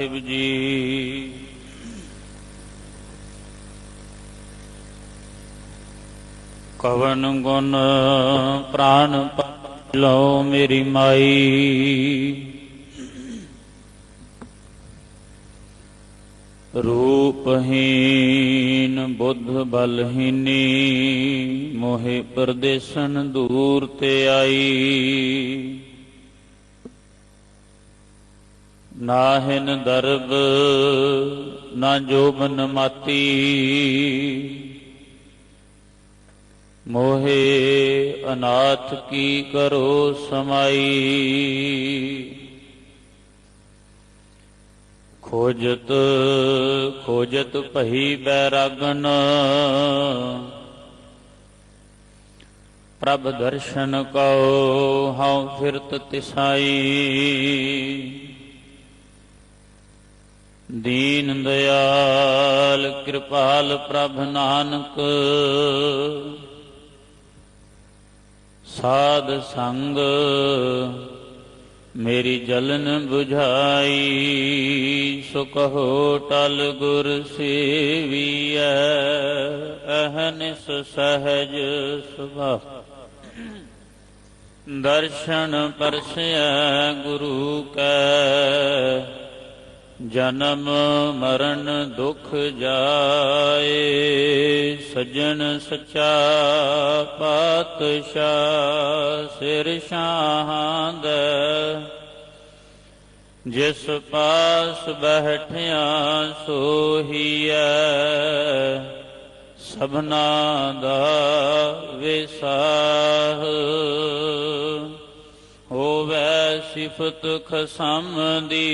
ਸਾਹਿਬ ਜੀ ਕਵਨ ਗੁਣ ਪ੍ਰਾਨ ਲਓ ਮੇਰੀ ਮਾਈ। ਰੂਪਹੀਨ ਬੁੱਧ ਬਲਹੀਨੀ ਮੋਹਿ ਪਰਦੇਸਨ ਦੂਰ ਤੇ ਆਈ। ਨਾਹਿਨ ਦਰਬ ਨਾ ਜੋਬਨ ਮਾਤੀ ਮੋਹੇ ਅਨਾਥ ਕੀ ਕਰੋ ਸਮਾਈ। ਖੋਜਤ ਖੋਜਤ ਭਈ ਬੈਰਾਗਨ ਪ੍ਰਭ ਦਰਸ਼ਨ ਕਉ ਹਉ ਫਿਰਤ ਤਿਸਾਈ। ਦੀਨ ਦਇਆਲ ਕਿਰਪਾਲ ਪ੍ਰਭ ਨਾਨਕ ਸਾਧ ਸੰਗ ਮੇਰੀ ਜਲਨ ਬੁਝਾਈ। ਸੋ ਕਹੋ ਟਲ ਗੁਰ ਸੇਵੀਐ ਅਹਨਿਸ ਸਹਿਜ ਸੁਭਾ। ਦਰਸ਼ਨ ਪਰਸੈ ਗੁਰੂ ਕੈ ਜਨਮ ਮਰਨ ਦੁਖ ਜਾਏ। ਸੱਜਣ ਸੱਚਾ ਪਾਤਸ਼ਾਹ ਸਿਰ ਸ਼ਾਹਾਂ ਦੇ ਜਿਸ ਪਾਸ ਬੈਠਿਆ ਸੋਹੀਐ। ਸਭਨਾ ਦਾ ਵਿਸਾਹ ਹੋਵੈ ਸਿਫਤ ਖਸਮ ਦੀ।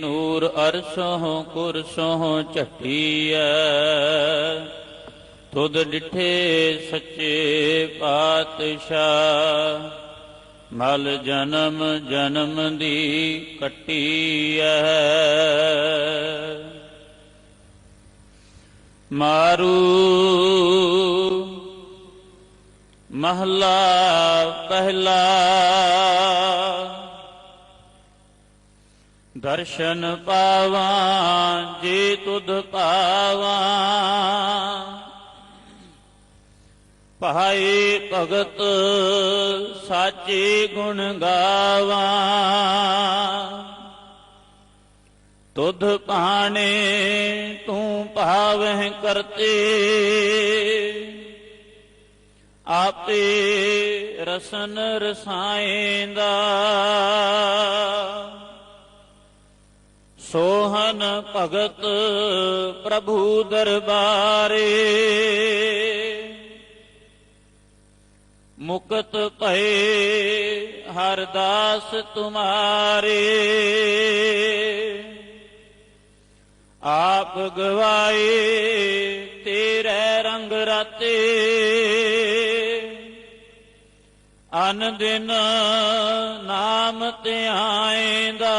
ਨੂਰ ਅਰਸ਼ੋਂ ਕੁਰਸੋਂ ਝੱਟੀਐ ਤੁਧ ਡਿਠੇ ਸੱਚੇ ਪਾਤਸ਼ਾਹ। ਮਲ ਜਨਮ ਜਨਮ ਦੀ ਕੱਟੀਐ। ਮਾਰੂ ਮਹਲਾ ਪਹਿਲਾ। ਦਰਸ਼ਨ ਪਾਵਾਂ ਜੇ ਤੁਧ ਪਾਵਾਂ ਭਾਏ ਭਗਤ ਸਾਚੇ ਗੁਣ ਗਾਵਾਂ। ਤੁਧ ਭਾਣੇ ਤੂੰ ਭਾਵਹਿ ਕਰਤੇ ਆਪੇ ਰਸਨ ਰਸਾਏਂਦਾ। ਸੋਹਨ ਭਗਤ ਪ੍ਰਭੂ ਦਰਬਾਰੇ ਮੁਕਤ ਭਏ ਹਰ ਦਾਸ ਤੁਮਾਰੇ। ਆਪ ਗਵਾਏ ਤੇਰੇ ਰੰਗ ਰਾਤੇ ਅਨ ਦਿਨ ਨਾਮ ਧਿਆਏਂਦਾ।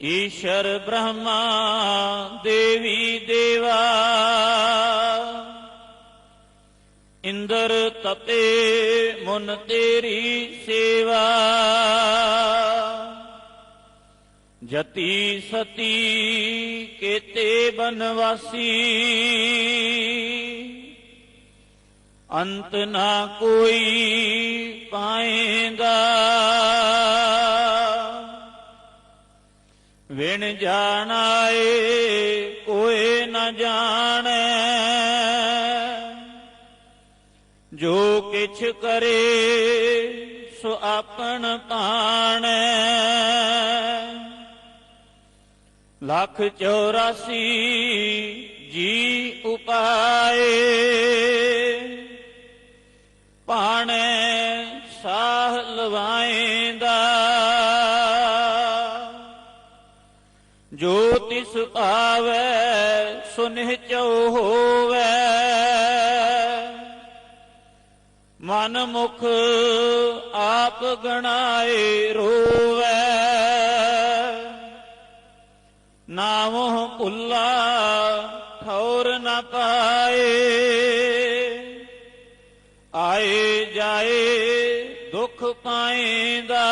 ਈਸ਼ਰ ਬ੍ਰਹਮਾ ਦੇਵੀ ਦੇਵਾ ਇੰਦਰ ਤਪੇ ਮੁਨ ਤੇਰੀ ਸੇਵਾ। ਜਤੀ ਸਤੀ ਕੇਤੇ ਬਨਵਾਸੀ ਅੰਤ ਨਾ ਕੋਈ ਪਾਏਂਗਾ। ਵਿਣ ਜਾਣਾਏ ਕੋਇ ਨ ਜਾਣੈ ਜੋ ਕਿਛ ਕਰੇ ਸੋ ਆਪਨ ਭਾਣੈ। ਲੱਖ 84 ਜੀ ਉਪਾਏ ਭਾਣੈ ਸਾਹ ਲਵਾਏਂਦਾ। ਜੋ ਤਿਸ ਭਾਵੈ ਸੋ ਨਿਹਚਉ ਹੋਵੈ। ਮਨ ਮੁਖ ਆਪ ਗਣਾਏ ਰੋਵੈ। ਨਾਮੁ ਭੁੱਲਾ ਠੌਰ ਨ ਪਾਏ। ਆਏ ਜਾਏ ਦੁਖ ਪਾਏਂਦਾ।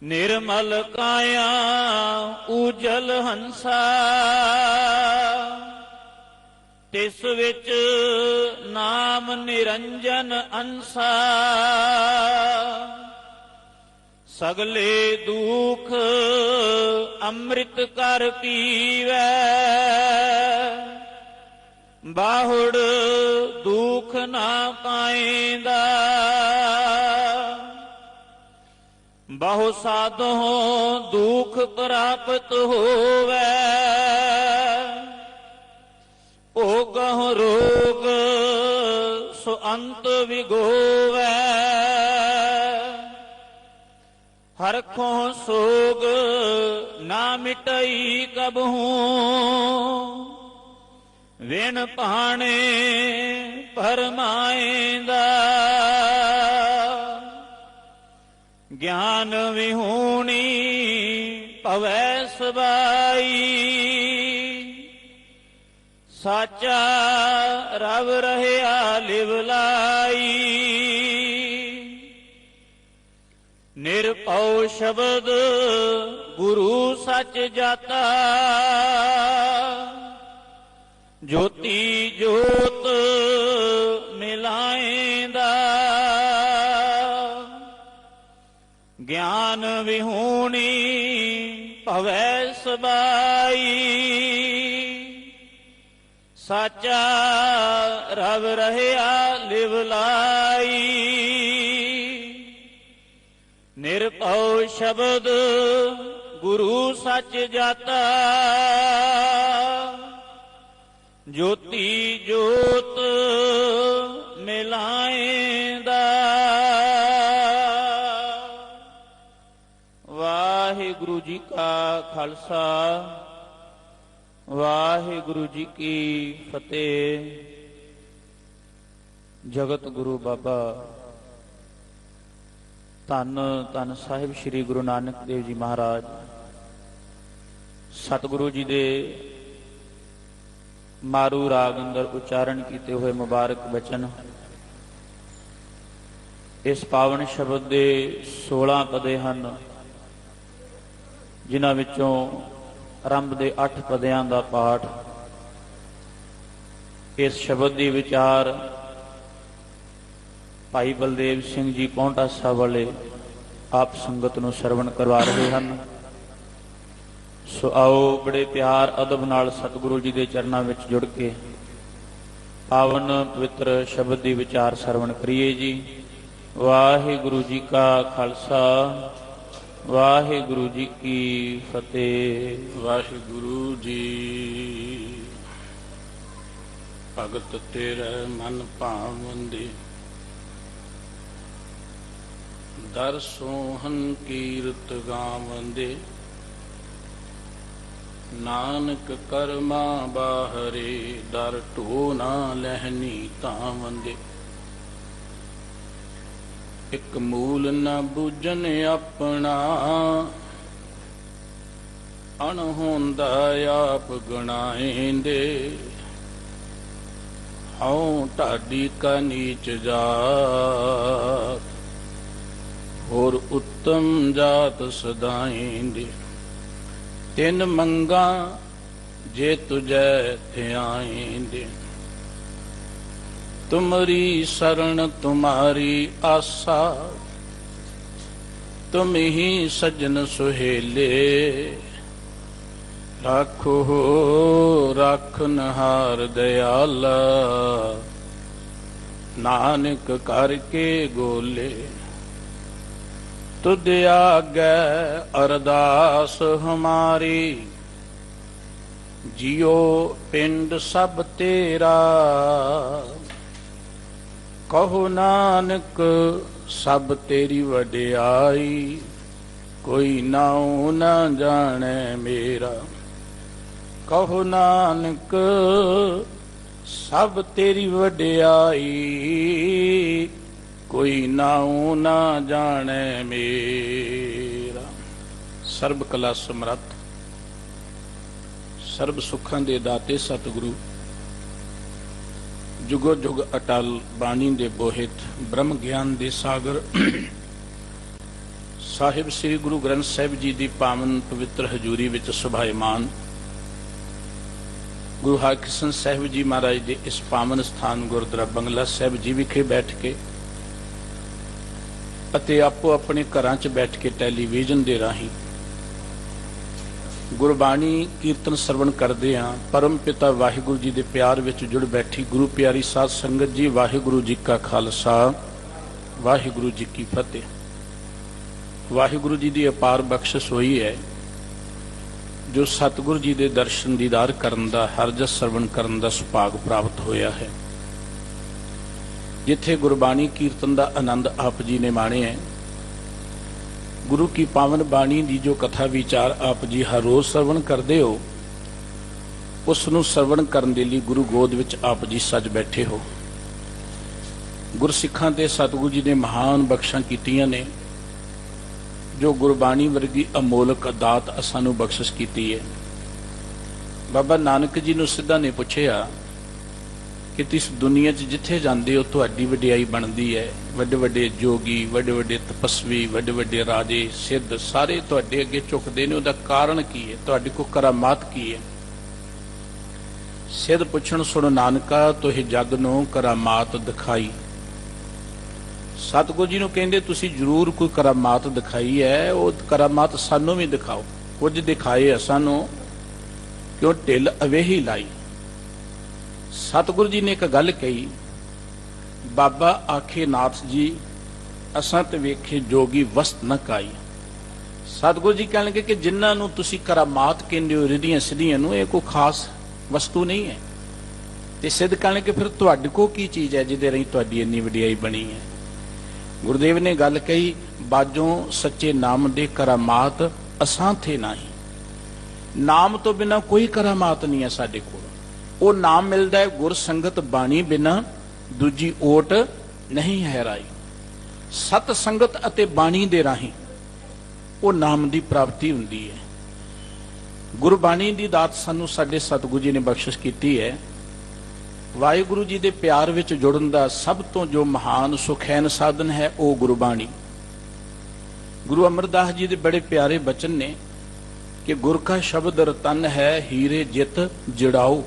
ਨਿਰਮਲ ਕਾਇਆ ਉਜਲ ਹੰਸਾ, ਤਿਸ ਵਿੱਚ ਨਾਮ ਨਿਰੰਜਨ ਅੰਸਾ। ਸਗਲੇ ਦੁਖ ਅੰਮ੍ਰਿਤ ਕਰ ਪੀਵੈ, ਬਾਹੁੜ ਦੁਖ ਨਾ ਪਾਏਂਦਾ। ਬਹੁ ਸਾਧੋ ਦੁਖ ਪ੍ਰਾਪਤ ਹੋਵੈ, ਭੋਗਹੁ ਰੋਗ ਸੋ ਅੰਤ ਵਿਗੋਵੈ। ਹਰਖੋਂ ਸੋਗ ਨਾ ਮਿਟਈ ਕਬਹੂ, ਵਿਣ ਭਾਣੇ ਪਰਮਾਏਂਦਾ। ਗਿਆਨ ਵਿਹੂਣੀ ਭਵੈ ਸਬਾਈ, ਸਾਚਾ ਰਵ ਰਹਿਆ ਲਿਵਲਾਈ। ਨਿਰਭਉ ਸ਼ਬਦ ਗੁਰੂ ਸੱਚ ਜਾਤਾ, ਜੋਤੀ ਜੋਤ ਮਿਲਾਏਂਦਾ। ਗਿਆਨ ਵਿਹੂਣੀ ਭਵੈ ਸਬਾਈ, ਸਾਚਾ ਰਵ ਰਹਿਆ ਲਿਵਲਾਈ। ਨਿਰਭਉ ਸ਼ਬਦ ਗੁਰੂ ਸੱਚ ਜਾਤਾ, ਜੋਤੀ ਜੋਤ ਮਿਲਾਏਂਦਾ। ਵਾਹਿਗੁਰੂ ਜੀ ਕਾ ਖਾਲਸਾ, ਵਾਹਿਗੁਰੂ ਜੀ ਕੀ ਫਤਿਹ। ਜਗਤ ਗੁਰੂ ਬਾਬਾ ਧੰਨ ਧੰਨ ਸਾਹਿਬ ਸ੍ਰੀ ਗੁਰੂ ਨਾਨਕ ਦੇਵ ਜੀ ਮਹਾਰਾਜ, ਸਤਿਗੁਰੂ ਜੀ ਦੇ ਮਾਰੂ ਰਾਗ ਅੰਦਰ ਉਚਾਰਨ ਕੀਤੇ ਹੋਏ ਮੁਬਾਰਕ ਬਚਨ, ਇਸ ਪਾਵਨ ਸ਼ਬਦ ਦੇ 16 ਪਦੇ ਹਨ, ਜਿਨ੍ਹਾਂ ਵਿੱਚੋਂ ਆਰੰਭ ਦੇ 8 ਪਦਿਆਂ ਦਾ ਪਾਠ। ਇਸ ਸ਼ਬਦ ਦੀ ਵਿਚਾਰ ਭਾਈ ਬਲਦੇਵ ਸਿੰਘ ਜੀ ਪੌਂਟਾ ਸਾਹਿਬ ਵਾਲੇ ਆਪ ਸੰਗਤ ਨੂੰ ਸਰਵਣ ਕਰਵਾ ਰਹੇ ਹਨ। ਸੋ ਆਓ ਬੜੇ ਪਿਆਰ ਅਦਬ ਨਾਲ ਸਤਿਗੁਰੂ ਜੀ ਦੇ ਚਰਨਾਂ ਵਿੱਚ ਜੁੜ ਕੇ ਪਾਵਨ ਪਵਿੱਤਰ ਸ਼ਬਦ ਦੀ ਵਿਚਾਰ ਸਰਵਣ ਕਰੀਏ ਜੀ। ਵਾਹਿਗੁਰੂ ਜੀ ਕਾ ਖਾਲਸਾ, ਵਾਹਿਗੁਰੂ ਜੀ ਕੀ ਫਤਿਹ। ਵਾਹਿਗੁਰੂ ਜੀ। ਭਗਤ ਤੇਰੇ ਮਨ ਭਾਵੰਦੇ, ਦਰ ਸੋਹਨ ਕੀਰਤ ਗਾਵੰਦੇ। ਨਾਨਕ ਕਰਮਾ ਬਾਹਰੇ, ਦਰ ਢੋ ਨਾ ਲਹਿਨੀ ਤਾਵੰਦੇ। ਇਕ ਮੂਲ ਨ ਬੂਝਨ ਆਪਣਾ, ਅਣਹੋਂਦਾ ਆਪ ਗਣਾਏਂਦੇ। ਹਉ ਢਾਡੀ ਕਾ ਨੀਚ ਜਾਤ, ਹੋਰ ਉੱਤਮ ਜਾਤ ਸਦਾਏਂਦੇ। ਤਿੰਨ ਮੰਗਾ ਜੇ ਤੁਝੈ ਧਿਆਏਂਦੇ। ਤੁਮਰੀ ਸਰਣ ਤੁਮਾਰੀ ਆਸਾ, ਤੁਮ ਹੀ ਸਜਨ ਸੁਹੇਲੇ। ਰਾਖੋ ਰਾਖਨਹਾਰ ਦਇਆਲਾ, ਨਾਨਕ ਕਰਕੇ ਗੋਲੇ। ਤੁਧ ਆਗੈ ਅਰਦਾਸ ਹਮਾਰੀ, ਜਿਉ ਪਿੰਡ ਸਭ ਤੇਰਾ। ਕਹੋ ਨਾਨਕ ਸਭ ਤੇਰੀ ਵਡਿਆਈ, ਕੋਈ ਨਾਉ ਨਾ ਜਾਣੈ ਮੇਰਾ। ਕਹੋ ਨਾਨਕ ਸਭ ਤੇਰੀ ਵਡਿਆਈ, ਕੋਈ ਨਾਉ ਨਾ ਜਾਣੈ ਮੇਰਾ। ਸਰਬ ਕਲਾ ਸਮਰੱਥ, ਸਰਬ ਸੁੱਖਾਂ ਦੇ ਦਾਤੇ ਸਤਿਗੁਰੂ, ਜੁਗੋ ਜੁਗ ਅਟਲ ਬਾਣੀ ਦੇ ਬੋਹਿਤ, ਬ੍ਰਹਮ ਗਿਆਨ ਦੇ ਸਾਗਰ, ਸਾਹਿਬ ਸ੍ਰੀ ਗੁਰੂ ਗ੍ਰੰਥ ਸਾਹਿਬ ਜੀ ਦੀ ਪਾਵਨ ਪਵਿੱਤਰ ਹਜ਼ੂਰੀ ਵਿੱਚ ਸੁਭਾਇਮਾਨ ਗੁਰੂ ਹਰਕ੍ਰਿਸ਼ਨ ਸਾਹਿਬ ਜੀ ਮਹਾਰਾਜ ਦੇ ਇਸ ਪਾਵਨ ਸਥਾਨ ਗੁਰਦੁਆਰਾ ਬੰਗਲਾ ਸਾਹਿਬ ਜੀ ਵਿਖੇ ਬੈਠ ਕੇ ਅਤੇ ਆਪੋ ਆਪਣੇ ਘਰਾਂ 'ਚ ਬੈਠ ਕੇ ਟੈਲੀਵਿਜ਼ਨ ਦੇ ਰਾਹੀਂ ਗੁਰਬਾਣੀ ਕੀਰਤਨ ਸਰਵਣ ਕਰਦੇ ਹਾਂ। ਪਰਮ ਪਿਤਾ ਵਾਹਿਗੁਰੂ ਜੀ ਦੇ ਪਿਆਰ ਵਿੱਚ ਜੁੜ ਬੈਠੀ ਗੁਰੂ ਪਿਆਰੀ ਸਾਧ ਸੰਗਤ ਜੀ, ਵਾਹਿਗੁਰੂ ਜੀ ਕਾ ਖਾਲਸਾ, ਵਾਹਿਗੁਰੂ ਜੀ ਕੀ ਫਤਿਹ। ਵਾਹਿਗੁਰੂ ਜੀ ਦੀ ਅਪਾਰ ਬਖਸ਼ਿਸ਼ ਹੋਈ ਹੈ ਜੋ ਸਤਿਗੁਰੂ ਜੀ ਦੇ ਦਰਸ਼ਨ ਦੀਦਾਰ ਕਰਨ ਦਾ, ਹਰਜਸ ਸਰਵਣ ਕਰਨ ਦਾ ਸੁਭਾਗ ਪ੍ਰਾਪਤ ਹੋਇਆ ਹੈ। ਜਿੱਥੇ ਗੁਰਬਾਣੀ ਕੀਰਤਨ ਦਾ ਆਨੰਦ ਆਪ ਜੀ ਨੇ ਮਾਣਿਆ, ਗੁਰੂ ਕੀ ਪਾਵਨ ਬਾਣੀ ਦੀ ਜੋ ਕਥਾ ਵਿਚਾਰ ਆਪ ਜੀ ਹਰ ਰੋਜ਼ ਸਰਵਣ ਕਰਦੇ ਹੋ, ਉਸ ਨੂੰ ਸਰਵਣ ਕਰਨ ਦੇ ਲਈ ਗੁਰੂ ਗੋਦ ਵਿੱਚ ਆਪ ਜੀ ਸੱਜ ਬੈਠੇ ਹੋ। ਗੁਰਸਿੱਖਾਂ ਤੇ ਸਤਿਗੁਰੂ ਜੀ ਨੇ ਮਹਾਨ ਬਖਸ਼ਾਂ ਕੀਤੀਆਂ ਨੇ, ਜੋ ਗੁਰਬਾਣੀ ਵਰਗੀ ਅਮੋਲਕ ਦਾਤ ਸਾਨੂੰ ਬਖਸ਼ਿਸ਼ ਕੀਤੀ ਹੈ। ਬਾਬਾ ਨਾਨਕ ਜੀ ਨੂੰ ਸਿੱਧਾ ਨੇ ਪੁੱਛਿਆ ਕਿ ਇਸ ਦੁਨੀਆ 'ਚ ਜਿੱਥੇ ਜਾਂਦੇ ਹੋ ਤੁਹਾਡੀ ਵਡਿਆਈ ਬਣਦੀ ਹੈ। ਵੱਡੇ ਵੱਡੇ ਜੋਗੀ, ਵੱਡੇ ਵੱਡੇ ਤਪਸਵੀ, ਵੱਡੇ ਵੱਡੇ ਰਾਜੇ, ਸਿੱਧ ਸਾਰੇ ਤੁਹਾਡੇ ਅੱਗੇ ਝੁਕਦੇ ਨੇ, ਉਹਦਾ ਕਾਰਨ ਕੀ ਹੈ? ਤੁਹਾਡੀ ਕੋ ਕਰਾਮਾਤ ਕੀ ਹੈ? ਸਿੱਧ ਪੁੱਛਣ, ਸੁਣ ਨਾਨਕਾ ਤੋਹਿ ਜਗ ਨੂੰ ਕਰਾਮਾਤ ਦਿਖਾਈ। ਸਤਿਗੁਰੂ ਜੀ ਨੂੰ ਕਹਿੰਦੇ ਤੁਸੀਂ ਜ਼ਰੂਰ ਕੋਈ ਕਰਾਮਾਤ ਦਿਖਾਈ ਹੈ, ਉਹ ਕਰਾਮਾਤ ਸਾਨੂੰ ਵੀ ਦਿਖਾਓ। ਕੁਝ ਦਿਖਾਏ ਸਾਨੂੰ, ਕਿਉਂ ਢਿੱਲ ਅਵੇਹੀ ਲਾਈ। ਸਤਿਗੁਰੂ ਜੀ ਨੇ ਇੱਕ ਗੱਲ ਕਹੀ, ਬਾਬਾ ਆਖੇ ਨਾਥ ਜੀ ਅਸਾਂ ਤੇ ਵੇਖੇ ਜੋਗੀ ਵਸਤ ਨ ਕਾਈ। ਸਤਿਗੁਰੂ ਜੀ ਕਹਿਣਗੇ ਕਿ ਜਿਨ੍ਹਾਂ ਨੂੰ ਤੁਸੀਂ ਕਰਾਮਾਤ ਕਹਿੰਦੇ ਹੋ ਰਿਧੀਆਂ ਸਿੱਧੀਆਂ ਨੂੰ, ਇਹ ਕੋਈ ਖਾਸ ਵਸਤੂ ਨਹੀਂ ਹੈ। ਤੇ ਸਿੱਧ ਕਹਿਣਗੇ ਫਿਰ ਤੁਹਾਡੇ ਕੋਲ ਕੀ ਚੀਜ਼ ਹੈ ਜਿਹਦੇ ਰਾਹੀਂ ਤੁਹਾਡੀ ਇੰਨੀ ਵਡਿਆਈ ਬਣੀ ਹੈ? ਗੁਰਦੇਵ ਨੇ ਗੱਲ ਕਹੀ, ਬਾਜੋਂ ਸੱਚੇ ਨਾਮ ਦੇ ਕਰਾਮਾਤ ਅਸਾਂ ਥੇ ਨਹੀਂ। ਨਾਮ ਤੋਂ ਬਿਨਾ ਕੋਈ ਕਰਾਮਾਤ ਨਹੀਂ ਹੈ ਸਾਡੇ ਕੋਲ। ਉਹ ਨਾਮ ਮਿਲਦਾ ਹੈ ਗੁਰ ਸੰਗਤ ਬਾਣੀ ਬਿਨਾ ਦੂਜੀ ਓਟ ਨਹੀਂ ਹੈ ਰਾਈ। ਸਤ ਸੰਗਤ ਅਤੇ ਬਾਣੀ ਦੇ ਰਾਹੀਂ ਉਹ ਨਾਮ ਦੀ ਪ੍ਰਾਪਤੀ ਹੁੰਦੀ ਹੈ। ਗੁਰਬਾਣੀ ਦੀ ਦਾਤ ਸਾਨੂੰ ਸਾਡੇ ਸਤਿਗੁਰੂ ਜੀ ਨੇ ਬਖਸ਼ਿਸ਼ ਕੀਤੀ ਹੈ। ਵਾਹਿਗੁਰੂ ਜੀ ਦੇ ਪਿਆਰ ਵਿੱਚ ਜੁੜਨ ਦਾ ਸਭ ਤੋਂ ਜੋ ਮਹਾਨ ਸੁਖੈਨ ਸਾਧਨ ਹੈ ਉਹ ਗੁਰਬਾਣੀ। ਗੁਰੂ ਅਮਰਦਾਸ ਜੀ ਦੇ ਬੜੇ ਪਿਆਰੇ ਬਚਨ ਨੇ ਕਿ ਗੁਰ ਕਾ ਸ਼ਬਦ ਰਤਨ ਹੈ, ਹੀਰੇ ਜਿਤ ਜੜਾਓ।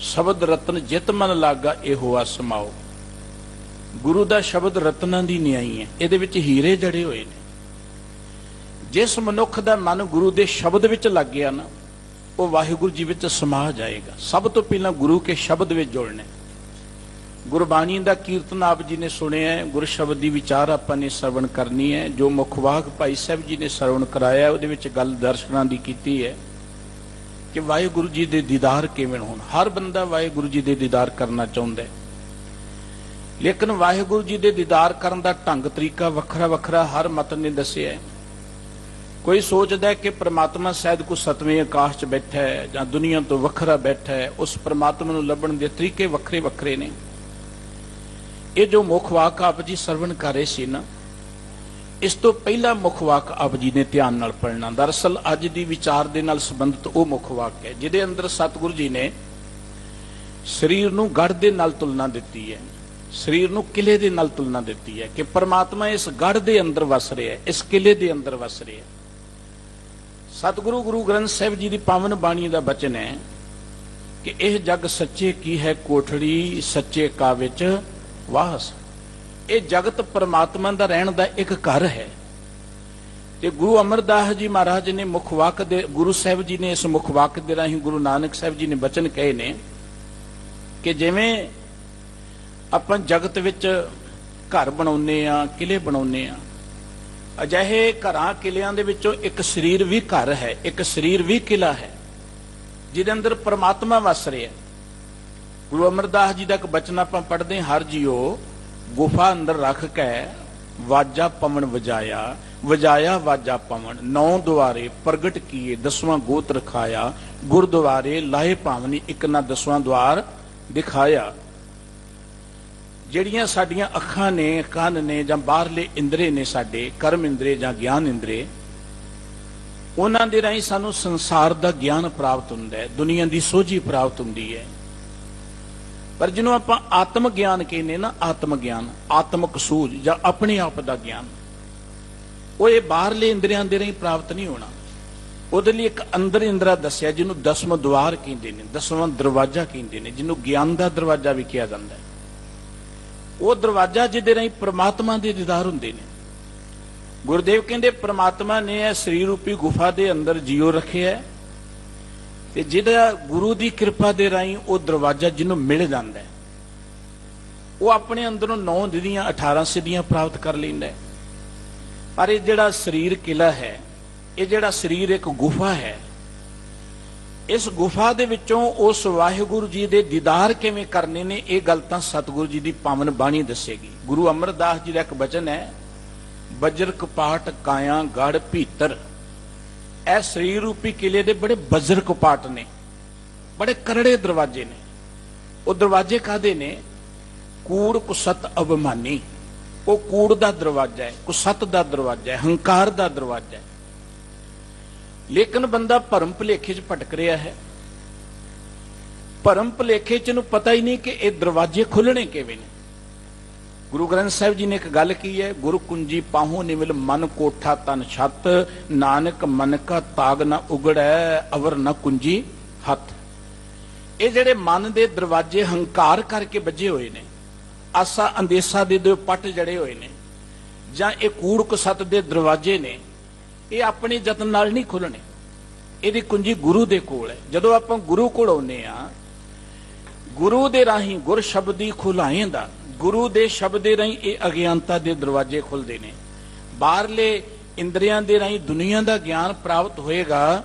ਸ਼ਬਦ ਰਤਨ ਜਿਤ ਮਨ ਲਾਗਾ ਇਹੋ ਸਮਾਓ। ਗੁਰੂ ਦਾ ਸ਼ਬਦ ਰਤਨਾਂ ਦੀ ਨਿਆਈ ਹੈ, ਇਹਦੇ ਵਿੱਚ ਹੀਰੇ ਜੜੇ ਹੋਏ ਨੇ। ਜਿਸ ਮਨੁੱਖ ਦਾ ਮਨ ਗੁਰੂ ਦੇ ਸ਼ਬਦ ਵਿੱਚ ਲੱਗ ਗਿਆ ਨਾ, ਉਹ ਵਾਹਿਗੁਰੂ ਜੀ ਵਿੱਚ ਸਮਾ ਜਾਏਗਾ। ਸਭ ਤੋਂ ਪਹਿਲਾਂ ਗੁਰੂ ਕੇ ਸ਼ਬਦ ਵਿੱਚ ਜੁੜਨਾ। ਗੁਰਬਾਣੀ ਦਾ ਕੀਰਤਨ ਆਪ ਜੀ ਨੇ ਸੁਣਿਆ, ਗੁਰ ਸ਼ਬਦ ਦੀ ਵਿਚਾਰ ਆਪਾਂ ਨੇ ਸਰਵਣ ਕਰਨੀ ਹੈ। ਜੋ ਮੁਖਵਾਕ ਭਾਈ ਸਾਹਿਬ ਜੀ ਨੇ ਸਰਵਣ ਕਰਾਇਆ, ਉਹਦੇ ਵਿੱਚ ਗੱਲ ਦਰਸ਼ਨਾਂ ਦੀ ਕੀਤੀ ਹੈ ਕਿ ਵਾਹਿਗੁਰੂ ਜੀ ਦੇ ਦੀਦਾਰ ਕਿਵੇਂ ਹੋਣ। ਹਰ ਬੰਦਾ ਵਾਹਿਗੁਰੂ ਜੀ ਦੇ ਦੀਦਾਰ ਕਰਨਾ ਚਾਹੁੰਦਾ ਹੈ, ਲੇਕਿਨ ਵਾਹਿਗੁਰੂ ਜੀ ਦੇ ਦੀਦਾਰ ਕਰਨ ਦਾ ਢੰਗ ਤਰੀਕਾ ਵੱਖਰਾ ਵੱਖਰਾ ਹਰ ਮਤ ਨੇ ਦੱਸਿਆ ਹੈ। ਕੋਈ ਸੋਚਦਾ ਹੈ ਕਿ ਪ੍ਰਮਾਤਮਾ ਸ਼ਾਇਦ ਕੋਈ ਸਤਵੇਂ ਆਕਾਸ਼ 'ਚ ਬੈਠਾ ਹੈ ਜਾਂ ਦੁਨੀਆ ਤੋਂ ਵੱਖਰਾ ਬੈਠਾ ਹੈ। ਉਸ ਪ੍ਰਮਾਤਮਾ ਨੂੰ ਲੱਭਣ ਦੇ ਤਰੀਕੇ ਵੱਖਰੇ ਵੱਖਰੇ ਨੇ। ਇਹ ਜੋ ਮੁੱਖ ਵਾਕ ਆਪ ਜੀ ਸਰਵਣ ਕਰ ਰਹੇ ਸੀ ਨਾ, ਇਸ ਤੋਂ ਪਹਿਲਾ ਮੁੱਖ ਵਾਕ ਆਪ ਜੀ ਨੇ ਧਿਆਨ ਨਾਲ ਪੜ੍ਹਨਾ। ਦਰਅਸਲ ਅੱਜ ਦੀ ਵਿਚਾਰ ਦੇ ਨਾਲ ਸੰਬੰਧਿਤ ਉਹ ਮੁੱਖ ਵਾਕ ਹੈ ਜਿਹਦੇ ਅੰਦਰ ਸਤਿਗੁਰੂ ਜੀ ਨੇ ਸਰੀਰ ਨੂੰ ਗੜ੍ਹ ਦੇ ਨਾਲ ਤੁਲਨਾ ਦਿੱਤੀ ਹੈ, ਸਰੀਰ ਨੂੰ ਕਿਲੇ ਦੇ ਨਾਲ ਤੁਲਨਾ ਦਿੱਤੀ ਹੈ ਕਿ ਪਰਮਾਤਮਾ ਇਸ ਗੜ੍ਹ ਦੇ ਅੰਦਰ ਵਸ ਰਿਹਾ ਹੈ, ਇਸ ਕਿਲੇ ਦੇ ਅੰਦਰ ਵਸ ਰਿਹਾ ਹੈ। ਸਤਿਗੁਰੂ ਗੁਰੂ ਗ੍ਰੰਥ ਸਾਹਿਬ ਜੀ ਦੀ ਪਾਵਨ ਬਾਣੀ ਦਾ ਬਚਨ ਹੈ ਕਿ ਇਹ ਜਗ ਸੱਚੇ ਕੀ ਹੈ ਕੋਠੜੀ, ਸੱਚੇ ਕਾ ਵਿੱਚ ਵਾਸ। ਇਹ ਜਗਤ ਪਰਮਾਤਮਾ ਦਾ ਰਹਿਣ ਦਾ ਇੱਕ ਘਰ ਹੈ। ਤੇ ਗੁਰੂ ਅਮਰਦਾਸ ਜੀ ਮਹਾਰਾਜ ਨੇ ਮੁੱਖ ਵਾਕ ਦੇ, ਗੁਰੂ ਸਾਹਿਬ ਜੀ ਨੇ ਇਸ ਮੁੱਖ ਵਾਕ ਦੇ ਰਾਹੀਂ ਗੁਰੂ ਨਾਨਕ ਸਾਹਿਬ ਜੀ ਨੇ ਬਚਨ ਕਹੇ ਨੇ ਕਿ ਜਿਵੇਂ ਆਪਾਂ ਜਗਤ ਵਿੱਚ ਘਰ ਬਣਾਉਂਦੇ ਆ, ਕਿਲੇ ਬਣਾਉਂਦੇ ਆ, ਅਜਿਹੇ ਘਰਾਂ ਕਿਲਿਆਂ ਦੇ ਵਿੱਚੋਂ ਇੱਕ ਸਰੀਰ ਵੀ ਘਰ ਹੈ, ਇੱਕ ਸਰੀਰ ਵੀ ਕਿਲਾ ਹੈ ਜਿਹਦੇ ਅੰਦਰ ਪਰਮਾਤਮਾ ਵਸ ਰਿਹਾ। ਗੁਰੂ ਅਮਰਦਾਸ ਜੀ ਦਾ ਇੱਕ ਬਚਨ ਆਪਾਂ ਪੜ੍ਹਦੇ, ਹਰ ਜੀਓ ਗੁਫਾ ਅੰਦਰ ਰੱਖ ਕੇ ਵਾਜਾ ਪਵਨ ਵਜਾਇਆ, ਵਜਾਇਆ ਵਾਜਾ ਪਵਨ। 9 ਦੁਆਰੇ ਪ੍ਰਗਟ ਕੀਏ, 10ਵਾਂ ਗੋਤ ਰਖਾਇਆ। ਗੁਰਦੁਆਰੇ ਲਾਏ ਭਾਵਨੀ, ਇੱਕ ਨਾ 10ਵਾਂ ਦੁਆਰ ਦਿਖਾਇਆ। ਜਿਹੜੀਆਂ ਸਾਡੀਆਂ ਅੱਖਾਂ ਨੇ, ਕੰਨ ਨੇ ਜਾਂ ਬਾਹਰਲੇ ਇੰਦਰੇ ਨੇ, ਸਾਡੇ ਕਰਮ ਇੰਦਰੇ ਜਾਂ ਗਿਆਨ ਇੰਦਰੇ, ਉਹਨਾਂ ਦੇ ਰਾਹੀਂ ਸਾਨੂੰ ਸੰਸਾਰ ਦਾ ਗਿਆਨ ਪ੍ਰਾਪਤ ਹੁੰਦਾ ਹੈ, ਦੁਨੀਆ ਦੀ ਸੋਝੀ ਪ੍ਰਾਪਤ ਹੁੰਦੀ ਹੈ। ਪਰ ਜਿਹਨੂੰ ਆਪਾਂ ਆਤਮ ਗਿਆਨ ਕਹਿੰਦੇ ਨਾ, ਆਤਮ ਗਿਆਨ, ਆਤਮਕ ਸੂਝ ਜਾਂ ਆਪਣੇ ਆਪ ਦਾ ਗਿਆਨ, ਉਹ ਇਹ ਬਾਹਰਲੇ ਇੰਦਰੀਆਂ ਦੇ ਰਾਹੀਂ ਪ੍ਰਾਪਤ ਨਹੀਂ ਹੋਣਾ। ਉਹਦੇ ਲਈ ਇੱਕ ਅੰਦਰ ਇੰਦਰਾ ਦੱਸਿਆ, ਜਿਹਨੂੰ 10ਵਾਂ ਦੁਆਰ ਕਹਿੰਦੇ ਨੇ, 10ਵਾਂ ਦਰਵਾਜ਼ਾ ਕਹਿੰਦੇ ਨੇ, ਜਿਹਨੂੰ ਗਿਆਨ ਦਾ ਦਰਵਾਜ਼ਾ ਵੀ ਕਿਹਾ ਜਾਂਦਾ ਹੈ। ਉਹ ਦਰਵਾਜ਼ਾ ਜਿਹਦੇ ਰਾਹੀਂ ਪ੍ਰਮਾਤਮਾ ਦੇ ਦੀਦਾਰ ਹੁੰਦੇ ਨੇ। ਗੁਰਦੇਵ ਕਹਿੰਦੇ ਪ੍ਰਮਾਤਮਾ ਨੇ ਇਹ ਸਰੀਰ ਰੂਪੀ ਗੁਫਾ ਦੇ ਅੰਦਰ ਜੀਉ ਰੱਖਿਆ, ਤੇ ਜਿਹਦਾ ਗੁਰੂ ਦੀ ਕਿਰਪਾ ਦੇ ਰਾਹੀਂ ਉਹ ਦਰਵਾਜ਼ਾ ਜਿਹਨੂੰ ਮਿਲ ਜਾਂਦਾ ਹੈ, ਉਹ ਆਪਣੇ ਅੰਦਰੋਂ 9 ਨਿਧੀਆਂ 18 ਸਿੱਧੀਆਂ ਪ੍ਰਾਪਤ ਕਰ ਲੈਂਦਾ ਹੈ। ਪਰ ਇਹ ਜਿਹੜਾ ਸਰੀਰ ਕਿਲਾ ਹੈ, ਇਹ ਜਿਹੜਾ ਸਰੀਰ ਇੱਕ ਗੁਫਾ ਹੈ, ਇਸ ਗੁਫਾ ਦੇ ਵਿੱਚੋਂ ਉਸ ਵਾਹਿਗੁਰੂ ਜੀ ਦੇ ਦੀਦਾਰ ਕਿਵੇਂ ਕਰਨੇ ਨੇ, ਇਹ ਗੱਲ ਤਾਂ ਸਤਿਗੁਰੂ ਜੀ ਦੀ ਪਾਵਨ ਬਾਣੀ ਦੱਸੇਗੀ। ਗੁਰੂ ਅਮਰਦਾਸ ਜੀ ਦਾ ਇੱਕ ਬਚਨ ਹੈ, ਬਜਰ ਕਪਾਟ ਕਾਇਆ ਗੜ ਭੀਤਰ। ਇਹ ਸਰੀਰ ਰੂਪੀ ਕਿਲੇ ਦੇ ਬੜੇ ਬਜਰ ਕਪਾਟ ਨੇ, ਬੜੇ ਕਰੜੇ ਦਰਵਾਜ਼ੇ ਨੇ। ਉਹ ਦਰਵਾਜ਼ੇ ਕਾਹਦੇ ਨੇ? ਕੂੜ ਕੁਸਤ ਅਭਿਮਾਨੀ। ਉਹ ਕੂੜ ਦਾ ਦਰਵਾਜ਼ਾ ਹੈ, ਕੁਸਤ ਦਾ ਦਰਵਾਜ਼ਾ ਹੈ, ਹੰਕਾਰ ਦਾ ਦਰਵਾਜ਼ਾ ਹੈ। ਲੇਕਿਨ ਬੰਦਾ ਭਰਮ ਭੁਲੇਖੇ 'ਚ ਭਟਕ ਰਿਹਾ ਹੈ। ਭਰਮ ਭੁਲੇਖੇ 'ਚ ਨੂੰ ਪਤਾ ਹੀ ਨਹੀਂ ਕਿ ਇਹ ਦਰਵਾਜ਼ੇ ਖੁੱਲਣੇ ਕਿਵੇਂ ਨੇ। ਗੁਰੂ ਗ੍ਰੰਥ ਸਾਹਿਬ ਜੀ ਨੇ ਇੱਕ ਗੱਲ ਕੀ ਹੈ, ਗੁਰੂ ਕੁੰਜੀ ਪਾਹੂ ਨਿਵਲ ਮਨ ਕੋਠਾ ਤਨ ਛੱਤ, ਨਾਨਕ ਮਨ ਕਾ ਤਾਗ ਨਾ ਉਗੜੈ ਅਵਰ ਨਾ ਕੁੰਜੀ ਹੱਥ। ਇਹ ਜਿਹੜੇ ਮਨ ਦੇ ਦਰਵਾਜ਼ੇ ਹੰਕਾਰ ਕਰਕੇ ਵੱਜੇ ਹੋਏ ਨੇ, ਆਸਾ ਅੰਦੇਸਾ ਦੇ ਦੋ ਪੱਟ ਜੜੇ ਹੋਏ ਨੇ, ਜਾਂ ਇਹ ਕੂੜ ਕੁਸਤ ਦੇ ਦਰਵਾਜ਼ੇ ਨੇ, ਇਹ ਆਪਣੇ ਯਤਨ ਨਾਲ ਨਹੀਂ ਖੁੱਲਣੇ। ਇਹਦੀ ਕੁੰਜੀ ਗੁਰੂ ਦੇ ਕੋਲ ਹੈ। ਜਦੋਂ ਆਪਾਂ ਗੁਰੂ ਕੋਲ ਆਉਂਦੇ ਆ, ਗੁਰੂ ਦੇ ਰਾਹੀਂ ਗੁਰ ਸ਼ਬਦੀ ਖੁਲਾਏ ਦਾ, ਗੁਰੂ ਦੇ ਸ਼ਬਦ ਦੇ ਰਾਹੀਂ ਇਹ ਅਗਿਆਨਤਾ ਦੇ ਦਰਵਾਜ਼ੇ ਖੁੱਲਦੇ ਨੇ। ਬਾਹਰਲੇ ਇੰਦਰੀਆਂ ਦੇ ਰਾਹੀਂ ਦੁਨੀਆ ਦਾ ਗਿਆਨ ਪ੍ਰਾਪਤ ਹੋਏਗਾ,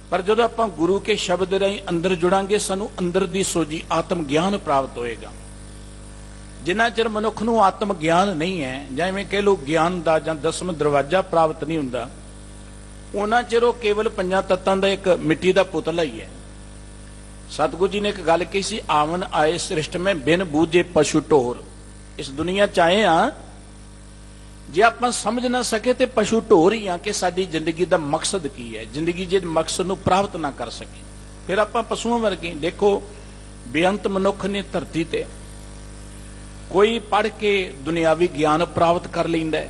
ਪਰ ਜਦੋਂ ਆਪਾਂ ਗੁਰੂ ਕੇ ਸ਼ਬਦ ਰਾਹੀਂ ਅੰਦਰ ਜੁੜਾਂਗੇ, ਸਾਨੂੰ ਅੰਦਰ ਦੀ ਸੋਝੀ ਆਤਮ ਗਿਆਨ ਪ੍ਰਾਪਤ ਹੋਏਗਾ। ਜਿੰਨਾ ਚਿਰ ਮਨੁੱਖ ਨੂੰ ਆਤਮ ਗਿਆਨ ਨਹੀਂ ਹੈ, ਜਾਂ ਐਵੇਂ ਕਹਿ ਲਓ ਗਿਆਨ ਦਾ ਜਾਂ 10ਵਾਂ ਦਰਵਾਜ਼ਾ ਪ੍ਰਾਪਤ ਨਹੀਂ ਹੁੰਦਾ, ਉਹਨਾਂ ਚਿਰ ਉਹ ਕੇਵਲ 5 ਤੱਤਾਂ ਦਾ ਇੱਕ ਮਿੱਟੀ ਦਾ ਪੁਤਲਾ ਹੀ ਹੈ। ਸਤਿਗੁਰੂ ਜੀ ਨੇ ਇੱਕ ਗੱਲ ਕਹੀ ਸੀ, ਆਵਨ ਆਏ ਸ੍ਰਿਸ਼ਟ ਮੈਂ ਬਿਨ ਬੂਝੇ ਪਸ਼ੂ ਢੋਰ। ਇਸ ਦੁਨੀਆ ਚ ਆਏ ਆ, ਜੇ ਆਪਾਂ ਸਮਝ ਨਾ ਸਕੇ ਤੇ ਪਸ਼ੂ ਢੋਰ ਹੀ ਆ ਕਿ ਸਾਡੀ ਜ਼ਿੰਦਗੀ ਦਾ ਮਕਸਦ ਕੀ ਹੈ। ਜ਼ਿੰਦਗੀ ਜੇ ਮਕਸਦ ਨੂੰ ਪ੍ਰਾਪਤ ਨਾ ਕਰ ਸਕੇ, ਫਿਰ ਆਪਾਂ ਪਸ਼ੂਆਂ ਵਰਗੇ। ਦੇਖੋ, ਬੇਅੰਤ ਮਨੁੱਖ ਨੇ ਧਰਤੀ ਤੇ, ਕੋਈ ਪੜ੍ਹ ਕੇ ਦੁਨਿਆਵੀ ਗਿਆਨ ਪ੍ਰਾਪਤ ਕਰ ਲੈਂਦਾ ਹੈ,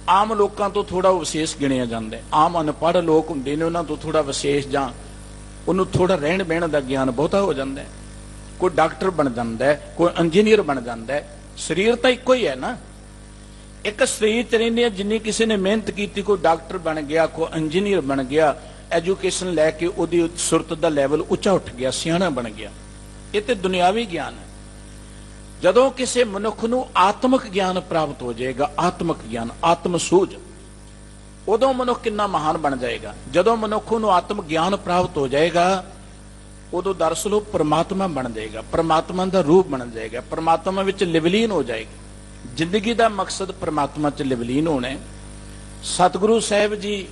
ਆਮ ਲੋਕਾਂ ਤੋਂ ਥੋੜਾ ਵਿਸ਼ੇਸ਼ ਗਿਣਿਆ ਜਾਂਦਾ ਹੈ। ਆਮ ਅਨਪੜ੍ਹ ਲੋਕ ਹੁੰਦੇ ਨੇ, ਉਹਨਾਂ ਤੋਂ ਥੋੜਾ ਵਿਸ਼ੇਸ਼, ਜਾਂ ਉਹਨੂੰ ਥੋੜਾ ਰਹਿਣ ਬਹਿਣ ਦਾ ਗਿਆਨ ਬਹੁਤਾ ਹੋ ਜਾਂਦਾ ਹੈ। ਕੋਈ ਡਾਕਟਰ ਬਣ ਜਾਂਦਾ ਹੈ, ਕੋਈ ਇੰਜੀਨੀਅਰ ਬਣ ਜਾਂਦਾ ਹੈ। ਸਰੀਰ ਤਾਂ ਇੱਕੋ ਹੀ ਹੈ ਨਾ, ਇੱਕ ਸਰੀਰ ਚ ਰਹਿੰਦੇ ਆ। ਜਿੰਨੀ ਕਿਸੇ ਨੇ ਮਿਹਨਤ ਕੀਤੀ, ਕੋਈ ਡਾਕਟਰ ਬਣ ਗਿਆ, ਕੋਈ ਇੰਜੀਨੀਅਰ ਬਣ ਗਿਆ, ਐਜੂਕੇਸ਼ਨ ਲੈ ਕੇ ਉਹਦੀ ਸੁਰਤ ਦਾ ਲੈਵਲ ਉੱਚਾ ਉੱਠ ਗਿਆ, ਸਿਆਣਾ ਬਣ ਗਿਆ। ਇਹ ਤੇ ਦੁਨਿਆਵੀ ਗਿਆਨ ਹੈ। ਜਦੋਂ ਕਿਸੇ ਮਨੁੱਖ ਨੂੰ ਆਤਮਿਕ ਗਿਆਨ ਪ੍ਰਾਪਤ ਹੋ ਜਾਏਗਾ, ਆਤਮਿਕ ਗਿਆਨ, ਆਤਮ ਸੂਝ, ਉਦੋਂ ਮਨੁੱਖ ਕਿੰਨਾ ਮਹਾਨ ਬਣ ਜਾਏਗਾ। ਜਦੋਂ ਮਨੁੱਖ ਨੂੰ ਆਤਮ ਗਿਆਨ ਪ੍ਰਾਪਤ ਹੋ ਜਾਏਗਾ, ਉਦੋਂ ਦਰਅਸਲ ਉਹ ਪ੍ਰਮਾਤਮਾ ਬਣ ਜਾਏਗਾ, ਪ੍ਰਮਾਤਮਾ ਦਾ ਰੂਪ ਬਣ ਜਾਏਗਾ, ਪ੍ਰਮਾਤਮਾ ਵਿੱਚ ਲਿਵਲੀਨ ਹੋ ਜਾਏਗਾ। ਜ਼ਿੰਦਗੀ ਦਾ ਮਕਸਦ ਪ੍ਰਮਾਤਮਾ 'ਚ ਲਿਵਲੀਨ ਹੋਣਾ ਹੈ। ਸਤਿਗੁਰੂ ਸਾਹਿਬ ਜੀ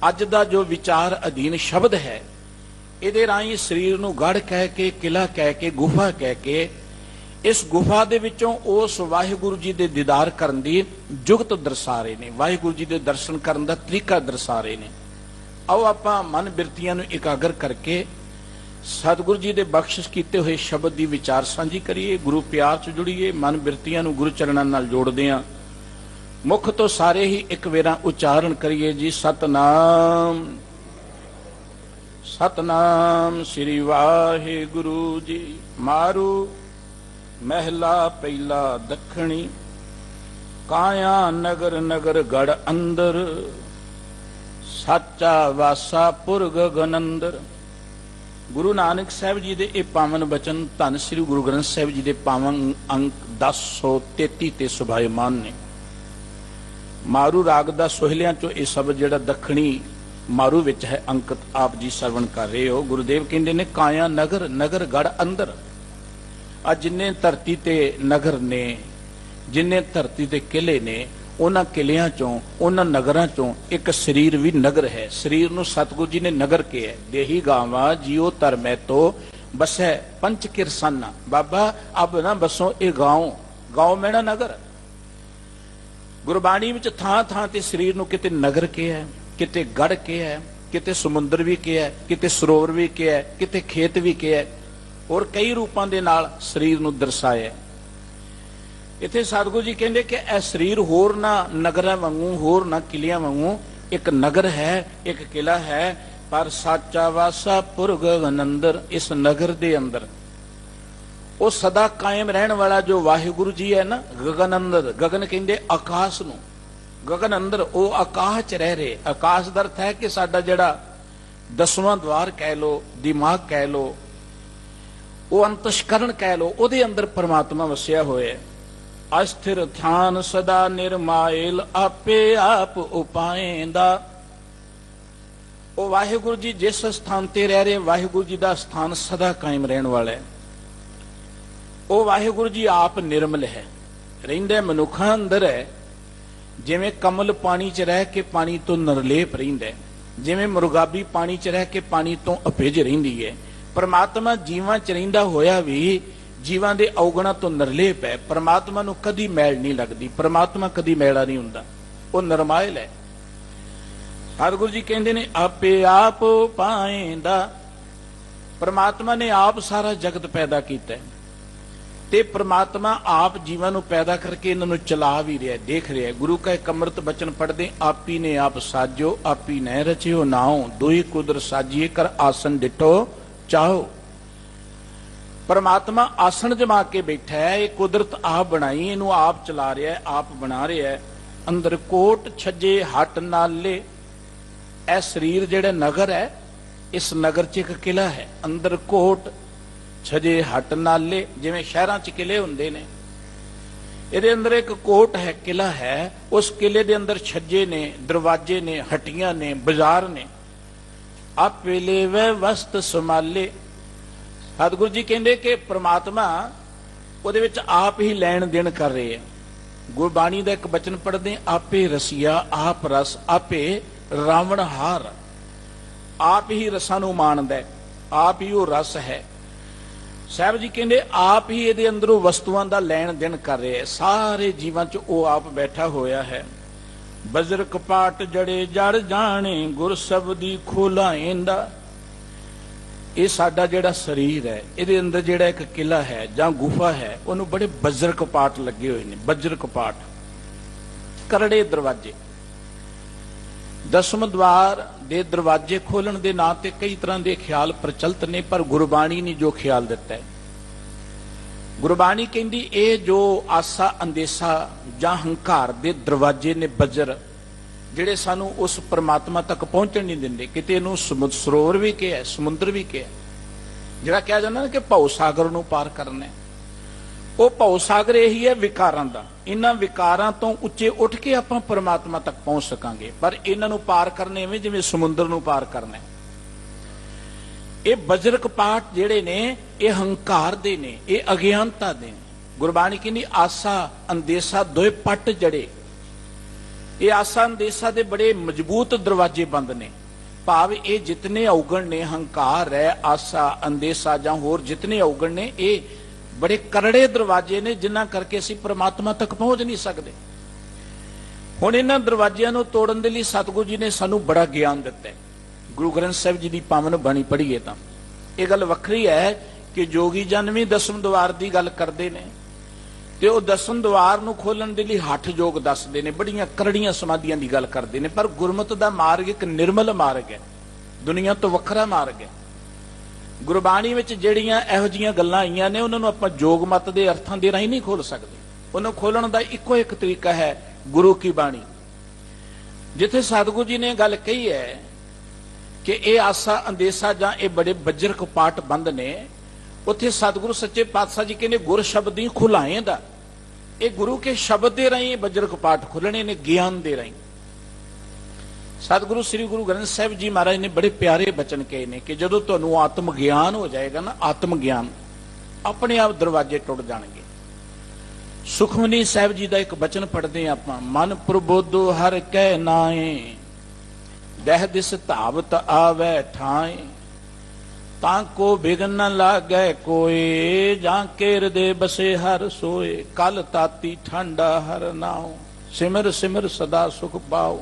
ਅੱਜ ਦਾ ਜੋ ਵਿਚਾਰ ਅਧੀਨ ਸ਼ਬਦ ਹੈ, ਇਹਦੇ ਰਾਹੀਂ ਸਰੀਰ ਨੂੰ ਗੜ ਕਹਿ ਕੇ, ਕਿਲਾ ਕਹਿ ਕੇ, ਗੁਫਾ ਕਹਿ ਕੇ, ਇਸ ਗੁਫਾ ਦੇ ਵਿੱਚੋਂ ਉਸ ਵਾਹਿਗੁਰੂ ਜੀ ਦੇ ਦੀਦਾਰ ਕਰਨ ਦੀ ਜੁਗਤ ਦਰਸਾ ਰਹੇ ਨੇ, ਵਾਹਿਗੁਰੂ ਜੀ ਦੇ ਦਰਸ਼ਨ ਕਰਨ ਦਾ ਤਰੀਕਾ ਦਰਸਾ ਰਹੇ ਨੇ। ਆਓ ਆਪਾਂ ਮਨ ਬਿਰਤੀਆਂ ਨੂੰ ਇਕਾਗਰ ਕਰਕੇ ਸਤਿਗੁਰੂ ਜੀ ਦੇ ਬਖਸ਼ਿਸ਼ ਕੀਤੇ ਹੋਏ ਸ਼ਬਦ ਦੀ ਵਿਚਾਰ ਸਾਂਝੀ ਕਰੀਏ, ਗੁਰੂ ਪਿਆਰ 'ਚ ਜੁੜੀਏ, ਮਨ ਬਿਰਤੀਆਂ ਨੂੰ ਗੁਰੂ ਚਰਨਾਂ ਨਾਲ ਜੋੜਦੇ ਹਾਂ। ਮੁਖ ਤੋਂ ਸਾਰੇ ਹੀ ਇੱਕ ਵੇਰਾ ਉਚਾਰਨ ਕਰੀਏ ਜੀ, ਸਤਨਾਮ ਸਤਨਾਮ ਸ੍ਰੀ ਵਾਹਿਗੁਰੂ ਜੀ। ਮਾਰੂ ਮਹਿਲਾ ਪਹਿਲਾ ਦੱਖਣੀ, ਕਾਇਆ ਨਗਰ ਨਗਰ ਗੜ ਅੰਦਰ, ਸਾਚਾ ਵਾਸਾ ਪੁਰ ਗਗਨ ਅੰਦਰ। ਗੁਰੂ ਨਾਨਕ ਸਾਹਿਬ ਜੀ ਦੇ ਇਹ ਪਾਵਨ ਬਚਨ ਧੰਨ ਸ੍ਰੀ ਗੁਰੂ ਗ੍ਰੰਥ ਸਾਹਿਬ ਜੀ ਦੇ ਪਾਵਨ ਅੰਕ 1033 ਤੇ ਸੁਭਾਇਮਾਨ ਨੇ। ਮਾਰੂ ਰਾਗ ਦਾ ਸੋਹਿਲਿਆਂ ਚੋਂ ਇਹ ਸ਼ਬਦ ਜਿਹੜਾ ਦੱਖਣੀ ਮਾਰੂ ਵਿੱਚ ਹੈ ਅੰਕਿਤ ਆਪ ਜੀ ਸਰਵਣ ਕਰ ਰਹੇ ਹੋ। ਗੁਰੂਦੇਵ ਕਹਿੰਦੇ ਨੇ, ਕਾਇਆ ਨਗਰ ਨਗਰ ਗੜ ਅੰਦਰ। ਆ ਜਿੰਨੇ ਧਰਤੀ ਤੇ ਨਗਰ ਨੇ, ਜਿੰਨੇ ਧਰਤੀ ਤੇ ਕਿਲੇ ਨੇ, ਉਹਨਾਂ ਕਿਲਿਆਂ ਚੋਂ, ਉਹਨਾਂ ਨਗਰਾਂ ਚੋਂ ਇੱਕ ਸਰੀਰ ਵੀ ਨਗਰ ਹੈ। ਸਰੀਰ ਨੂੰ ਸਤਿਗੁਰੂ ਜੀ ਨੇ ਨਗਰ ਕਿਹਾ। ਦੇਹੀ ਗਾਵਾਂ ਜਿਉ ਧਰਮੈ ਤੋ ਬਸੈ ਪੰਚ ਕਿਰਸਾਨਾ। ਬਾਬਾ ਅਬ ਨਾ ਬਸੋ ਇਹ ਗਾਉਂ, ਗਾਉਂ ਮੈਣਾ ਨਗਰ। ਗੁਰਬਾਣੀ ਵਿੱਚ ਥਾਂ ਥਾਂ ਤੇ ਸਰੀਰ ਨੂੰ ਕਿਤੇ ਨਗਰ ਕਿਹਾ, ਕਿਤੇ ਗੜ ਕਿਹਾ, ਕਿਤੇ ਸਮੁੰਦਰ ਵੀ ਕਿਹਾ, ਕਿਤੇ ਸਰੋਵਰ ਵੀ ਕਿਹਾ, ਕਿਤੇ ਖੇਤ ਵੀ ਕਿਹਾ, ਔਰ ਕਈ ਰੂਪਾਂ ਦੇ ਨਾਲ ਸਰੀਰ ਨੂੰ ਦਰਸਾਇਆ। इत्थे सतगुरु जी कहते कि यह शरीर होर ना नगरां वांगू होर ना किलियां वांगू एक नगर है, एक किला है, पर साचा वासा पुर गगन अंदर। इस नगर दे अंदर वो सदा कायम रहने वाला जो वाहिगुरु जी है ना, गगन अंदर, गगन कहते आकाश नूं, गगन अंदर वो आकाश च रह रहे। आकाश दा अर्थ है कि साडा जिहड़ा 10वां द्वार कह लो, दिमाग कह लो, वो अंतस्करण कह लो, ਉਹਦੇ अंदर परमात्मा वसिया होया। अस्थिर थान सदा निर्मायल आपे आप उपाएंदा। ਉਹ ਵਾਹਿਗੁਰੂ ਜੀ ਜਿਸ ਸਥਾਨ ਤੇ ਰਹਿ ਰਹੇ, ਵਾਹਿਗੁਰੂ ਜੀ ਦਾ ਸਥਾਨ ਸਦਾ ਕਾਇਮ ਰਹਿਣ ਵਾਲਾ ਹੈ। ਉਹ ਵਾਹਿਗੁਰੂ ਜੀ ਆਪ ਨਿਰਮਲ ਹੈ, ਰਹਿੰਦਾ ਮਨੁੱਖਾਂ ਅੰਦਰ ਹੈ। ਜਿਵੇਂ ਕਮਲ ਪਾਣੀ 'ਚ ਰਹਿ ਕੇ ਪਾਣੀ ਤੋਂ ਨਿਰਲੇਪ ਰਹਿੰਦਾ, ਜਿਵੇਂ ਮੁਰਗਾਬੀ ਪਾਣੀ 'ਚ ਰਹਿ ਕੇ ਪਾਣੀ ਤੋਂ ਅਭਿੱਜ ਰਹਿੰਦੀ ਹੈ, परमात्मा जीवां च रहिंदा होया भी जीवां दे अवगुणां तो निर्लेप है। परमात्मा नूं कदी मैल नहीं लगदी, परमात्मा कदी मैला नहीं हुंदा, वो निर्मायल है। सतगुरु जी कहंदे ने आपे आप पाएंदा। परमात्मा ने आप सारा जगत पैदा कीता है ते परमात्मा आप जीवां नूं पैदा करके इन्हां नूं चला भी रहा है, देख रहा है। गुरु का एक अमृत बचन पढ़दे, आपी ने आप साजो आपी नै रचियो नाओ, दुई कुदर साजिए कर आसन डिठो चाहो। परमात्मा आसन जमा के बैठा है, ये कुदरत आप बनाई, इनू आप चला रहा है, आप बना रहा है। अंदर कोट छजे हट नाले। ए शरीर जेड़ा नगर है, इस नगर च एक किला है। अंदर कोट छजे हट नाले, जिवें शहरां च किले हुंदे ने, इहदे अंदर एक कोट है, किला है। उस किले दे अंदर छज्जे ने, दरवाजे ने, हट्टियां ने, बाजार ने। आपे लेवे वस्त संभाले। सतगुरु जी कहते कि परमात्मा ਉਹਦੇ ਵਿੱਚ आप ही ਲੈਣ देन कर रहे हैं। गुरबाणी ਦਾ एक बचन पढ़ते, आपे रसिया आप रस आपे रावण हार। आप ही रसां ਨੂੰ ਮਾਣਦਾ, आप ही ਉਹ रस है। ਸਾਹਿਬ जी कहते आप ही ਇਹਦੇ ਅੰਦਰੋਂ ਵਸਤੂਆਂ ਦਾ ਲੈਣ ਦੇਣ ਕਰ ਰਹੇ ਹੈ। ਸਾਰੇ ਜੀਵਾਂ 'ਚ ਉਹ ਆਪ ਬੈਠਾ ਹੋਇਆ ਹੈ। बजर कपाट जड़े जड़ जाने गुर शब्दी खोलाएंदा। ये साडा जेड़ा शरीर है, इहदे अंदर जेड़ा एक किला है जां गुफा है, उन्होंने बड़े बजर कपाट लगे हुए ने। बजर कपाट, करड़े दरवाजे। 10वें द्वार दे दरवाजे खोलण दे नां ते कई तरह के ख्याल प्रचलित ने, पर गुरबाणी ने जो ख्याल दिता है, गुरबाणी कहती ये जो आसा अंदेसा जां हंकार दे दरवाजे ने, बजर जिहड़े सानू उस परमात्मा तक पहुंचण नहीं दिंदे। किते इहनूं समुद्र सरोवर भी कहा, समुद्र भी कहा, जिहड़ा कहा जांदा ना कि भव सागर नूं पार करना है। वो भव सागर यही है विकारां दा। इन्हां विकारां तो उच्चे उठ के आपां परमात्मा तक पहुंच सकांगे, पर इन्हां नूं पार करने में जिवें समुद्र नूं पार करना है। ये बजर कपाट जेड़े ने, ये हंकार दे ने, ये अज्ञानता दे। गुरबाणी कहंदी आसा अंदेसा दोए पट जड़े। ये आसा अंदेसा दे बड़े मजबूत दरवाजे बंद ने। भाव ये जितने अवगण ने, हंकार है, आसा अंदेसा जां होर जितने अवगण ने, ये बड़े करड़े दरवाजे ने, जिन्हां करके असीं परमात्मा तक पहुंच नहीं सकते। हुण इन्हां दरवाजियां नूं तोड़न दे लई सतगुरु जी ने सानू बड़ा ज्ञान दिता है। गुरु ग्रंथ साहिब जी की पावन बाणी पढ़ीए तो यह गल वखरी है कि जोगी जन भी 10वें द्वार की गल करते हैं, तो वह 10वें द्वार नूं खोलण दे लई हठ जोग दसदे ने, बड़ियां करड़ियां समाधियां की गल करते हैं। पर गुरमत का मार्ग एक निर्मल मार्ग है, दुनिया तो वखरा मार्ग है। गुरबाणी विच जिहड़ियां इहो जिहियां गल्लां आईयां ने, उन्हां नूं आपां जोग मत दे अर्थां दे राहीं नहीं खोल सकते। उन्हें खोलण का इक्को एक तरीका है, गुरु की बाणी। जिथे सतगुरु जी ने गल कही है कि ये आसा अंदेसा जां ये बड़े बजर कपाट बंद ने, उत्थे सतगुरु सच्चे पातशाह जी कहने गुर शब्द ही खुलाएंदा। ये गुरु के शब्द दे राहीं बजर कपाट खुलने ने, ज्ञान दे राहीं। सतगुरु श्री गुरु ग्रंथ साहिब जी महाराज ने बड़े प्यारे बचन कहे ने कि जदों तुहानूं आत्म ज्ञान हो जाएगा ना, आत्म ज्ञान, अपने आप दरवाजे टुट जाएंगे। सुखमनी साहिब जी का एक बचन पढ़ते हैं आपां, मन प्रबोधो हर कै नाए, दह दिस धावत आवे ठाए, ताको बिघन न लागै कोय, जां केर दे बसे हर सोए, कल ताती ठंडा हर नाओ, सिमर सिमर सदा सुख पाओ,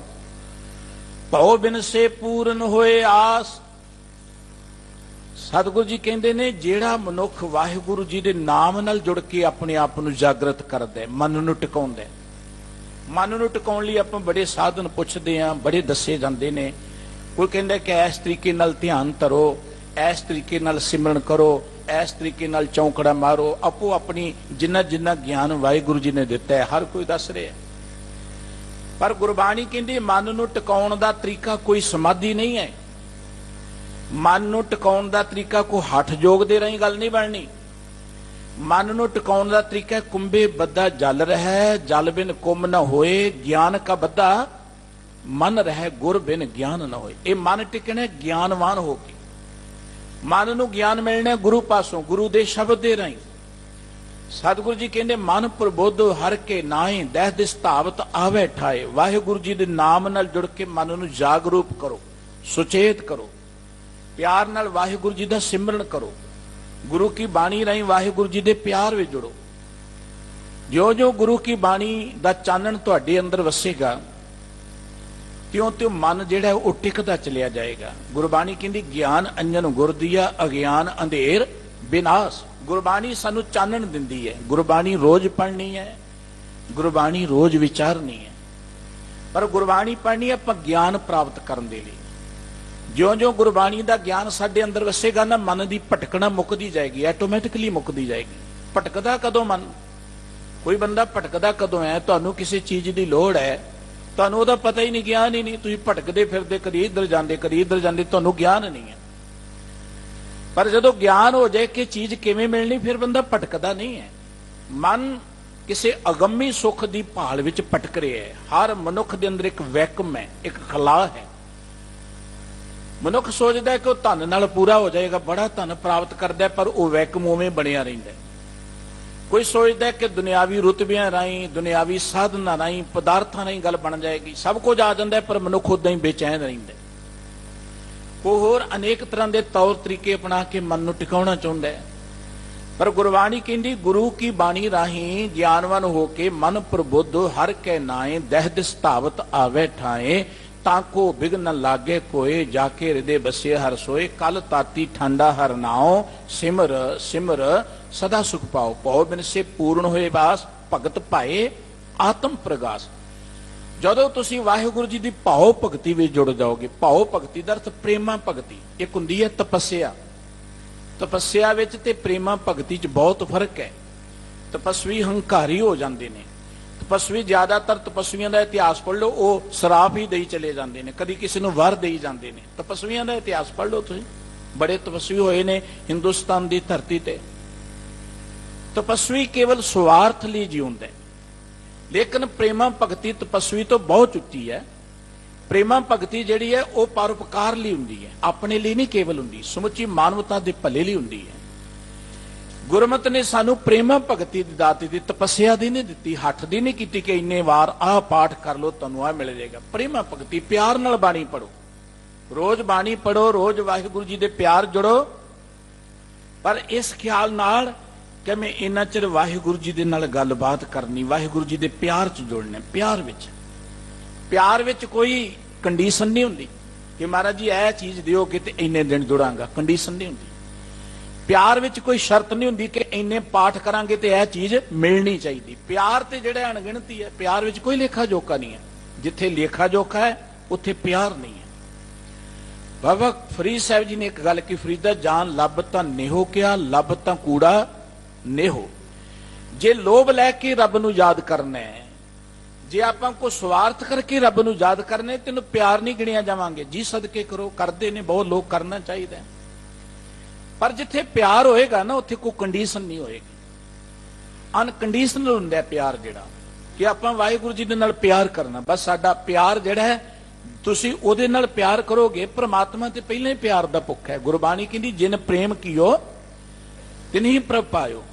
भव बिन से पूर्ण होए आस। ਸਤਿਗੁਰੂ ਜੀ ਕਹਿੰਦੇ ਨੇ ਜਿਹੜਾ ਮਨੁੱਖ ਵਾਹਿਗੁਰੂ ਜੀ ਦੇ ਨਾਮ ਨਾਲ ਜੁੜ ਕੇ ਆਪਣੇ ਆਪ ਨੂੰ ਜਾਗਰਤ ਕਰਦਾ, ਮਨ ਨੂੰ ਟਿਕਾਉਂਦਾ। ਮਨ ਨੂੰ ਟਿਕਾਉਣ ਲਈ ਆਪਾਂ ਬੜੇ ਸਾਧਨ ਪੁੱਛਦੇ ਆਂ, ਬੜੇ ਦੱਸੇ ਜਾਂਦੇ ਨੇ। ਕੋਈ ਕਹਿੰਦਾ ਕਿ ਇਸ ਤਰੀਕੇ ਨਾਲ ਧਿਆਨ ਧਰੋ, ਇਸ ਤਰੀਕੇ ਨਾਲ ਸਿਮਰਨ ਕਰੋ, ਇਸ ਤਰੀਕੇ ਨਾਲ ਚੌਂਕੜਾ ਮਾਰੋ। ਆਪੋ ਆਪਣੀ ਜਿੰਨਾ ਜਿੰਨਾ ਗਿਆਨ ਵਾਹਿਗੁਰੂ ਜੀ ਨੇ ਦਿੱਤਾ ਹੈ ਹਰ ਕੋਈ ਦੱਸ ਰਿਹਾ। ਪਰ ਗੁਰਬਾਣੀ ਕਹਿੰਦੀ ਮਨ ਨੂੰ ਟਿਕਾਉਣ ਦਾ ਤਰੀਕਾ ਕੋਈ ਸਮਾਧੀ ਨਹੀਂ ਹੈ। ਮਨ ਨੂੰ ਟਿਕਾਉਣ ਦਾ ਤਰੀਕਾ ਕੋਈ ਹੱਠ ਯੋਗ ਦੇ ਰਾਹੀਂ ਗੱਲ ਨਹੀਂ ਬਣਨੀ। ਮਨ ਨੂੰ ਟਿਕਾਉਣ ਦਾ ਤਰੀਕਾ ਕੁੰਭੇ ਬੱਧਾ ਜਲ ਰਹਿ, ਜਲ ਬਿਨ ਕੁੰਭ ਨਾ ਹੋਏ, ਗਿਆਨ ਕਾ ਬੱਧਾ ਮਨ ਰਹਿ, ਗੁਰ ਬਿਨ ਗਿਆਨ ਨਾ ਹੋਏ। ਇਹ ਮਨ ਟਿਕਣਾ ਗਿਆਨਵਾਨ ਹੋ ਕੇ। ਮਨ ਨੂੰ ਗਿਆਨ ਮਿਲਣਾ ਗੁਰੂ ਪਾਸੋਂ, ਗੁਰੂ ਦੇ ਸ਼ਬਦ ਦੇ ਰਾਹੀਂ। ਸਤਿਗੁਰੂ ਜੀ ਕਹਿੰਦੇ ਮਨ ਪ੍ਰਬੁੱਧ ਹਰ ਕੇ ਨਾਏ, ਦਹਿ ਦਿਸ ਧਾਵਤ ਆਵੇ ਠਾਏ। ਵਾਹਿਗੁਰੂ ਜੀ ਦੇ ਨਾਮ ਨਾਲ ਜੁੜ ਕੇ ਮਨ ਨੂੰ ਜਾਗਰੂਕ ਕਰੋ, ਸੁਚੇਤ ਕਰੋ। ਪਿਆਰ ਨਾਲ ਵਾਹਿਗੁਰੂ ਜੀ ਦਾ ਸਿਮਰਨ ਕਰੋ। ਗੁਰੂ ਕੀ ਬਾਣੀ ਰਾਹੀਂ ਵਾਹਿਗੁਰੂ ਜੀ ਦੇ ਪਿਆਰ ਵਿੱਚ ਜੁੜੋ। ਜਿਉਂ ਜਿਉਂ ਗੁਰੂ ਕੀ ਬਾਣੀ ਦਾ ਚਾਨਣ ਤੁਹਾਡੇ ਅੰਦਰ ਵਸੇਗਾ, ਤਿਉਂ ਮਨ ਜਿਹੜਾ ਉਹ ਟਿਕਦਾ ਚਲਿਆ ਜਾਏਗਾ। ਗੁਰਬਾਣੀ ਕਹਿੰਦੀ ਗਿਆਨ ਅੰਜਨ ਗੁਰ ਦੀਆ, ਅਗਿਆਨ ਅੰਧੇਰ ਵਿਨਾਸ਼। ਗੁਰਬਾਣੀ ਸਾਨੂੰ ਚਾਨਣ ਦਿੰਦੀ ਹੈ। ਗੁਰਬਾਣੀ ਰੋਜ਼ ਪੜ੍ਹਨੀ ਹੈ, ਗੁਰਬਾਣੀ ਰੋਜ਼ ਵਿਚਾਰਨੀ ਹੈ। ਪਰ ਗੁਰਬਾਣੀ ਪੜ੍ਹਨੀ ਆਪਾਂ ਗਿਆਨ ਪ੍ਰਾਪਤ ਕਰਨ ਦੇ ਲਈ। ਜਿਉਂ ਜਿਉਂ ਗੁਰਬਾਣੀ ਦਾ ਗਿਆਨ ਸਾਡੇ ਅੰਦਰ ਵਸੇਗਾ ਨਾ, ਮਨ ਦੀ ਭਟਕਣਾ ਮੁੱਕਦੀ ਜਾਏਗੀ, ਆਟੋਮੈਟਿਕਲੀ ਮੁੱਕਦੀ ਜਾਏਗੀ। ਭਟਕਦਾ ਕਦੋਂ ਮਨ? ਕੋਈ ਬੰਦਾ ਭਟਕਦਾ ਕਦੋਂ ਹੈ? ਤੁਹਾਨੂੰ ਕਿਸੇ ਚੀਜ਼ ਦੀ ਲੋੜ ਹੈ, ਤੁਹਾਨੂੰ ਉਹਦਾ ਪਤਾ ਹੀ ਨਹੀਂ, ਗਿਆਨ ਹੀ ਨਹੀਂ, ਤੁਸੀਂ ਭਟਕਦੇ ਫਿਰਦੇ, ਕਦੀ ਇੱਧਰ ਜਾਂਦੇ ਕਦੀ ਇੱਧਰ ਜਾਂਦੇ, ਤੁਹਾਨੂੰ ਗਿਆਨ ਨਹੀਂ ਹੈ। ਪਰ ਜਦੋਂ ਗਿਆਨ ਹੋ ਜਾਏ ਕਿ ਚੀਜ਼ ਕਿਵੇਂ ਮਿਲਣੀ, ਫਿਰ ਬੰਦਾ ਭਟਕਦਾ ਨਹੀਂ ਹੈ। ਮਨ ਕਿਸੇ ਅਗੰਮੀ ਸੁੱਖ ਦੀ ਭਾਲ ਵਿੱਚ ਭਟਕ ਰਿਹਾ ਹੈ। ਹਰ ਮਨੁੱਖ ਦੇ ਅੰਦਰ ਇੱਕ ਵੈਕਮ ਹੈ, ਇੱਕ ਖਲਾ ਹੈ। ਮਨੁੱਖ ਸੋਚਦਾ ਕਿ ਉਹ ਧਨ ਨਾਲ ਪੂਰਾ ਹੋ ਜਾਏਗਾ, ਬੜਾ ਧਨ ਪ੍ਰਾਪਤ ਕਰਦਾ, ਪਰ ਉਹ ਵੈਕਮ ਉਵੇਂ ਬਣਿਆ ਰਹਿੰਦਾ। ਕੋਈ ਸੋਚਦਾ ਕਿ ਦੁਨਿਆਵੀ ਰੁਤਬਿਆਂ ਰਾਹੀਂ, ਦੁਨਿਆਵੀ ਸਾਧਨਾਂ ਰਾਹੀਂ, ਪਦਾਰਥਾਂ ਰਾਹੀਂ ਗੱਲ ਬਣ ਜਾਏਗੀ, ਸਭ ਕੁਝ ਆ ਜਾਂਦਾ, ਪਰ ਮਨੁੱਖ ਉਦਾਂ ਹੀ ਬੇਚੈਨ ਰਹਿੰਦਾ। ਉਹ ਹੋਰ ਅਨੇਕ ਤਰ੍ਹਾਂ ਦੇ ਤੌਰ ਤਰੀਕੇ ਅਪਣਾ ਕੇ ਮਨ ਨੂੰ ਟਿਕਾਉਣਾ ਚਾਹੁੰਦਾ ਹੈ। ਪਰ ਗੁਰਬਾਣੀ ਕਹਿੰਦੀ ਗੁਰੂ ਕੀ ਬਾਣੀ ਰਾਹੀਂ ਗਿਆਨਵਾਨ ਹੋ ਕੇ ਮਨ ਪ੍ਰਬੁੱਧ ਹਰ ਕੈ ਨਾਏ, ਦਹਿ ਦਿਸ ਧਾਵਤ ਆਵੇ ਠਾਏ। ਤਾਕੋ ਬਿਘ ਨ ਲਾਗੇ ਕੋਏ, ਜਾ ਕੇ ਹਿਰਦੇ ਬਸੇ ਹਰ ਸੋਏ। ਕਲ ਤਾਤੀ ਠੰਡਾ ਹਰ ਨਾਉ, ਸਿਮਰ ਸਿਮਰ ਸਦਾ ਸੁਖ ਪਾਓ। ਭਉ ਬਿਨ ਸੇ ਪੂਰਨ ਹੋਏ ਬਾਸ, ਭਗਤ ਭਾਏ ਆਤਮ ਪ੍ਰਗਾਸ। ਜਦੋਂ ਤੁਸੀਂ ਵਾਹਿਗੁਰੂ ਜੀ ਦੀ ਭਾਉ ਭਗਤੀ ਵਿੱਚ ਜੁੜ ਜਾਓਗੇ, ਭਾਉ ਭਗਤੀ ਦਾ ਅਰਥ ਪ੍ਰੇਮਾ ਭਗਤੀ। ਇੱਕ ਹੁੰਦੀ ਹੈ ਤਪੱਸਿਆ। ਤਪੱਸਿਆ ਵਿੱਚ ਤੇ ਪ੍ਰੇਮਾ ਭਗਤੀ 'ਚ ਬਹੁਤ ਫਰਕ ਹੈ। ਤਪਸਵੀ ਹੰਕਾਰੀ ਹੋ ਜਾਂਦੇ ਨੇ। ਤਪਸਵੀ ਜ਼ਿਆਦਾਤਰ ਤਪਸਵੀਆਂ ਦਾ ਇਤਿਹਾਸ ਪੜ੍ਹ ਲਓ, ਉਹ ਸਰਾਪ ਹੀ ਦੇਈ ਚਲੇ ਜਾਂਦੇ ਨੇ, ਕਦੀ ਕਿਸੇ ਨੂੰ ਵਰ ਦੇਈ ਜਾਂਦੇ ਨੇ। ਤਪਸਵੀਆਂ ਦਾ ਇਤਿਹਾਸ ਪੜ੍ਹ ਲਓ ਤੁਸੀਂ, ਬੜੇ ਤਪਸਵੀ ਹੋਏ ਨੇ ਹਿੰਦੁਸਤਾਨ ਦੀ ਧਰਤੀ ਤੇ। ਤਪਸਵੀ ਕੇਵਲ ਸਵਾਰਥ ਲਈ ਜਿਉਂਦਾ ਹੈ, ਲੇਕਿਨ ਪ੍ਰੇਮਾ ਭਗਤੀ ਤਪਸਵੀ ਤੋਂ ਬਹੁਤ ਉੱਚੀ ਹੈ। ਪ੍ਰੇਮਾ ਭਗਤੀ ਜਿਹੜੀ ਹੈ ਉਹ ਪਰਉਪਕਾਰ ਲਈ ਹੁੰਦੀ ਹੈ, ਆਪਣੇ ਲਈ ਨਹੀਂ ਕੇਵਲ ਹੁੰਦੀ, ਸਮੁੱਚੀ ਮਾਨਵਤਾ ਦੇ ਭਲੇ ਲਈ ਹੁੰਦੀ ਹੈ। ਗੁਰਮਤਿ ਨੇ ਸਾਨੂੰ ਪ੍ਰੇਮਾ ਭਗਤੀ ਦੀ ਦਾਤ ਦਿੱਤੀ, ਤਪੱਸਿਆ ਦੀ ਨਹੀਂ ਦਿੱਤੀ, ਹੱਠ ਦੀ ਨਹੀਂ ਕੀਤੀ ਕਿ ਇੰਨੇ ਵਾਰ ਆਹ ਪਾਠ ਕਰ ਲਓ ਤੁਹਾਨੂੰ ਆਹ ਮਿਲ ਜਾਏਗਾ। ਪ੍ਰੇਮਾ ਭਗਤੀ, ਪਿਆਰ ਨਾਲ ਬਾਣੀ ਪੜੋ, ਰੋਜ਼ ਬਾਣੀ ਪੜੋ, ਰੋਜ਼ ਵਾਹਿਗੁਰੂ ਜੀ ਦੇ ਪਿਆਰ ਜੁੜੋ। ਪਰ ਇਸ ਖਿਆਲ ਨਾਲ ਕਿ ਮੈਂ ਇੰਨਾ ਚਿਰ ਵਾਹਿਗੁਰੂ ਜੀ ਦੇ ਨਾਲ ਗੱਲਬਾਤ ਕਰਨੀ, ਵਾਹਿਗੁਰੂ ਜੀ ਦੇ ਪਿਆਰ 'ਚ ਜੁੜਨਾ। ਪਿਆਰ ਵਿੱਚ ਕੋਈ ਕੰਡੀਸ਼ਨ ਨਹੀਂ ਹੁੰਦੀ ਕਿ ਮਹਾਰਾਜ ਜੀ ਇਹ ਚੀਜ਼ ਦਿਓਗੇ ਤੇ ਇੰਨੇ ਦਿਨ ਜੁੜਾਂਗਾ, ਕੰਡੀਸ਼ਨ ਨਹੀਂ ਹੁੰਦੀ। ਪਿਆਰ ਵਿੱਚ ਕੋਈ ਸ਼ਰਤ ਨਹੀਂ ਹੁੰਦੀ ਕਿ ਇੰਨੇ ਪਾਠ ਕਰਾਂਗੇ ਤੇ ਇਹ ਚੀਜ਼ ਮਿਲਣੀ ਚਾਹੀਦੀ। ਪਿਆਰ ਤੇ ਜਿਹੜਾ ਅਣਗਿਣਤੀ ਹੈ, ਪਿਆਰ ਵਿੱਚ ਕੋਈ ਲੇਖਾ ਜੋਖਾ ਨਹੀਂ ਹੈ। ਜਿੱਥੇ ਲੇਖਾ ਜੋਖਾ ਹੈ ਉੱਥੇ ਪਿਆਰ ਨਹੀਂ ਹੈ। ਬਾਬਾ ਫਰੀਦ ਸਾਹਿਬ ਜੀ ਨੇ ਇੱਕ ਗੱਲ ਕੀ, ਫਰੀਦਾ ਜਾਨ ਲੱਭ ਤਾਂ ਨੇਹੋ ਕਿਹਾ, ਲੱਭ ਤਾਂ ਕੂੜਾ ਨੇਹੋ। ਜੇ ਲੋਭ ਲੈ ਕੇ ਰੱਬ ਨੂੰ ਯਾਦ ਕਰਨਾ ਹੈ, ਜੇ ਆਪਾਂ ਕੋ ਸਵਾਰਥ ਕਰਕੇ ਰੱਬ ਨੂੰ ਯਾਦ ਕਰਨਾ, ਤੈਨੂੰ ਪਿਆਰ ਨਹੀਂ ਗਿਣਿਆ ਜਾਵਾਂਗੇ। ਜੀ ਸਦਕੇ ਕਰੋ, ਕਰਦੇ ਨੇ ਬਹੁਤ ਲੋਕ, ਕਰਨਾ ਚਾਹੀਦਾ। ਪਰ ਜਿੱਥੇ ਪਿਆਰ ਹੋਏਗਾ ਨਾ ਉੱਥੇ ਕੋਈ ਕੰਡੀਸ਼ਨ ਨਹੀਂ ਹੋਏਗੀ। ਅਨਕੰਡੀਸ਼ਨਲ ਹੁੰਦਾ ਪਿਆਰ ਜਿਹੜਾ, ਕਿ ਆਪਾਂ ਵਾਹਿਗੁਰੂ ਜੀ ਦੇ ਨਾਲ ਪਿਆਰ ਕਰਨਾ। ਬਸ ਸਾਡਾ ਪਿਆਰ ਜਿਹੜਾ ਹੈ, ਤੁਸੀਂ ਉਹਦੇ ਨਾਲ ਪਿਆਰ ਕਰੋਗੇ। ਪ੍ਰਮਾਤਮਾ ਤੇ ਪਹਿਲਾਂ ਹੀ ਪਿਆਰ ਦਾ ਭੁੱਖ ਹੈ। ਗੁਰਬਾਣੀ ਕਹਿੰਦੀ ਜਿਨ ਪ੍ਰੇਮ ਕੀਓ ਤਿਨਹੀ ਪ੍ਰਭ ਪਾਇਓ।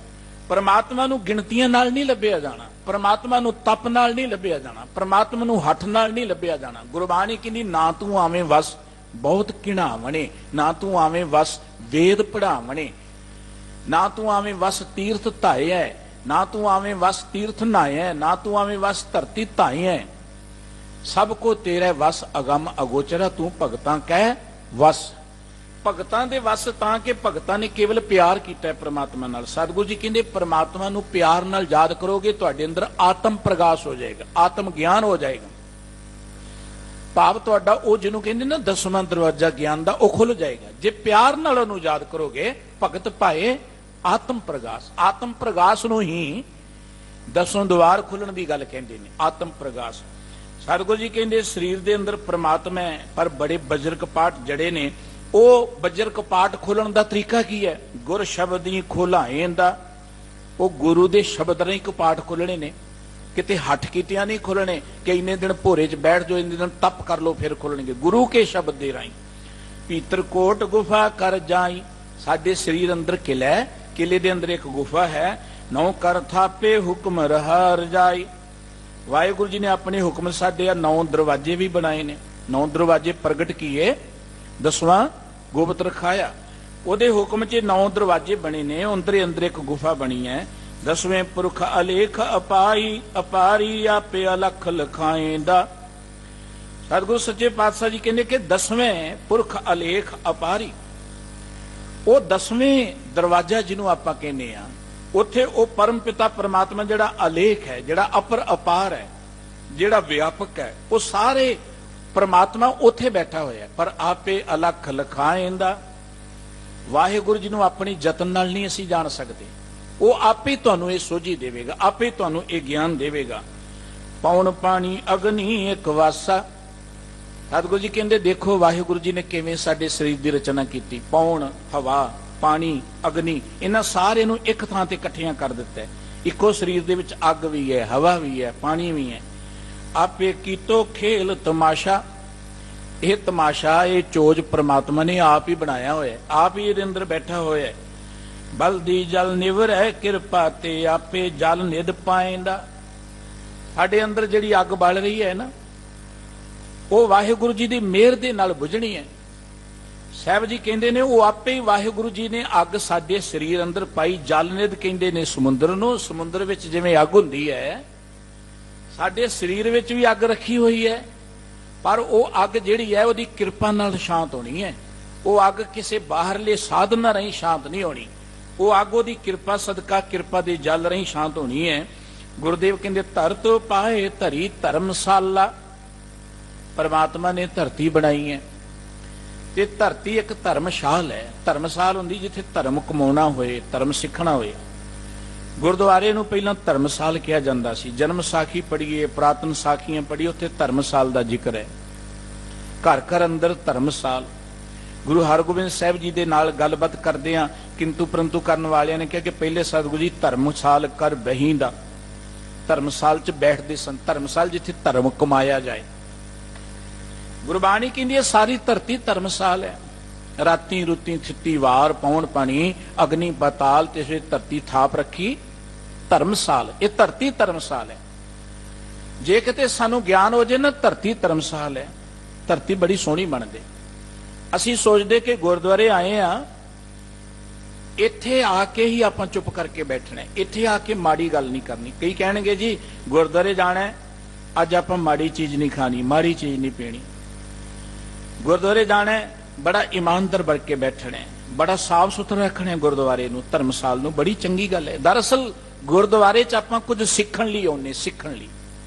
ਪਰਮਾਤਮਾ ਨੂੰ ਗਿਣਤੀਆਂ ਨਾਲ ਨਹੀਂ ਲੱਭਿਆ ਜਾਣਾ, ਪਰਮਾਤਮਾ ਨੂੰ ਤਪ ਨਾਲ ਨਹੀਂ ਲੱਭਿਆ ਜਾਣਾ, ਪਰਮਾਤਮਾ ਨੂੰ ਹੱਠ ਨਾਲ ਨਹੀਂ ਲੱਭਿਆ ਜਾਣਾ। ਗੁਰਬਾਣੀ ਕਹਿੰਦੀ ਨਾ ਤੂੰ ਆਵੇਂ ਵਸ ਬਹੁਤ ਘਿਣਾਵਣੇ, ਨਾ ਤੂੰ ਆਵੇਂ ਵਸ ਵੇਦ ਪੜਾਵਣੇ, ਨਾ ਤੂੰ ਆਵੇਂ ਵਸ ਤੀਰਥ ਧਾਇਐ, ਨਾ ਤੂੰ ਆਵੇਂ ਵਸ ਤੀਰਥ ਨਹਾਇਐ, ਨਾ ਤੂੰ ਆਵੇਂ ਵਸ ਧਰਤੀ ਧਾਇਐ। ਸਭ ਕੋ ਤੇਰੇ ਵਸ ਅਗੰਮ ਅਗੋਚਰਾ, ਤੂੰ ਭਗਤਾਂ ਕਹਿ ਵਸ। ਭਗਤਾਂ ਦੇ ਵਸ ਤਾਂ ਕਿ ਭਗਤਾਂ ਨੇ ਕੇਵਲ ਪਿਆਰ ਕੀਤਾ ਹੈ ਪ੍ਰਮਾਤਮਾ ਨਾਲ। ਸਤਿਗੁਰੂ ਜੀ ਕਹਿੰਦੇ ਪ੍ਰਮਾਤਮਾ ਨੂੰ ਪਿਆਰ ਨਾਲ ਯਾਦ ਕਰੋਗੇ, ਤੁਹਾਡੇ ਅੰਦਰ ਆਤਮ ਪ੍ਰਗਾਸ਼ ਹੋ ਜਾਏਗਾ, ਆਤਮ ਗਿਆਨ ਹੋ ਜਾਏਗਾ। ਭਾਵ ਤੁਹਾਡਾ ਉਹ ਜਿਹਨੂੰ ਕਹਿੰਦੇ ਨਾ 10ਵਾਂ ਦਰਵਾਜ਼ਾ ਗਿਆਨ ਦਾ, ਉਹ ਖੁੱਲ ਜਾਏਗਾ। ਜੇ ਪਿਆਰ ਨਾਲ ਉਹਨੂੰ ਯਾਦ ਕਰੋਗੇ, ਭਗਤ ਭਾਏ ਆਤਮ ਪ੍ਰਗਾਸ਼। ਆਤਮ ਪ੍ਰਗਾਸ਼ ਨੂੰ ਹੀ 10ਵਾਂ ਦੁਆਰ ਖੁੱਲਣ ਦੀ ਗੱਲ ਕਹਿੰਦੇ ਨੇ, ਆਤਮ ਪ੍ਰਗਾਸ਼। ਸਤਿਗੁਰੂ ਜੀ ਕਹਿੰਦੇ ਸਰੀਰ ਦੇ ਅੰਦਰ ਪ੍ਰਮਾਤਮਾ ਹੈ, ਪਰ ਬੜੇ ਬਜਰ ਕਪਾਟ ਜੜੇ ਨੇ। ਉਹ ਬਜਰ ਕਪਾਟ ਖੋਲਣ ਦਾ ਤਰੀਕਾ ਕੀ ਹੈ? ਗੁਰ ਸ਼ਬਦ ਹੀ ਖੋਲਾਏ ਦਾ। ਉਹ ਗੁਰੂ ਦੇ ਸ਼ਬਦ ਰਾਹੀਂ ਕਪਾਟ ਖੋਲਣੇ ਨੇ, ਕਿਤੇ ਹੱਠ ਕੀਤਿਆਂ ਨਹੀਂ ਖੋਲਣੇ ਕਿ ਇੰਨੇ ਦਿਨ ਭੋਰੇ 'ਚ ਬੈਠ ਜਾਓ, ਇੰਨੇ ਦਿਨ ਤਪ ਕਰ ਲਓ ਫਿਰ ਖੋਲਣਗੇ। ਗੁਰੂ ਕੇ ਸ਼ਬਦ ਦੇ ਰਾਹੀਂ। ਭੀਤਰ ਕੋਟ ਗੁਫਾ ਕਰ ਜਾਈ। ਸਾਡੇ ਸਰੀਰ ਅੰਦਰ ਕਿਲਾ ਹੈ, ਕਿਲੇ ਦੇ ਅੰਦਰ ਇੱਕ ਗੁਫਾ ਹੈ। ਨੌ ਕਰ ਥਾਪੇ ਹੁਕਮ ਰਹਾ ਰਜਾਈ। ਵਾਹਿਗੁਰੂ ਜੀ ਨੇ ਆਪਣੇ ਹੁਕਮ ਸਾਡੇ 9 ਦਰਵਾਜ਼ੇ ਵੀ ਬਣਾਏ ਨੇ। 9 ਦਰਵਾਜ਼ੇ ਪ੍ਰਗਟ ਕੀਏ, 10ਵਾਂ ਗੁਪਤ ਰਖਾਇਆ। ਉਹਦੇ ਹੁਕਮ 'ਚ 9 ਦਰਵਾਜ਼ੇ ਬਣੇ ਨੇ। ਅੰਦਰੇ ਅੰਦਰ ਇੱਕ ਗੁਫਾ ਬਣੀ ਹੈ। 10ਵੇਂ ਪੁਰਖ ਅਲੇਖ ਅਪਾਈ ਅਪਾਰੀ ਆਪੇ ਅਲਖ ਲਖਾਏਂਦਾ। ਸਤਿਗੁਰੂ ਸੱਚੇ ਪਾਤਸ਼ਾਹ ਜੀ ਕਹਿੰਦੇ ਕਿ 10ਵੇਂ ਪੁਰਖ ਅਲੇਖ ਅਪਾਰੀ। ਉਹ 10ਵੇਂ ਦਰਵਾਜ਼ਾ ਜਿਹਨੂੰ ਆਪਾਂ ਕਹਿੰਦੇ ਆ, ਉੱਥੇ ਉਹ ਪਰਮ ਪਿਤਾ ਪਰਮਾਤਮਾ ਜਿਹੜਾ ਅਲੇਖ ਹੈ, ਜਿਹੜਾ ਅਪਰ ਅਪਾਰ ਹੈ, ਜਿਹੜਾ ਵਿਆਪਕ ਹੈ, ਉਹ ਸਾਰੇ ਪਰਮਾਤਮਾ ਉੱਥੇ ਬੈਠਾ ਹੋਇਆ। ਪਰ ਆਪੇ ਅਲਖ ਲਖਾਏਂਦਾ। ਵਾਹਿਗੁਰੂ ਜੀ ਨੂੰ ਆਪਣੀ ਯਤਨ ਨਾਲ ਨਹੀਂ ਅਸੀਂ ਜਾਣ ਸਕਦੇ। ਉਹ ਆਪੇ ਤੁਹਾਨੂੰ ਇਹ ਸੋਝੀ ਦੇਵੇਗਾ, ਆਪੇ ਤੁਹਾਨੂੰ ਇਹ ਗਿਆਨ ਦੇਵੇਗਾ। ਪੌਣ ਪਾਣੀ ਅਗਨੀ ਇੱਕ ਵਾਸਾ। ਸਤਿਗੁਰੂ ਜੀ ਕਹਿੰਦੇ ਦੇਖੋ ਵਾਹਿਗੁਰੂ ਜੀ ਨੇ ਕਿਵੇਂ ਸਾਡੇ ਸਰੀਰ ਦੀ ਰਚਨਾ ਕੀਤੀ। ਪੌਣ ਹਵਾ, ਪਾਣੀ, ਅਗਨੀ, ਇਹਨਾਂ ਸਾਰਿਆਂ ਨੂੰ ਇੱਕ ਥਾਂ ਤੇ ਇਕੱਠਿਆਂ ਕਰ ਦਿੱਤਾ। ਇੱਕੋ ਸਰੀਰ ਦੇ ਵਿੱਚ ਅੱਗ ਵੀ ਹੈ, ਹਵਾ ਵੀ ਹੈ, ਪਾਣੀ ਵੀ ਹੈ। ਆਪੇ ਕੀਤੋ ਖੇਲ ਤਮਾਸ਼ਾ। ਇਹ ਤਮਾਸ਼ਾ, ਇਹ ਚੋਜ ਪ੍ਰਮਾਤਮਾ ਨੇ ਆਪ ਹੀ ਬਣਾਇਆ ਹੋਇਆ, ਆਪ ਹੀ ਇਹਦੇ ਅੰਦਰ ਬੈਠਾ ਹੋਇਆ। ਬਲਦੀ ਜਲ ਨਿਵਰੈ ਕਿਰਪਾ ਤੇ ਆਪੇ ਜਲ ਨਿਧ ਪਾਏਂਦਾ। ਸਾਡੇ ਅੰਦਰ ਜਿਹੜੀ ਅੱਗ ਬਲ ਰਹੀ ਹੈ ਨਾ, ਉਹ ਵਾਹਿਗੁਰੂ ਜੀ ਦੀ ਮਿਹਰ ਦੇ ਨਾਲ ਬੁਝਣੀ ਹੈ। ਸਾਹਿਬ ਜੀ ਕਹਿੰਦੇ ਨੇ ਉਹ ਆਪੇ ਹੀ ਵਾਹਿਗੁਰੂ ਜੀ ਨੇ ਅੱਗ ਸਾਡੇ ਸਰੀਰ ਅੰਦਰ ਪਾਈ। ਜਲ ਨਿਧ ਕਹਿੰਦੇ ਨੇ ਸਮੁੰਦਰ ਨੂੰ। ਸਮੁੰਦਰ ਵਿੱਚ ਜਿਵੇਂ ਅੱਗ ਹੁੰਦੀ ਹੈ, ਸਾਡੇ ਸਰੀਰ ਵਿੱਚ ਵੀ ਅੱਗ ਰੱਖੀ ਹੋਈ ਹੈ, ਪਰ ਉਹ ਅੱਗ ਜਿਹੜੀ ਹੈ ਉਹਦੀ ਕਿਰਪਾ ਨਾਲ ਸ਼ਾਂਤ ਹੋਣੀ ਹੈ। ਉਹ ਅੱਗ ਕਿਸੇ ਬਾਹਰਲੇ ਸਾਧਨ ਨਾਲ ਨਹੀਂ ਸ਼ਾਂਤ ਨਹੀਂ ਹੋਣੀ। ਉਹ ਅੱਗ ਉਹਦੀ ਕਿਰਪਾ ਸਦਕਾ, ਕਿਰਪਾ ਦੇ ਜਲ ਰਾਹੀਂ ਸ਼ਾਂਤ ਹੋਣੀ ਹੈ। ਗੁਰਦੇਵ ਕਹਿੰਦੇ ਧਰਤ ਪਾਏ ਧਰੀ ਧਰਮਸ਼ਾਲਾ। ਪਰਮਾਤਮਾ ਨੇ ਧਰਤੀ ਬਣਾਈ ਹੈ ਤੇ ਧਰਤੀ ਇੱਕ ਧਰਮਸ਼ਾਲ ਹੈ। ਧਰਮਸ਼ਾਲ ਹੁੰਦੀ ਜਿੱਥੇ ਧਰਮ ਕਮਾਉਣਾ ਹੋਏ, ਧਰਮ ਸਿੱਖਣਾ ਹੋਏ। ਗੁਰਦੁਆਰੇ ਨੂੰ ਪਹਿਲਾਂ ਧਰਮਸ਼ਾਲ ਕਿਹਾ ਜਾਂਦਾ ਸੀ। ਜਨਮ ਸਾਖੀ ਪੜ੍ਹੀਏ, ਪੁਰਾਤਨ ਸਾਖੀਆਂ ਪੜ੍ਹੀਏ, ਉੱਥੇ ਧਰਮਸ਼ਾਲ ਦਾ ਜ਼ਿਕਰ ਹੈ। ਘਰ ਘਰ ਅੰਦਰ ਧਰਮਸ਼ਾਲ। ਗੁਰੂ ਹਰਗੋਬਿੰਦ ਸਾਹਿਬ ਜੀ ਦੇ ਨਾਲ ਗੱਲਬਾਤ ਕਰਦੇ ਆ, ਕਿੰਤੂ ਪਰੰਤੂ ਕਰਨ ਵਾਲਿਆਂ ਨੇ ਕਿਹਾ ਕਿ ਪਹਿਲੇ ਸਤਿਗੁਰੂ ਜੀ ਧਰਮਸ਼ਾਲ ਕਰ ਬਹੀਂਦਾ। ਧਰਮਸ਼ਾਲ 'ਚ ਬੈਠਦੇ ਸਨ। ਧਰਮਸ਼ਾਲ ਜਿੱਥੇ ਧਰਮ ਕਮਾਇਆ ਜਾਏ। ਗੁਰਬਾਣੀ ਕਹਿੰਦੀ ਹੈ ਸਾਰੀ ਧਰਤੀ ਧਰਮਸ਼ਾਲ ਹੈ। ਰਾਤੀ ਰੁੱਤੀ ਥਿੱਤੀ ਵਾਰ ਪੌਣ ਪਾਣੀ ਅਗਨੀ ਪਾਤਾਲ ਤੇ ਧਰਤੀ ਥਾਪ ਰੱਖੀ ਧਰਮਸ਼ਾਲ। ਇਹ ਧਰਤੀ ਧਰਮਸ਼ਾਲ ਹੈ। ਜੇ ਕਿਤੇ ਸਾਨੂੰ ਗਿਆਨ ਹੋ ਜੇ ਨਾ ਧਰਤੀ ਧਰਮਸ਼ਾਲ ਹੈ, ਧਰਤੀ ਬੜੀ ਸੋਹਣੀ ਬਣਦੇ। ਅਸੀਂ ਸੋਚਦੇ ਕਿ ਗੁਰਦੁਆਰੇ ਆਏ ਆ, ਇੱਥੇ ਆ ਕੇ ਹੀ ਆਪਾਂ ਚੁੱਪ ਕਰਕੇ ਬੈਠਣਾ, ਇੱਥੇ ਆ ਕੇ ਮਾੜੀ ਗੱਲ ਨਹੀਂ ਕਰਨੀ। ਕਈ ਕਹਿਣਗੇ ਜੀ ਗੁਰਦੁਆਰੇ ਜਾਣਾ, ਅੱਜ ਆਪਾਂ ਮਾੜੀ ਚੀਜ਼ ਨਹੀਂ ਖਾਣੀ, ਮਾੜੀ ਚੀਜ਼ ਨਹੀਂ ਪੀਣੀ। ਗੁਰਦੁਆਰੇ ਜਾਣਾ, ਬੜਾ ਇਮਾਨਦਾਰ ਬਣ ਕੇ ਬੈਠਣਾ, ਬੜਾ ਸਾਫ ਸੁਥਰਾ ਰੱਖਣਾ ਗੁਰਦੁਆਰੇ ਨੂੰ, ਧਰਮਸ਼ਾਲ ਨੂੰ। ਬੜੀ ਚੰਗੀ ਗੱਲ ਹੈ। ਦਰਅਸਲ ਗੁਰਦੁਆਰੇ 'ਚ ਆਪਾਂ ਕੁਝ ਸਿੱਖਣ ਲਈ ਆਉਂਦੇ, ਸਿੱਖਣ ਲਈ।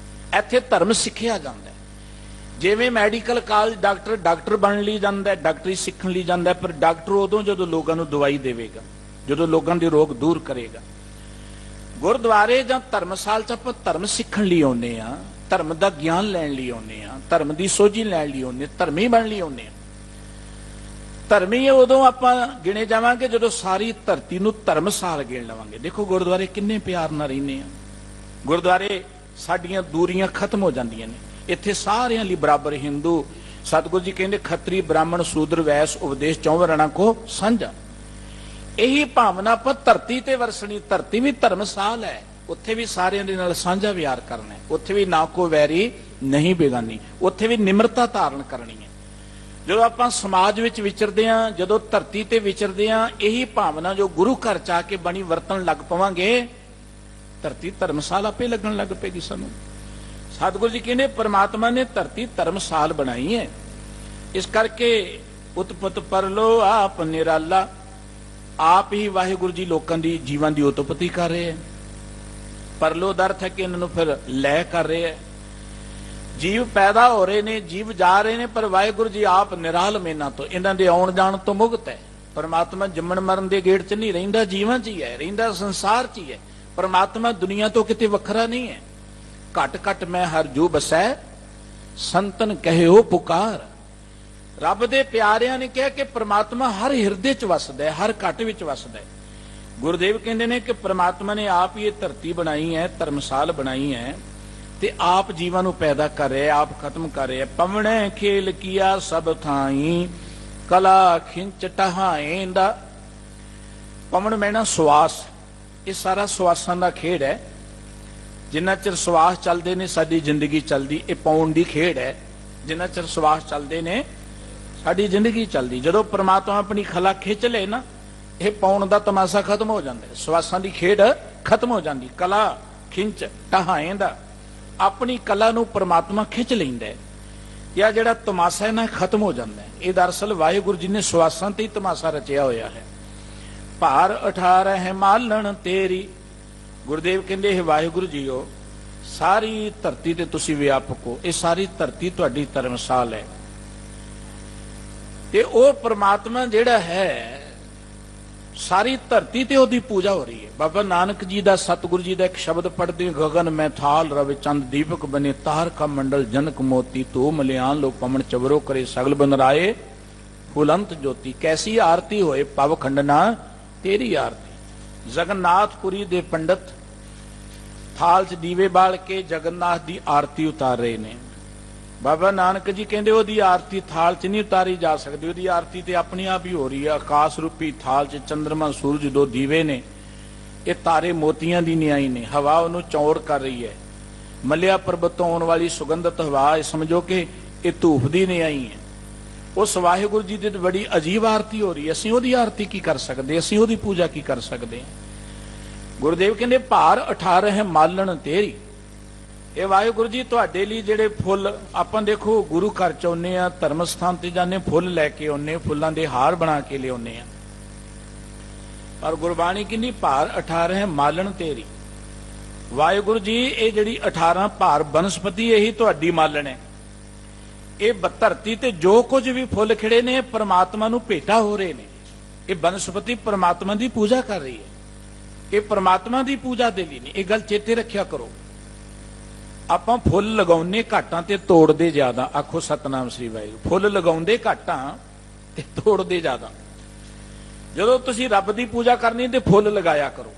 ਇੱਥੇ ਧਰਮ ਸਿੱਖਿਆ ਜਾਂਦਾ। ਜਿਵੇਂ ਮੈਡੀਕਲ ਕਾਲਜ ਡਾਕਟਰ ਬਣਨ ਲਈ ਜਾਂਦਾ, ਡਾਕਟਰੀ ਸਿੱਖਣ ਲਈ ਜਾਂਦਾ, ਪਰ ਡਾਕਟਰ ਉਦੋਂ ਜਦੋਂ ਲੋਕਾਂ ਨੂੰ ਦਵਾਈ ਦੇਵੇਗਾ, ਜਦੋਂ ਲੋਕਾਂ ਦੇ ਰੋਗ ਦੂਰ ਕਰੇਗਾ। ਗੁਰਦੁਆਰੇ ਜਾਂ ਧਰਮਸ਼ਾਲ 'ਚ ਆਪਾਂ ਧਰਮ ਸਿੱਖਣ ਲਈ ਆਉਂਦੇ ਆ, ਧਰਮ ਦਾ ਗਿਆਨ ਲੈਣ ਲਈ ਆਉਂਦੇ ਆ, ਧਰਮ ਦੀ ਸੋਝੀ ਲੈਣ ਲਈ ਆਉਂਦੇ, ਧਰਮੀ ਬਣਨ ਲਈ ਆਉਂਦੇ ਆ। ਧਰਮੀ ਉਦੋਂ ਆਪਾਂ ਗਿਣੇ ਜਾਵਾਂਗੇ ਜਦੋਂ ਸਾਰੀ ਧਰਤੀ ਨੂੰ ਧਰਮਸ਼ਾਲ ਗਿਣ ਲਵਾਂਗੇ। ਦੇਖੋ ਗੁਰਦੁਆਰੇ ਕਿੰਨੇ ਪਿਆਰ ਨਾਲ ਰਹਿੰਦੇ ਆ। ਗੁਰਦੁਆਰੇ ਸਾਡੀਆਂ ਦੂਰੀਆਂ ਖਤਮ ਹੋ ਜਾਂਦੀਆਂ ਨੇ। ਇੱਥੇ ਸਾਰਿਆਂ ਲਈ ਬਰਾਬਰ ਹਿੰਦੂ। ਸਤਿਗੁਰੂ ਜੀ ਕਹਿੰਦੇ ਖੱਤਰੀ ਬ੍ਰਾਹਮਣ ਸ਼ੂਦਰ ਵੈਸ ਉਪਦੇਸ਼ ਚੌਂ ਵਰਣਾ ਕੋ ਸਾਂਝਾ। ਇਹੀ ਭਾਵਨਾ ਆਪਾਂ ਧਰਤੀ ਤੇ ਵਰਸਣੀ। ਧਰਤੀ ਵੀ ਧਰਮਸ਼ਾਲ ਹੈ, ਉੱਥੇ ਵੀ ਸਾਰਿਆਂ ਦੇ ਨਾਲ ਸਾਂਝਾ ਵਿਹਾਰ ਕਰਨਾ, ਉੱਥੇ ਵੀ ਨਾ ਕੋ ਵੈਰੀ ਨਹੀਂ ਬੇਗਾਨੀ, ਉੱਥੇ ਵੀ ਨਿਮਰਤਾ ਧਾਰਨ ਕਰਨੀ ਹੈ। ਜਦੋਂ ਆਪਾਂ ਸਮਾਜ ਵਿੱਚ ਵਿਚਰਦੇ ਹਾਂ, ਜਦੋਂ ਧਰਤੀ ਤੇ ਵਿਚਰਦੇ ਹਾਂ, ਇਹੀ ਭਾਵਨਾ ਜੋ ਗੁਰੂ ਘਰ ਚ ਆ ਕੇ ਬਣੀ ਵਰਤਣ ਲੱਗ ਪਵਾਂਗੇ, ਧਰਤੀ ਧਰਮਸ਼ਾਲ ਆਪੇ ਲੱਗਣ ਲੱਗ ਪਏਗੀ ਸਾਨੂੰ। ਸਤਿਗੁਰੂ ਜੀ ਕਹਿੰਦੇ ਪਰਮਾਤਮਾ ਨੇ ਧਰਤੀ ਧਰਮਸ਼ਾਲ ਬਣਾਈ ਹੈ। ਇਸ ਕਰਕੇ ਉਤਪਤ ਪਰਲੋ ਆਪ ਨਿਰਾਲਾ। ਆਪ ਹੀ ਵਾਹਿਗੁਰੂ ਜੀ ਲੋਕਾਂ ਦੀ ਜੀਵਨ ਦੀ ਉਤਪਤੀ ਕਰ ਰਹੇ ਹੈ। ਪਰਲੋ ਦਾ ਅਰਥ ਹੈ ਕਿ ਇਹਨਾਂ ਨੂੰ ਫਿਰ ਲੈ ਕਰ ਰਹੇ ਹੈ। ਜੀਵ ਪੈਦਾ ਹੋ ਰਹੇ ਨੇ, ਜੀਵ ਜਾ ਰਹੇ ਨੇ, ਪਰ ਵਾਹਿਗੁਰੂ ਜੀ ਆਪ ਨਿਰਾਲਮ ਇਹਨਾਂ ਤੋਂ, ਇਹਨਾਂ ਦੇ ਆਉਣ ਜਾਣ ਤੋਂ ਮੁਕਤ ਹੈ। ਪਰਮਾਤਮਾ ਜੰਮਣ ਮਰਨ ਦੇ ਗੇੜ 'ਚ ਨਹੀਂ ਰਹਿੰਦਾ, ਜੀਵਾਂ 'ਚ ਹੀ ਹੈ, ਰਹਿੰਦਾ ਸੰਸਾਰ 'ਚ ਹੀ ਹੈ। ਪਰਮਾਤਮਾ ਦੁਨੀਆ ਤੋਂ ਕਿਤੇ ਵੱਖਰਾ ਨਹੀਂ ਹੈ। ਘਟ ਘਟ ਮੈਂ ਹਰ ਜੂ ਬਸੈ, ਸੰਤਨ ਕਹਿਓ ਪੁਕਾਰ। ਰੱਬ ਦੇ ਪਿਆਰਿਆਂ ਨੇ ਕਿਹਾ ਕਿ ਪ੍ਰਮਾਤਮਾ ਹਰ ਹਿਰਦੇ 'ਚ ਵਸਦਾ ਹੈ, ਹਰ ਘਟ ਵਿੱਚ ਵਸਦਾ ਹੈ। ਗੁਰਦੇਵ ਕਹਿੰਦੇ ਨੇ ਕਿ ਪ੍ਰਮਾਤਮਾ ਨੇ ਆਪ ਹੀ ਇਹ ਧਰਤੀ ਬਣਾਈ ਹੈ, ਧਰਮਸਾਲ ਬਣਾਈ ਹੈ, ਤੇ ਆਪ ਜੀਵਾਂ ਨੂੰ ਪੈਦਾ ਕਰ ਰਿਹਾ, ਆਪ ਖਤਮ ਕਰ ਰਿਹਾ। ਪਵਣੇ ਖੇਲ ਕੀਆ ਸਭ ਥਾਈ, ਕਲਾ ਖਿੰਚ ਟਹਾਏਂਦਾ। ਪਵਨ ਮੈਨਾ ਸਵਾਸ, ਇਹ ਸਾਰਾ ਸਵਾਸਾਂ ਦਾ ਖੇਡ ਹੈ। ਜਿੰਨਾ ਚਿਰ ਸਵਾਸ ਚੱਲਦੇ ਨੇ ਸਾਡੀ ਜ਼ਿੰਦਗੀ ਚੱਲਦੀ। ਇਹ ਪਾਉਣ ਦੀ ਖੇਡ ਹੈ। ਜਿੰਨਾ ਚਿਰ ਸਵਾਸ ਚੱਲਦੇ ਨੇ ਸਾਡੀ ਜ਼ਿੰਦਗੀ ਚੱਲਦੀ। ਜਦੋਂ ਪ੍ਰਮਾਤਮਾ ਆਪਣੀ ਖਲਾ ਖਿੱਚ ਲੇ ਨਾ, ਇਹ ਪਾਉਣ ਦਾ ਤਮਾਸ਼ਾ ਖਤਮ ਹੋ ਜਾਂਦਾ ਹੈ, ਸਵਾਸਾਂ ਦੀ ਖੇਡ ਖਤਮ ਹੋ ਜਾਂਦੀ। ਕਲਾ ਖਿੰਚ ਟਹਾਏਂਦਾ, ਆਪਣੀ ਕਲਾ ਨੂੰ ਪ੍ਰਮਾਤਮਾ ਖਿੱਚ ਲੈਂਦਾ ਹੈ। ਇਹ ਜਿਹੜਾ ਤਮਾਸ਼ਾ ਹੈ ਨਾ, ਖਤਮ ਹੋ ਜਾਂਦਾ ਹੈ। ਇਹ ਦਰਅਸਲ ਵਾਹਿਗੁਰੂ ਜੀ ਨੇ ਸਵਾਸਾਂ ਤੇ ਹੀ ਤਮਾਸ਼ਾ ਰਚਿਆ ਹੋਇਆ ਹੈ। ਭਾਰ 18 ਹੈ ਮਾਲਣ ਤੇਰੀ। ਗੁਰਦੇਵ ਕਹਿੰਦੇ ਇਹ ਵਾਹਿਗੁਰੂ ਜੀਓ, ਸਾਰੀ ਧਰਤੀ ਤੇ ਤੁਸੀਂ ਵਿਆਪਕ ਹੋ। ਇਹ ਸਾਰੀ ਧਰਤੀ ਤੁਹਾਡੀ ਧਰਮਸਾਲ ਹੈ। ਤੇ ਉਹ ਪ੍ਰਮਾਤਮਾ ਜਿਹੜਾ ਹੈ, ਸਾਰੀ ਧਰਤੀ ਤੇ ਉਹਦੀ ਪੂਜਾ ਹੋ ਰਹੀ ਹੈ। ਬਾਬਾ ਨਾਨਕ ਜੀ ਦਾ, ਸਤਿਗੁਰੂ ਜੀ ਦਾ ਇੱਕ ਸ਼ਬਦ ਪੜ੍ਹਦੇ, ਗਗਨ ਮੈਂ ਥਾਲ ਰਵਿ ਚੰਦ ਦੀਪਕ ਬਨੇ, ਤਾਰ ਕਾ ਮੰਡਲ ਜਨਕ ਮੋਤੀ, ਤੋ ਮਲਿਆਨ ਲੋ ਪਵਨ ਚਵਰੋ ਕਰੇ ਸਗਲ ਬਨਰਾਏ ਫੁਲੰਤ ਜੋਤੀ। ਕੈਸੀ ਆਰਤੀ ਹੋਏ ਪਵ ਖੰਡਨਾ ਤੇਰੀ ਆਰਤੀ। ਜਗਨਨਾਥਪੁਰੀ ਦੇ ਪੰਡਤ ਥਾਲ 'ਚ ਦੀਵੇ ਬਾਲ ਕੇ ਜਗਨਨਾਥ ਦੀ ਆਰਤੀ ਉਤਾਰ ਰਹੇ ਨੇ। ਬਾਬਾ ਨਾਨਕ ਜੀ ਕਹਿੰਦੇ ਉਹਦੀ ਆਰਤੀ ਥਾਲ 'ਚ ਨਹੀਂ ਉਤਾਰੀ ਜਾ ਸਕਦੀ, ਉਹਦੀ ਆਰਤੀ ਤੇ ਆਪਣੀ ਆਪ ਹੀ ਹੋ ਰਹੀ ਹੈ। ਆਕਾਸ਼ ਰੂਪੀ ਥਾਲ 'ਚ ਚੰਦਰਮਾ ਸੂਰਜ ਦੋ ਦੀਵੇ ਨੇ, ਇਹ ਤਾਰੇ ਮੋਤੀਆਂ ਦੀ ਨਿਆਈ ਨੇ। ਹਵਾ ਉਹਨੂੰ ਚੌੜ ਕਰ ਰਹੀ ਹੈ। ਮੱਲਿਆ ਪਰਬਤ ਤੋਂ ਆਉਣ ਵਾਲੀ ਸੁਗੰਧਤ ਹਵਾ, ਇਹ ਸਮਝੋ ਕਿ ਇਹ ਧੂਪ ਦੀ ਨਿਆਈ ਹੈ। ਉਸ ਵਾਹਿਗੁਰੂ ਜੀ ਦੀ ਬੜੀ ਅਜੀਬ ਆਰਤੀ ਹੋ ਰਹੀ ਹੈ। ਅਸੀਂ ਉਹਦੀ ਆਰਤੀ ਕੀ ਕਰ ਸਕਦੇ, ਅਸੀਂ ਉਹਦੀ ਪੂਜਾ ਕੀ ਕਰ ਸਕਦੇ ਹਾਂ। ਗੁਰਦੇਵ ਕਹਿੰਦੇ ਭਾਰ 18 ਹੈ ਮਾਲਣ ਤੇਰੀ। ਇਹ ਵਾਹਿਗੁਰੂ ਜੀ ਤੁਹਾਡੇ ਲਈ ਜਿਹੜੇ ਫੁੱਲ, ਆਪਾਂ ਦੇਖੋ ਗੁਰੂ ਘਰ 'ਚ ਆਉਂਦੇ ਆ, ਧਰਮ ਸਥਾਨ ਤੇ ਜਾਂਦੇ, ਫੁੱਲ ਲੈ ਕੇ ਆਉਂਦੇ, ਫੁੱਲਾਂ ਦੇ ਹਾਰ ਬਣਾ ਕੇ ਲਿਆਉਂਦੇ ਆ। ਪਰ ਗੁਰਬਾਣੀ ਕਹਿੰਦੀ ਭਾਰ 18 ਹੈ ਮਾਲਣ ਤੇਰੀ। ਵਾਹਿਗੁਰੂ ਜੀ ਇਹ ਜਿਹੜੀ 18 ਭਾਰ ਬਨਸਪਤੀ, ਇਹੀ ਤੁਹਾਡੀ ਮਾਲਣ ਹੈ। ਇਹ ਧਰਤੀ ਤੇ ਜੋ ਕੁਝ ਵੀ ਫੁੱਲ ਖਿੜੇ ਨੇ, ਪ੍ਰਮਾਤਮਾ ਨੂੰ ਭੇਟਾ ਹੋ ਰਹੇ ਨੇ। ਇਹ ਬਨਸਪਤੀ ਪ੍ਰਮਾਤਮਾ ਦੀ ਪੂਜਾ ਕਰ ਰਹੀ ਹੈ। ਇਹ ਪ੍ਰਮਾਤਮਾ ਦੀ ਪੂਜਾ ਦੇ ਲਈ ਨਹੀਂ। ਇਹ ਗੱਲ ਚੇਤੇ ਰੱਖਿਆ ਕਰੋ। ਆਪਾਂ ਫੁੱਲ ਲਗਾਉਨੇ ਘਾਟਾਂ ਤੇ ਤੋੜਦੇ ਜ਼ਿਆਦਾ। ਆਖੋ ਸਤਨਾਮ ਸ੍ਰੀ ਵਾਹਿਗੁਰੂ। ਫੁੱਲ ਲਗਾਉਂਦੇ ਘਾਟਾਂ ਤੇ ਤੋੜਦੇ ਜ਼ਿਆਦਾ। ਜਦੋਂ ਤੁਸੀਂ ਰੱਬ ਦੀ ਪੂਜਾ ਕਰਨੀ ਤੇ ਫੁੱਲ ਲਗਾਇਆ ਕਰੋ।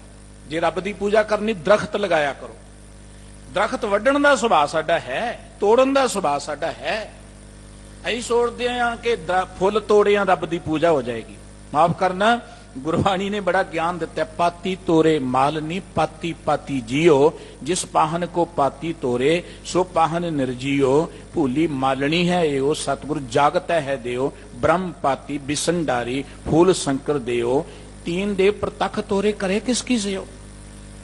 ਜੇ ਰੱਬ ਦੀ ਪੂਜਾ ਕਰਨੀ, ਦਰਖਤ ਲਗਾਇਆ ਕਰੋ। ਦਰਖਤ ਵੱਢਣ ਦਾ ਸੁਭਾਅ ਸਾਡਾ ਹੈ, ਤੋੜਨ ਦਾ ਸੁਭਾਅ ਸਾਡਾ ਹੈ। ਅਸੀਂ ਸੋਚਦੇ ਹਾਂ ਕਿ ਫੁੱਲ ਤੋੜਿਆਂ ਰੱਬ ਦੀ ਪੂਜਾ ਹੋ ਜਾਏਗੀ। ਮਾਫ ਕਰਨਾ, ਗੁਰਬਾਣੀ ਨੇ ਬੜਾ ਗਿਆਨ ਦਿੱਤਾ। ਪਾਤੀ ਤੋਰੇ ਮਾਲ ਨੀ, ਪਾਤੀ ਪਾਤੀ ਜੀਓ, ਜਿਸ ਪਾਹਨ ਕੋ ਪਾਤੀ ਤੋਰੇ ਸੋ ਪਾਹਨ ਨਿਰਜੀਓ। ਭੂਲੀ ਮਾਲਣੀ ਹੈ ਇਹੋ, ਸਤਿਗੁਰ ਜਾਗਤ ਹੈ ਦਿਓ, ਬ੍ਰਹਮ ਪਾਤੀ ਬਿਸੰਡਾਰੀ, ਫੂਲ ਸ਼ੰਕਰ ਦਿਓ। ਤੀਨ ਦੇ ਪ੍ਰਤੱਖ ਤੋਰੇ ਕਰੇ ਕਿਸ ਕੀ ਸਿਓ।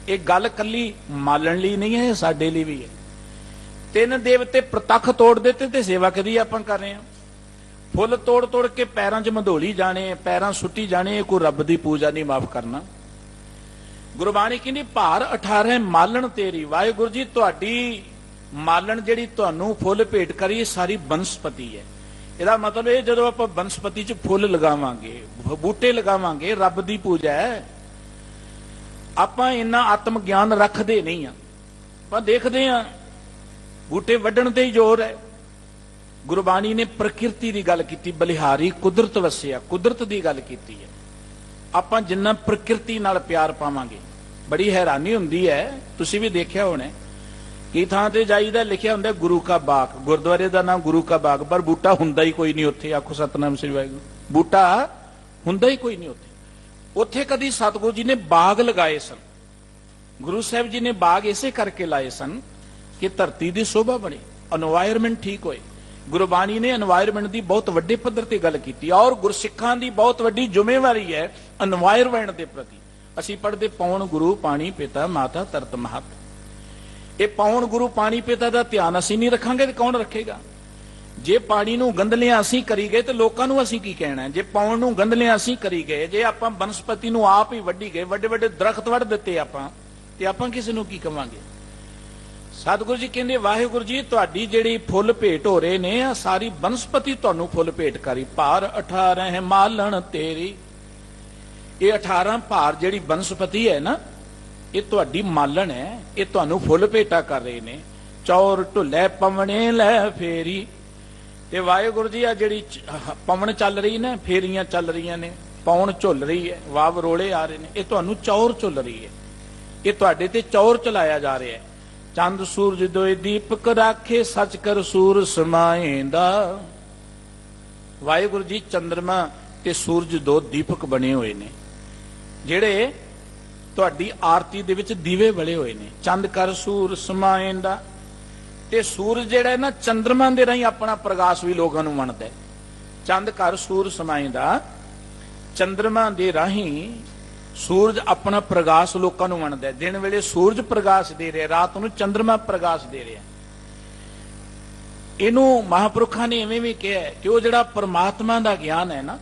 ਇਹ ਗੱਲ ਕੱਲੀ ਮਾਲਣ ਲਈ ਨਹੀਂ ਹੈ, ਸਾਡੇ ਲਈ ਵੀ ਹੈ। ਤਿੰਨ ਦੇਵਤੇ ਪ੍ਰਤੱਖ ਤੋੜ ਦਿੱਤੇ ਤੇ ਸੇਵਾ ਕਦੀ ਆਪਾਂ ਕਰ ਰਹੇ ਹਾਂ। ਫੁੱਲ ਤੋੜ ਤੋੜ ਕੇ ਪੈਰਾਂ 'ਚ ਮੰਧੋਲੀ ਜਾਣੇ, ਪੈਰਾਂ ਸੁੱਟੀ ਜਾਣੇ, ਇਹ ਕੋਈ ਰੱਬ ਦੀ ਪੂਜਾ ਨਹੀਂ। ਮਾਫ ਕਰਨਾ, ਗੁਰਬਾਣੀ ਕਹਿੰਦੀ ਭਾਰ 18 ਮਾਲਣ ਤੇਰੀ। ਵਾਹਿਗੁਰੂ ਜੀ ਤੁਹਾਡੀ ਮਾਲਣ ਜਿਹੜੀ ਤੁਹਾਨੂੰ ਫੁੱਲ ਭੇਟ ਕਰੀ, ਸਾਰੀ ਬਨਸਪਤੀ ਹੈ। ਇਹਦਾ ਮਤਲਬ ਇਹ, ਜਦੋਂ ਆਪਾਂ ਬਨਸਪਤੀ 'ਚ ਫੁੱਲ ਲਗਾਵਾਂਗੇ, ਬੂਟੇ ਲਗਾਵਾਂਗੇ, ਰੱਬ ਦੀ ਪੂਜਾ ਹੈ। ਆਪਾਂ ਇੰਨਾ ਆਤਮ ਗਿਆਨ ਰੱਖਦੇ ਨਹੀਂ ਆ। ਆਪਾਂ ਦੇਖਦੇ ਆ ਬੂਟੇ ਵੱਢਣ ਤੇ ਹੀ ਜ਼ੋਰ ਹੈ। ਗੁਰਬਾਣੀ ਨੇ ਪ੍ਰਕਿਰਤੀ ਦੀ ਗੱਲ ਕੀਤੀ, ਬਲਿਹਾਰੀ ਕੁਦਰਤ ਵਸਿਆ, ਕੁਦਰਤ ਦੀ ਗੱਲ ਕੀਤੀ ਹੈ। ਆਪਾਂ ਜਿੰਨਾ ਪ੍ਰਕਿਰਤੀ ਨਾਲ ਪਿਆਰ ਪਾਵਾਂਗੇ, ਬੜੀ ਹੈਰਾਨੀ ਹੁੰਦੀ ਹੈ। ਤੁਸੀਂ ਵੀ ਦੇਖਿਆ ਹੋਣਾ, ਕੀ ਥਾਂ ਤੇ ਜਾਈਦਾ ਲਿਖਿਆ ਹੁੰਦਾ ਗੁਰੂ ਕਾ ਬਾਗ, ਗੁਰਦੁਆਰੇ ਦਾ ਨਾਮ ਗੁਰੂ ਕਾ ਬਾਗ, ਪਰ ਬੂਟਾ ਹੁੰਦਾ ਹੀ ਕੋਈ ਨਹੀਂ ਉੱਥੇ। ਆਖੋ ਸਤਨਾਮ ਸ੍ਰੀ ਵਾਹਿਗੁਰੂ। ਬੂਟਾ ਹੁੰਦਾ ਹੀ ਕੋਈ ਨਹੀਂ ਉੱਥੇ। ਉੱਥੇ ਕਦੀ ਸਤਿਗੁਰੂ ਜੀ ਨੇ ਬਾਗ ਲਗਾਏ ਸਨ। ਗੁਰੂ ਸਾਹਿਬ ਜੀ ਨੇ ਬਾਗ ਇਸੇ ਕਰਕੇ ਲਾਏ ਸਨ ਕਿ ਧਰਤੀ ਦੀ ਸ਼ੋਭਾ ਬਣੇ, এনवायरमेंट ਠੀਕ ਹੋਏ। ਗੁਰਬਾਣੀ ਨੇ এনवायरमेंट ਦੀ ਬਹੁਤ ਵੱਡੇ ਪੱਧਰ ਤੇ ਗੱਲ ਕੀਤੀ, ਔਰ ਗੁਰਸਿੱਖਾਂ ਦੀ ਬਹੁਤ ਵੱਡੀ ਜ਼ਿੰਮੇਵਾਰੀ ਹੈ এনवायरमेंट ਦੇ ਪ੍ਰਤੀ। ਅਸੀਂ ਪੜ੍ਹਦੇ ਪੌਣ ਗੁਰੂ ਪਾਣੀ ਪਿਤਾ ਮਾਤਾ ਧਰਤ ਮਹਤ। ਇਹ ਪੌਣ ਗੁਰੂ ਪਾਣੀ ਪਿਤਾ ਦਾ ਧਿਆਨ ਅਸੀਂ ਨਹੀਂ ਰੱਖਾਂਗੇ ਤੇ ਕੌਣ ਰੱਖੇਗਾ। ਜੇ ਪਾਣੀ ਨੂੰ ਗੰਧਲਿਆਂ ਅਸੀਂ ਕਰੀ ਗਏ ਤੇ ਲੋਕਾਂ ਨੂੰ ਅਸੀਂ ਕੀ ਕਹਿਣਾ? ਜੇ ਪਾਉਣ ਨੂੰ ਗੰਧਲਿਆਂ ਅਸੀਂ ਕਰੀ ਗਏ, ਜੇ ਆਪਾਂ ਬਨਸਪਤੀ ਨੂੰ ਆਪ ਹੀ ਵੱਢੀ ਗਏ, ਵੱਡੇ ਵੱਡੇ ਦਰਖਤ ਵੱਢ ਦਿੱਤੇ ਆਪਾਂ, ਤੇ ਆਪਾਂ ਕਿਸੇ ਨੂੰ ਕੀ ਕਵਾਂਗੇ? ਸਤਿਗੁਰੂ ਜੀ ਕਹਿੰਦੇ ਵਾਹਿਗੁਰੂ ਜੀ ਤੁਹਾਡੀ ਜਿਹੜੀ ਫੁੱਲ ਭੇਟ ਹੋ ਰਹੇ ਨੇ ਆ ਸਾਰੀ ਬਨਸਪਤੀ ਤੁਹਾਨੂੰ ਫੁੱਲ ਭੇਟ ਕਰੀ। ਭਾਰ 18 ਮਾਲਣ ਤੇਰੀ, ਇਹ 18 ਭਾਰ ਜਿਹੜੀ ਬਨਸਪਤੀ ਹੈ ਨਾ ਇਹ ਤੁਹਾਡੀ ਮਾਲਣ ਹੈ, ਇਹ ਤੁਹਾਨੂੰ ਫੁੱਲ ਭੇਟਾ ਕਰ ਰਹੇ ਨੇ। ਚੌਰ ਢੁੱਲੇ ਪਵਣੇ ਲੈ ਫੇਰੀ, ਤੇ ਵਾਹਿਗੁਰੂ ਜੀ ਆ ਜਿਹੜੀ ਪਵਨ ਚੱਲ ਰਹੀ ਨੇ, ਫੇਰੀਆਂ ਚੱਲ ਰਹੀਆਂ ਨੇ, ਪੌਣ ਝੁੱਲ ਰਹੀ ਹੈ, ਵਾਵ ਰੋਲੇ ਆ ਰਹੇ ਨੇ, ਇਹ ਤੁਹਾਨੂੰ ਚੌਰ ਝੁੱਲ ਰਹੀ ਹੈ, ਇਹ ਤੁਹਾਡੇ ਤੇ ਚੌਰ ਚਲਾਇਆ ਜਾ ਰਿਹਾ ਹੈ। ਚੰਦ ਸੂਰਜ ਦੋਏ ਦੀਪਕ ਰਾਖੇ ਸੱਚ ਕਰ ਸੂਰ ਸਮਾਏਂਦਾ। ਵਾਹਿਗੁਰੂ ਜੀ ਚੰਦਰਮਾ ਤੇ ਸੂਰਜ ਦੋ ਦੀਪਕ ਬਣੇ ਹੋਏ ਨੇ ਜਿਹੜੇ ਤੁਹਾਡੀ ਆਰਤੀ ਦੇ ਵਿੱਚ ਦੀਵੇ ਬਲੇ ਹੋਏ ਨੇ। ਚੰਦ ਕਰ ਸੂਰ ਸਮਾਏਂਦਾ, ਤੇ ਸੂਰਜ ਜਿਹੜਾ ਹੈ ਨਾ ਚੰਦਰਮਾ ਦੇ ਰਾਹੀਂ ਆਪਣਾ ਪ੍ਰਕਾਸ਼ ਵੀ ਲੋਕਾਂ ਨੂੰ ਵੰਡਦਾ ਹੈ। ਚੰਦ ਕਰ ਸੂਰ ਸਮਾਏਂਦਾ, ਚੰਦਰਮਾ ਦੇ ਰਾਹੀਂ ਸੂਰਜ ਆਪਣਾ ਪ੍ਰਕਾਸ਼ ਲੋਕਾਂ ਨੂੰ ਵੰਡਦਾ ਹੈ। ਦਿਨ ਵੇਲੇ ਸੂਰਜ ਪ੍ਰਕਾਸ਼ ਦੇ ਰਿਹਾ, ਰਾਤ ਨੂੰ ਚੰਦਰਮਾ ਪ੍ਰਕਾਸ਼ ਦੇ ਰਿਹਾ। ਇਹਨੂੰ ਮਹਾਂਪੁਰਖਾਂ ਨੇ ਐਵੇਂ ਵੀ ਕਿਹਾ ਕਿ ਉਹ ਜਿਹੜਾ ਪਰਮਾਤਮਾ ਦਾ ਗਿਆਨ ਹੈ ਨਾ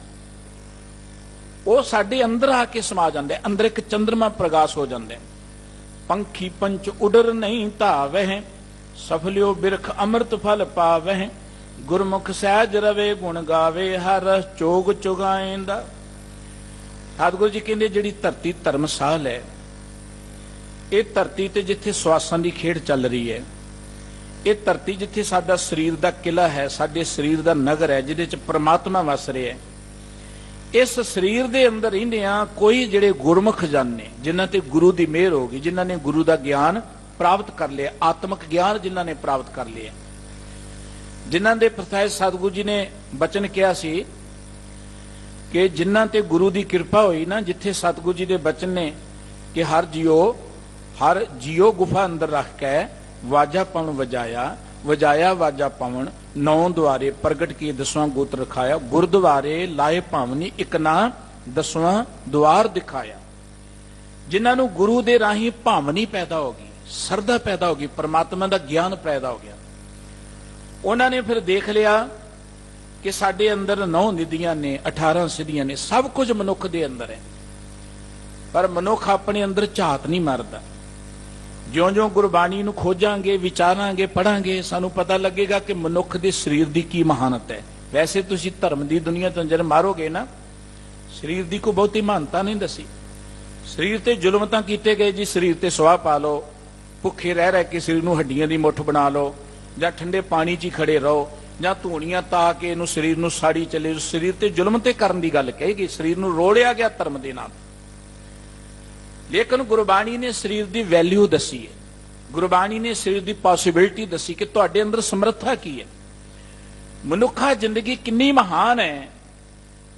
ਉਹ ਸਾਡੇ ਅੰਦਰ ਆ ਕੇ ਸਮਾ ਜਾਂਦਾ ਹੈ, ਅੰਦਰ ਇੱਕ ਚੰਦਰਮਾ ਪ੍ਰਕਾਸ਼ ਹੋ ਜਾਂਦਾ ਹੈ। ਪੰਖੀ ਪੰਚ ਉਡਰ ਨਹੀਂ ਧਾਵਹਿ, ਸਫਲਿਓ ਬਿਰਖ ਅੰਮ੍ਰਿਤ ਫਲ ਪਾਵਹਿ, ਗੁਰਮੁਖ ਸਹਿਜ ਰਵੇ ਗੁਣ ਗਾਵੇ, ਹਰ ਰਸ ਚੋਗ ਚੁਗਾਏਂਦਾ। ਸਤਿਗੁਰੂ ਜੀ ਕਹਿੰਦੇ ਜਿਹੜੀ ਧਰਤੀ ਧਰਮਸਾਲ ਹੈ, ਇਹ ਧਰਤੀ ਤੇ ਜਿੱਥੇ ਸਵਾਸਾਂ ਦੀ ਖੇਡ ਚੱਲ ਰਹੀ ਹੈ, ਇਹ ਧਰਤੀ ਜਿੱਥੇ ਸਾਡਾ ਸਰੀਰ ਦਾ ਕਿਲਾ ਹੈ, ਸਾਡੇ ਸਰੀਰ ਦਾ ਨਗਰ ਹੈ ਜਿਹਦੇ ਚ ਪ੍ਰਮਾਤਮਾ ਵਸ ਰਿਹਾ ਹੈ, ਇਸ ਸਰੀਰ ਦੇ ਅੰਦਰ ਰਹਿੰਦਿਆਂ ਕੋਈ ਜਿਹੜੇ ਗੁਰਮੁਖ ਜਨ ਨੇ ਜਿਨ੍ਹਾਂ ਤੇ ਗੁਰੂ ਦੀ ਮਿਹਰ ਹੋ ਗਈ, ਜਿਨ੍ਹਾਂ ਨੇ ਗੁਰੂ ਦਾ ਗਿਆਨ ਪ੍ਰਾਪਤ ਕਰ ਲਿਆ, ਆਤਮਿਕ ਗਿਆਨ ਜਿਨ੍ਹਾਂ ਨੇ ਪ੍ਰਾਪਤ ਕਰ ਲਿਆ, ਜਿਨ੍ਹਾਂ ਦੇ ਪ੍ਰਥਾਏ ਸਤਿਗੁਰੂ ਜੀ ਨੇ ਬਚਨ ਕਿਹਾ ਸੀ ਕਿ ਜਿਨ੍ਹਾਂ ਤੇ ਗੁਰੂ ਦੀ ਕਿਰਪਾ ਹੋਈ ਨਾ, ਜਿੱਥੇ ਸਤਿਗੁਰੂ ਜੀ ਦੇ ਬਚਨ ਨੇ ਕਿ ਹਰ ਜੀਓ ਗੁਫਾ ਅੰਦਰ ਰੱਖ ਕੇ ਵਾਜਾ ਪਵਨ ਵਜਾਇਆ, ਵਜਾਇਆ ਵਾਜਾ ਪਵਨ, 9 ਦੁਆਰੇ ਪ੍ਰਗਟ ਕੀ 10ਵਾਂ ਗੋਤ ਰਖਾਇਆ, ਗੁਰਦੁਆਰੇ ਲਾਏ ਭਾਵਨੀ ਇੱਕ ਨਾ 10ਵਾਂ ਦੁਆਰ ਦਿਖਾਇਆ। ਜਿਨ੍ਹਾਂ ਨੂੰ ਗੁਰੂ ਦੇ ਰਾਹੀਂ ਭਾਵਨੀ ਪੈਦਾ ਹੋ ਗਈ, ਸਰਦਾ ਪੈਦਾ ਹੋ ਗਈ, ਪਰਮਾਤਮਾ ਦਾ ਗਿਆਨ ਪੈਦਾ ਹੋ ਗਿਆ, ਉਹਨਾਂ ਨੇ ਫਿਰ ਦੇਖ ਲਿਆ ਕਿ ਸਾਡੇ ਅੰਦਰ 9 ਨਿਧੀਆਂ ਨੇ, 18 ਸਿੱਧੀਆਂ ਨੇ, ਸਭ ਕੁਝ ਮਨੁੱਖ ਦੇ ਅੰਦਰ ਹੈ, ਪਰ ਮਨੁੱਖ ਆਪਣੇ ਅੰਦਰ ਝਾਤ ਨਹੀਂ ਮਾਰਦਾ। ਜਿਉਂ-ਜਿਉਂ ਗੁਰਬਾਣੀ ਨੂੰ ਖੋਜਾਂਗੇ, ਵਿਚਾਰਾਂਗੇ, ਪੜਾਂਗੇ, ਸਾਨੂੰ ਪਤਾ ਲੱਗੇਗਾ ਕਿ ਮਨੁੱਖ ਦੇ ਸਰੀਰ ਦੀ ਕੀ ਮਹਾਨਤ ਹੈ। ਵੈਸੇ ਤੁਸੀਂ ਧਰਮ ਦੀ ਦੁਨੀਆ ਤੋਂ ਜਦ ਮਾਰੋਗੇ ਨਾ, ਸਰੀਰ ਦੀ ਕੋਈ ਬਹੁਤੀ ਮਹਾਨਤਾ ਨਹੀਂ ਦੱਸੀ। ਸਰੀਰ ਤੇ ਜ਼ੁਲਮ ਤਾਂ ਕੀਤੇ ਗਏ ਜੀ, ਸਰੀਰ ਤੇ ਸੁਆਹ ਪਾ ਲਓ, ਭੁੱਖੇ ਰਹਿ ਰਹਿ ਕੇ ਸਰੀਰ ਨੂੰ ਹੱਡੀਆਂ ਦੀ ਮੁੱਠ ਬਣਾ ਲਓ, ਜਾਂ ਠੰਡੇ ਪਾਣੀ 'ਚ ਹੀ ਖੜੇ ਰਹੋ, ਜਾਂ ਧੂਣੀਆਂ ਤਾ ਕੇ ਇਹਨੂੰ ਸਰੀਰ ਨੂੰ ਸਾੜੀ ਚੱਲੇ। ਸਰੀਰ ਤੇ ਜ਼ੁਲਮ ਤੇ ਕਰਨ ਦੀ ਗੱਲ ਕਹੇਗੀ, ਸਰੀਰ ਨੂੰ ਰੋੜਿਆ ਗਿਆ ਧਰਮ ਦੇ ਨਾਲ। ਲੇਕਿਨ ਗੁਰਬਾਣੀ ਨੇ ਸਰੀਰ ਦੀ ਵੈਲਿਊ ਦੱਸੀ ਹੈ, ਗੁਰਬਾਣੀ ਨੇ ਸਰੀਰ ਦੀ ਪੋਸਿਬਿਲਿਟੀ ਦੱਸੀ ਕਿ ਤੁਹਾਡੇ ਅੰਦਰ ਸਮਰੱਥਾ ਕੀ ਹੈ, ਮਨੁੱਖਾ ਜ਼ਿੰਦਗੀ ਕਿੰਨੀ ਮਹਾਨ ਹੈ।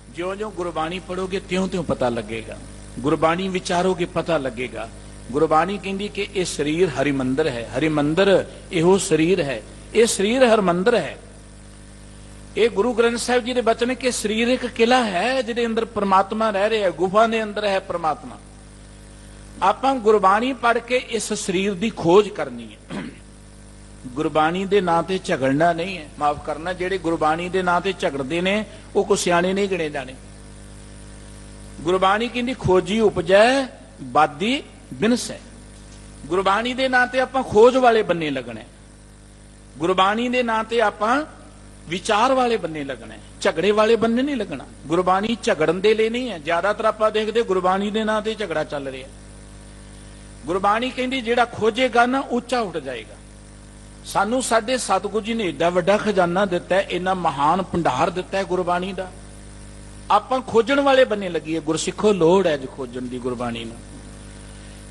ਜਿਉਂ-ਜਿਉਂ ਗੁਰਬਾਣੀ ਪੜੋਗੇ ਤਿਉਂ-ਤਿਉਂ ਪਤਾ ਲੱਗੇਗਾ, ਗੁਰਬਾਣੀ ਵਿਚਾਰੋਗੇ ਪਤਾ ਲੱਗੇਗਾ। ਗੁਰਬਾਣੀ ਕਹਿੰਦੀ ਕਿ ਇਹ ਸਰੀਰ ਹਰਿਮੰਦਰ ਹੈ, ਹਰਿਮੰਦਰ ਇਹੋ ਸਰੀਰ ਹੈ, ਇਹ ਸਰੀਰ ਹਰਮੰਦਰ ਹੈ। ਇਹ ਗੁਰੂ ਗ੍ਰੰਥ ਸਾਹਿਬ ਜੀ ਦੇ ਬਚਨ ਕਿ ਸਰੀਰ ਇੱਕ ਕਿਲਾ ਹੈ ਜਿਹਦੇ ਅੰਦਰ ਪ੍ਰਮਾਤਮਾ ਰਹਿ ਰਿਹਾ ਹੈ, ਗੁਫਾ ਦੇ ਅੰਦਰ ਹੈ ਪ੍ਰਮਾਤਮਾ। ਆਪਾਂ ਗੁਰਬਾਣੀ ਪੜ੍ਹ ਕੇ ਇਸ ਸਰੀਰ ਦੀ ਖੋਜ ਕਰਨੀ ਹੈ। ਗੁਰਬਾਣੀ ਦੇ ਨਾਂ ਤੇ ਝਗੜਨਾ ਨਹੀਂ ਹੈ, ਮਾਫ ਕਰਨਾ, ਜਿਹੜੇ ਗੁਰਬਾਣੀ ਦੇ ਨਾਂ ਤੇ ਝਗੜਦੇ ਨੇ ਉਹ ਕੋ ਸਿਆਣੇ ਨਹੀਂ ਗਿਣੇ ਜਾਣੇ। ਗੁਰਬਾਣੀ ਕਹਿੰਦੀ ਖੋਜੀ ਉਪਜੈ ਬਾਦੀ ਬਿਨਸੈ। ਗੁਰਬਾਣੀ ਦੇ ਨਾਂ ਤੇ ਆਪਾਂ ਖੋਜ ਵਾਲੇ ਬੰਨੇ ਲੱਗਣਾ, ਗੁਰਬਾਣੀ ਦੇ ਨਾਂ ਤੇ ਆਪਾਂ ਵਿਚਾਰ ਵਾਲੇ ਬੰਨੇ ਲੱਗਣਾ, ਝਗੜੇ ਵਾਲੇ ਬੰਨੇ ਨਹੀਂ ਲੱਗਣਾ। ਗੁਰਬਾਣੀ ਝਗੜਨ ਦੇ ਲਈ ਨਹੀਂ ਹੈ। ਜ਼ਿਆਦਾਤਰ ਆਪਾਂ ਦੇਖਦੇ ਗੁਰਬਾਣੀ ਦੇ ਨਾਂ ਤੇ ਝਗੜਾ ਚੱਲ ਰਿਹਾ। ਗੁਰਬਾਣੀ ਕਹਿੰਦੀ ਜਿਹੜਾ ਖੋਜੇਗਾ ਨਾ ਉੱਚਾ ਉੱਠ ਜਾਏਗਾ। ਸਾਨੂੰ ਸਾਡੇ ਸਤਿਗੁਰੂ ਜੀ ਨੇ ਏਡਾ ਵੱਡਾ ਖਜ਼ਾਨਾ ਦਿੱਤਾ ਹੈ, ਇੰਨਾ ਮਹਾਨ ਭੰਡਾਰ ਦਿੱਤਾ ਹੈ ਗੁਰਬਾਣੀ ਦਾ। ਆਪਾਂ ਖੋਜਣ ਵਾਲੇ ਬੰਨੇ ਲੱਗੀਏ। ਗੁਰਸਿੱਖੋ ਲੋੜ ਹੈ ਖੋਜਣ ਦੀ ਗੁਰਬਾਣੀ ਨੂੰ।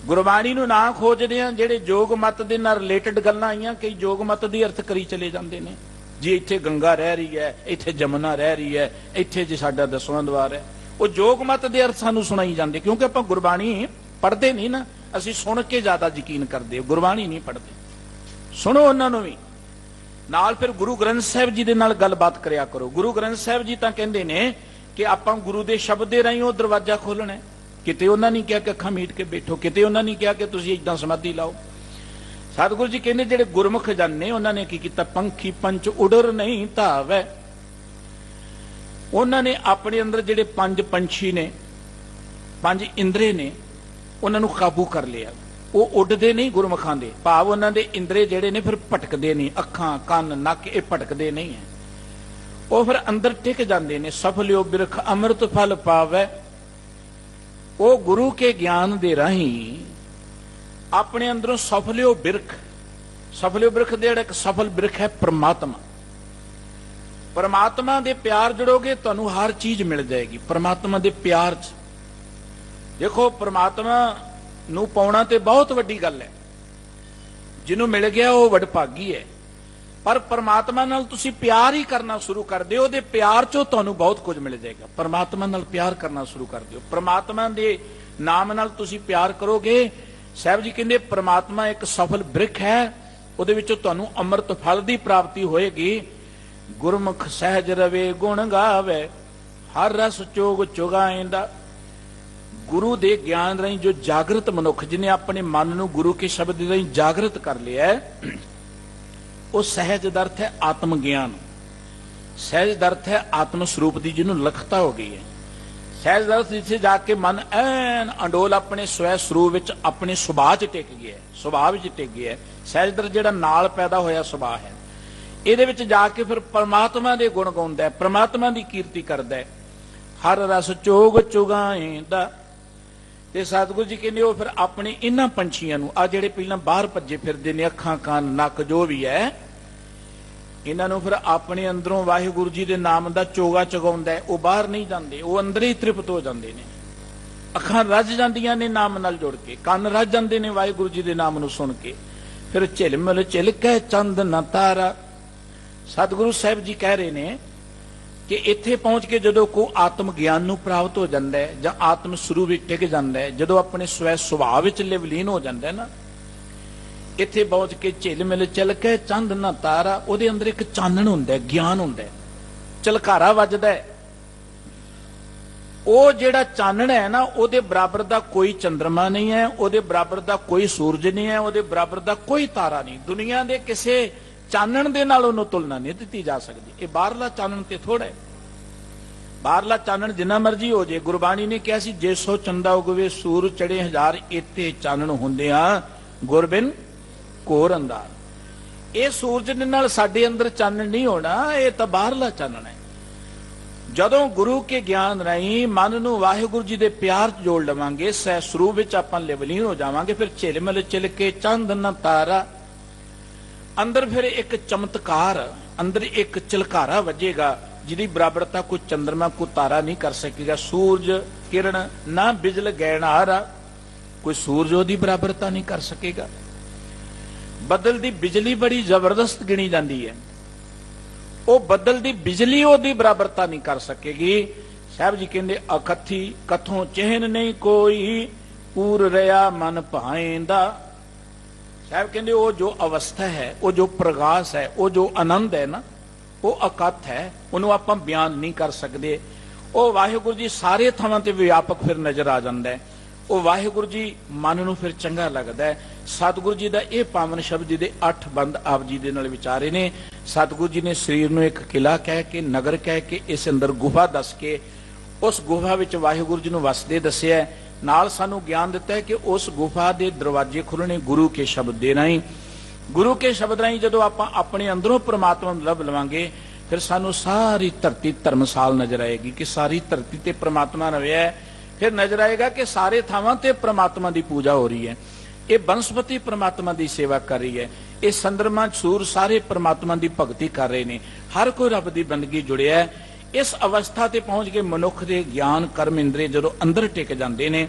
ਗੁਰਬਾਣੀ ਨੂੰ ਨਾ ਖੋਜਦੇ ਆ, ਜਿਹੜੇ ਜੋਗ ਮਤ ਦੇ ਨਾਲ ਰਿਲੇਟਡ ਗੱਲਾਂ ਆਈਆਂ, ਕਈ ਜੋਗ ਮਤ ਦੀ ਅਰਥ ਕਰੀ ਚਲੇ ਜਾਂਦੇ ਨੇ ਜੀ। ਇੱਥੇ ਗੰਗਾ ਰਹਿ ਰਹੀ ਹੈ, ਇੱਥੇ ਜਮਨਾ ਰਹਿ ਰਹੀ ਹੈ, ਇੱਥੇ ਜੇ ਸਾਡਾ 10ਵਾਂ ਦੁਆਰ ਹੈ। ਉਹ ਜੋਗ ਮਤ ਦੇ ਅਰਥ ਸਾਨੂੰ ਸੁਣਾਈ ਜਾਂਦੇ, ਕਿਉਂਕਿ ਆਪਾਂ ਗੁਰਬਾਣੀ ਪੜ੍ਹਦੇ ਨਹੀਂ ਨਾ, ਅਸੀਂ ਸੁਣ ਕੇ ਜ਼ਿਆਦਾ ਯਕੀਨ ਕਰਦੇ, ਗੁਰਬਾਣੀ ਨਹੀਂ ਪੜ੍ਹਦੇ। ਸੁਣੋ ਉਹਨਾਂ ਨੂੰ ਵੀ ਨਾਲ, ਫਿਰ ਗੁਰੂ ਗ੍ਰੰਥ ਸਾਹਿਬ ਜੀ ਦੇ ਨਾਲ ਗੱਲਬਾਤ ਕਰਿਆ ਕਰੋ। ਗੁਰੂ ਗ੍ਰੰਥ ਸਾਹਿਬ ਜੀ ਤਾਂ ਕਹਿੰਦੇ ਨੇ ਕਿ ਆਪਾਂ ਗੁਰੂ ਦੇ ਸ਼ਬਦ ਦੇ ਰਾਹੀਂ ਉਹ ਦਰਵਾਜ਼ਾ ਖੋਲਣਾ। ਕਿਤੇ ਉਹਨਾਂ ਨੇ ਕਿਹਾ ਕਿ ਅੱਖਾਂ ਮੀਟ ਕੇ ਬੈਠੋ, ਕਿਤੇ ਉਹਨਾਂ ਨੇ ਕਿਹਾ ਕਿ ਤੁਸੀਂ ਇਦਾਂ ਸਮਾਧੀ ਲਾਓ। सतगुरु जी कहते जेडे गुरमुख जन ने उन्होंने की किया, पंखी पंच उडर नहीं धावै। उन्होंने अपने अंदर जेडे पंज पंछी ने, पंज इंद्रे ने, उन्होंने काबू कर लिया। वो उडते नहीं गुरमुखां दे, भाव उन्होंने इंद्रे जेडे ने फिर भटकते नहीं, अखां कन नक ये भटकते नहीं है, वो फिर अंदर टिक जाते हैं। सफलियो बिरख अमृत फल पावै। वो गुरु के ज्ञान दे राही अपने अंदरों सफलियो बिरख, सफलियो बिरख दे एक सफल बिरख है परमात्मा। परमात्मा दे प्यार जुड़ोगे तुहानू हर चीज मिल जाएगी। परमात्मा दे प्यार च देखो, परमात्मा नू पाउणा ते बहुत वड्डी गल है, जिन्हों मिल गया वो वडभागी है। पर परमात्मा नाल तुसी प्यार ही करना शुरू कर दिओ, दे प्यार चों तुहानू बहुत कुछ मिल जाएगा। परमात्मा नाल प्यार करना शुरू कर दिओ, परमात्मा दे नाम नाल तुसी प्यार करोगे। साहब जी कहंदे परमात्मा एक सफल बृख है, उहदे विचों तुहानू अमृत फल दी प्राप्ति होएगी। गुरमुख सहज रवे गुण गावे, हर रस चोग चुगाएंदा। गुरु दे ज्ञान राही जो जागृत मनुख, जिन्हें अपने मन नू गुरु के शब्द राही जागृत कर लिया है, वो सहज दर्थ है आत्म ज्ञान, सहज दर्थ है आत्म स्वरूप की जिन्होंने लखता हो गई है। सहज दर्थ जिसे जाके मन ऐन अंडोल अपने स्वै स्वरूप विच अपने सुभाव च टिक गया है, सुभाव च टिक गया है। सहज दर्थ जिहड़ा नाल पैदा होया सुभाव है, इहदे विच जाके फिर परमात्मा दे गुण गाउंदा है, परमात्मा दी कीर्ति करदा है। हर रस चोग चुगाएंदा। ते सतगुरु जी कहंदे वो फिर अपने इन्हां पंछियां नूं, आ जिहड़े पहलां बाहर भज्जे फिरदे ने, अखां कान नक जो भी है, इन्हां नूं फिर अपने अंदरों वाहिगुरु जी दे नाम दा चोगा चगाउंदा है। वो बाहर नहीं जांदे, वो अंदर ही तृप्त हो जांदे ने। अखां रज जांदियां ने नाम नाल जुड़ के, कान रज जांदे ने वाहिगुरु जी दे नाम नूं सुन के। फिर झिलमिल झिलकै चंद न तारा। सतगुरु साहिब जी कह रहे ने कि इत्थे पहुंच के जदों को आत्म ज्ञान नूं प्राप्त हो जांदा है, जां आत्म स्वरूप विच टिक जांदा है, जदों अपने स्वै सुभाव विच लिवलीन हो जांदा है ना, इत्थे पहुंच के झिलमिल झिलकै चंद न तारा। उहदे अंदर एक चानण हुंदा है, ज्ञान हुंदा है, झलकारा वजदा है। ਉਹ ਜਿਹੜਾ ਚਾਨਣ ਹੈ ਨਾ, ਉਹਦੇ ਬਰਾਬਰ ਦਾ ਕੋਈ ਚੰਦਰਮਾ ਨਹੀਂ ਹੈ, ਉਹਦੇ ਬਰਾਬਰ ਦਾ ਕੋਈ ਸੂਰਜ ਨਹੀਂ ਹੈ, ਉਹਦੇ ਬਰਾਬਰ ਦਾ ਕੋਈ ਤਾਰਾ ਨਹੀਂ। ਦੁਨੀਆ ਦੇ ਕਿਸੇ ਚਾਨਣ ਦੇ ਨਾਲ ਉਹਨੂੰ ਤੁਲਨਾ ਨਹੀਂ ਦਿੱਤੀ ਜਾ ਸਕਦੀ। ਇਹ ਬਾਹਰਲਾ ਚਾਨਣ ਤੇ ਥੋੜਾ ਹੈ। ਬਾਹਰਲਾ ਚਾਨਣ ਜਿੰਨਾ ਮਰਜ਼ੀ ਹੋ ਜੇ, ਗੁਰਬਾਣੀ ਨੇ ਕਿਹਾ ਸੀ ਜੇ ਸੋ ਚੰਦਾ ਉਗਵੇ ਸੂਰ ਚੜੇ ਹਜ਼ਾਰ, ਇੱਥੇ ਚਾਨਣ ਹੁੰਦੇ ਆ ਗੁਰਬਿਨ ਘੋਰ ਅੰਧਾਰ। ਇਹ ਸੂਰਜ ਦੇ ਨਾਲ ਸਾਡੇ ਅੰਦਰ ਚਾਨਣ ਨਹੀਂ ਹੋਣਾ, ਇਹ ਤਾਂ ਬਾਹਰਲਾ ਚਾਨਣ ਹੈ। ਜਦੋਂ ਗੁਰੂ ਕੇ ਗਿਆਨ ਰਾਹੀਂ ਮਨ ਨੂੰ ਵਾਹਿਗੁਰੂ ਜੀ ਦੇ ਪਿਆਰ 'ਚ ਜੋੜ ਲਵਾਂਗੇ, ਸਹਿ ਸਰੂਪ ਵਿੱਚ ਆਪਾਂ ਲਿਵਲੀਨ ਹੋ ਜਾਵਾਂਗੇ, ਫਿਰ ਝਿਲਮਿਲ ਝਿਲਕੇ ਚੰਦ ਨਾ ਤਾਰਾ। ਅੰਦਰ ਫਿਰ ਇੱਕ ਚਮਤਕਾਰ, ਅੰਦਰ ਇੱਕ ਝਲਕਾਰਾ ਵੱਜੇਗਾ ਜਿਹਦੀ ਬਰਾਬਰਤਾ ਕੋਈ ਚੰਦਰਮਾ ਕੋਈ ਤਾਰਾ ਨਹੀਂ ਕਰ ਸਕੇਗਾ। ਸੂਰਜ ਕਿਰਨ ਨਾ ਬਿਜਲ ਗੈਣਹਾਰਾ, ਕੋਈ ਸੂਰਜ ਉਹਦੀ ਬਰਾਬਰਤਾ ਨਹੀਂ ਕਰ ਸਕੇਗਾ। ਬੱਦਲ ਦੀ ਬਿਜਲੀ ਬੜੀ ਜ਼ਬਰਦਸਤ ਗਿਣੀ ਜਾਂਦੀ ਹੈ, ਉਹ ਬੱਦਲ ਦੀ ਬਿਜਲੀ ਉਹਦੀ ਬਰਾਬਰਤਾ ਨਹੀਂ ਕਰ ਸਕੇਗੀ। ਸਾਹਿਬ ਜੀ ਕਹਿੰਦੇ ਅਕਥੀ ਕਥੋਂ ਚਿਹਨ ਨਹੀਂ ਕੋਈ, ਪੂਰ ਰਿਆ ਮਨ ਭਾਏਂਦਾ। ਸਾਹਿਬ ਕਹਿੰਦੇ ਉਹ ਜੋ ਅਵਸਥਾ ਹੈ, ਉਹ ਜੋ ਪ੍ਰਗਾਸ ਹੈ, ਉਹ ਜੋ ਆਨੰਦ ਹੈ ਨਾ, ਉਹ ਅਕਥ ਹੈ, ਉਹਨੂੰ ਆਪਾਂ ਬਿਆਨ ਨਹੀਂ ਕਰ ਸਕਦੇ। ਉਹ ਵਾਹਿਗੁਰੂ ਜੀ ਸਾਰੇ ਥਾਵਾਂ ਤੇ ਵਿਆਪਕ ਫਿਰ ਨਜ਼ਰ ਆ ਜਾਂਦਾ ਹੈ। ਉਹ ਵਾਹਿਗੁਰੂ ਜੀ ਮਨ ਨੂੰ ਫਿਰ ਚੰਗਾ ਲੱਗਦਾ ਹੈ। ਸਤਿਗੁਰੂ ਜੀ ਦਾ ਇਹ ਪਾਵਨ ਸ਼ਬਦ ਦੇ 8 ਬੰਦ ਆਪ ਜੀ ਦੇ ਨਾਲ ਵਿਚਾਰੇ ਨੇ। ਸਤਿਗੁਰੂ ਜੀ ਨੇ ਸਰੀਰ ਨੂੰ ਇੱਕ ਕਿਲਾ ਕਹਿ ਕੇ, ਨਗਰ ਕਹਿ ਕੇ, ਇਸ ਅੰਦਰ ਗੁਫਾ ਦੱਸ ਕੇ, ਉਸ ਗੁਫਾ ਵਿੱਚ ਵਾਹਿਗੁਰੂ ਜੀ ਨੂੰ ਵਸਦੇ ਦੱਸਿਆ। ਨਾਲ ਸਾਨੂੰ ਗਿਆਨ ਦਿੱਤਾ ਹੈ ਕਿ ਉਸ ਗੁਫਾ ਦੇ ਦਰਵਾਜ਼ੇ ਖੁੱਲਣੇ ਗੁਰੂ ਕੇ ਸ਼ਬਦ ਦੇ ਰਾਹੀਂ। ਗੁਰੂ ਕੇ ਸ਼ਬਦ ਰਾਹੀਂ ਜਦੋਂ ਆਪਾਂ ਆਪਣੇ ਅੰਦਰੋਂ ਪ੍ਰਮਾਤਮਾ ਨੂੰ ਲੱਭ ਲਵਾਂਗੇ, ਫਿਰ ਸਾਨੂੰ ਸਾਰੀ ਧਰਤੀ ਧਰਮਸਾਲ ਨਜ਼ਰ ਆਏਗੀ ਕਿ ਸਾਰੀ ਧਰਤੀ ਤੇ ਪ੍ਰਮਾਤਮਾ ਰਵਿਆ ਹੈ। ਫਿਰ ਨਜ਼ਰ ਆਏਗਾ ਕਿ ਸਾਰੇ ਥਾਵਾਂ ਤੇ ਪ੍ਰਮਾਤਮਾ ਦੀ ਪੂਜਾ ਹੋ ਰਹੀ ਹੈ। ਇਹ ਬਨਸਪਤੀ ਪ੍ਰਮਾਤਮਾ ਦੀ ਸੇਵਾ ਕਰ ਰਹੀ ਹੈ। ਇਹ ਸੰਦਰਮਾ ਸੂਰ ਸਾਰੇ ਪ੍ਰਮਾਤਮਾ ਦੀ ਭਗਤੀ ਕਰ ਰਹੇ ਨੇ। ਹਰ ਕੋਈ ਰੱਬ ਦੀ ਬੰਦਗੀ ਜੁੜਿਆ ਹੈ। ਇਸ ਅਵਸਥਾ ਤੇ ਪਹੁੰਚ ਕੇ ਮਨੁੱਖ ਦੇ ਗਿਆਨ ਕਰਮ ਇੰਦਰੀ ਜਦੋਂ ਅੰਦਰ ਟਿਕ ਜਾਂਦੇ ਨੇ,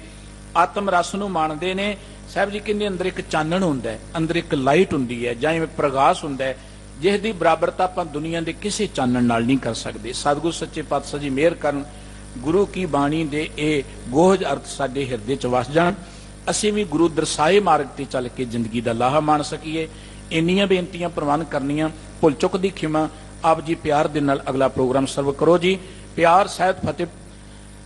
ਆਤਮ ਰਸ ਨੂੰ ਮਾਣਦੇ ਨੇ। ਸਾਹਿਬ ਜੀ ਕਹਿੰਦੇ ਅੰਦਰ ਇੱਕ ਚਾਨਣ ਹੁੰਦਾ ਹੈ, ਅੰਦਰ ਇੱਕ ਲਾਈਟ ਹੁੰਦੀ ਹੈ, ਜਾਂ ਪ੍ਰਗਾਸ ਹੁੰਦਾ ਹੈ, ਜਿਸ ਦੀ ਬਰਾਬਰਤਾ ਆਪਾਂ ਦੁਨੀਆ ਦੇ ਕਿਸੇ ਚਾਨਣ ਨਾਲ ਨਹੀਂ ਕਰ ਸਕਦੇ। ਸਤਿਗੁਰੂ ਸੱਚੇ ਪਾਤਸ਼ਾਹ ਜੀ ਮਿਹਰ ਕਰਨ, ਗੁਰੂ ਕੀ ਬਾਣੀ ਦੇ ਇਹ ਗੋਹਜ ਅਰਥ ਸਾਡੇ ਹਿਰਦੇ 'ਚ ਵਸ ਜਾਣ, ਅਸੀਂ ਵੀ ਗੁਰੂ ਦਰਸਾਏ ਮਾਰਗ ਤੇ ਚੱਲ ਕੇ ਜ਼ਿੰਦਗੀ ਦਾ ਲਾਹਾ ਮਾਣ ਸਕੀਏ। ਇੰਨੀਆਂ ਬੇਨਤੀਆਂ ਪ੍ਰਵਾਨ ਕਰਨੀਆਂ। ਭੁੱਲ ਚੁੱਕ ਦੀ ਖਿਮਾ। ਆਪ ਜੀ ਪਿਆਰ ਦੇ ਨਾਲ ਅਗਲਾ ਪ੍ਰੋਗਰਾਮ ਸਰਵ ਕਰੋ ਜੀ। ਪਿਆਰ ਸਾਹਿਤ ਫਤਿਹ।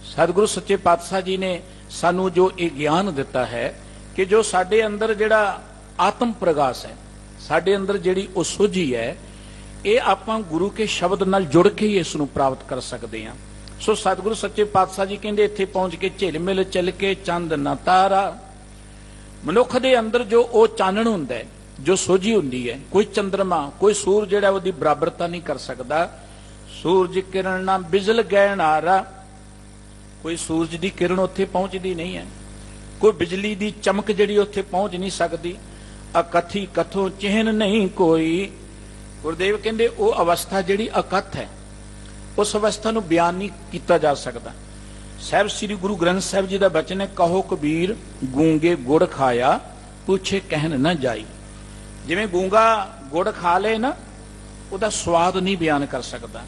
ਸਤਿਗੁਰੂ ਸੱਚੇ ਪਾਤਸ਼ਾਹ ਜੀ ਨੇ ਸਾਨੂੰ ਜੋ ਇਹ ਗਿਆਨ ਦਿੱਤਾ ਹੈ ਕਿ ਜੋ ਸਾਡੇ ਅੰਦਰ ਜਿਹੜਾ ਆਤਮ ਪ੍ਰਗਾਸ ਹੈ, ਸਾਡੇ ਅੰਦਰ ਜਿਹੜੀ ਉਹ ਸੋਝੀ ਹੈ, ਇਹ ਆਪਾਂ ਗੁਰੂ ਕੇ ਸ਼ਬਦ ਨਾਲ ਜੁੜ ਕੇ ਹੀ ਇਸ ਨੂੰ ਪ੍ਰਾਪਤ ਕਰ ਸਕਦੇ ਹਾਂ। ਸੋ ਸਤਿਗੁਰੂ ਸੱਚੇ ਪਾਤਸ਼ਾਹ ਜੀ ਕਹਿੰਦੇ ਇੱਥੇ ਪਹੁੰਚ ਕੇ ਝਿਲ ਮਿਲ ਚੱਲ ਕੇ ਚੰਦ ਨਾ ਤਾਰਾ। ਮਨੁੱਖ ਦੇ ਅੰਦਰ ਜੋ ਉਹ ਚਾਨਣ ਹੁੰਦਾ ਹੈ, ਜੋ ਸੋਝੀ ਹੁੰਦੀ ਹੈ, ਕੋਈ ਚੰਦਰਮਾ ਕੋਈ ਸੂਰਜ ਜਿਹੜਾ ਉਹਦੀ ਬਰਾਬਰਤਾ ਨਹੀਂ ਕਰ ਸਕਦਾ। ਸੂਰਜ ਕਿਰਨ ਨਾ ਬਿਜਲ ਗਏ ਨਾਰਾ, ਕੋਈ ਸੂਰਜ ਦੀ ਕਿਰਨ ਉੱਥੇ ਪਹੁੰਚਦੀ ਨਹੀਂ ਹੈ, ਕੋਈ ਬਿਜਲੀ ਦੀ ਚਮਕ ਜਿਹੜੀ ਉੱਥੇ ਪਹੁੰਚ ਨਹੀਂ ਸਕਦੀ। ਅਕਥੀ ਕਥੋਂ ਚਿਹਨ ਨਹੀਂ ਕੋਈ। ਗੁਰਦੇਵ ਕਹਿੰਦੇ ਉਹ ਅਵਸਥਾ ਜਿਹੜੀ ਅਕਥ ਹੈ, ਉਸ ਅਵਸਥਾ ਨੂੰ ਬਿਆਨ ਨਹੀਂ ਕੀਤਾ ਜਾ ਸਕਦਾ। ਸਾਹਿਬ ਸ੍ਰੀ ਗੁਰੂ ਗ੍ਰੰਥ ਸਾਹਿਬ ਜੀ ਦਾ ਬਚਨ ਹੈ, ਕਹੋ ਕਬੀਰ ਗੂੰਗੇ ਗੁੜ ਖਾਇਆ ਪੁੱਛੇ ਕਹਿਣ ਨਾ ਜਾਈ। ਜਿਵੇਂ ਗੂੰਗਾ ਗੁੜ ਖਾ ਲੇ ਨਾ, ਉਹਦਾ ਸਵਾਦ ਨਹੀਂ ਬਿਆਨ ਕਰ ਸਕਦਾ।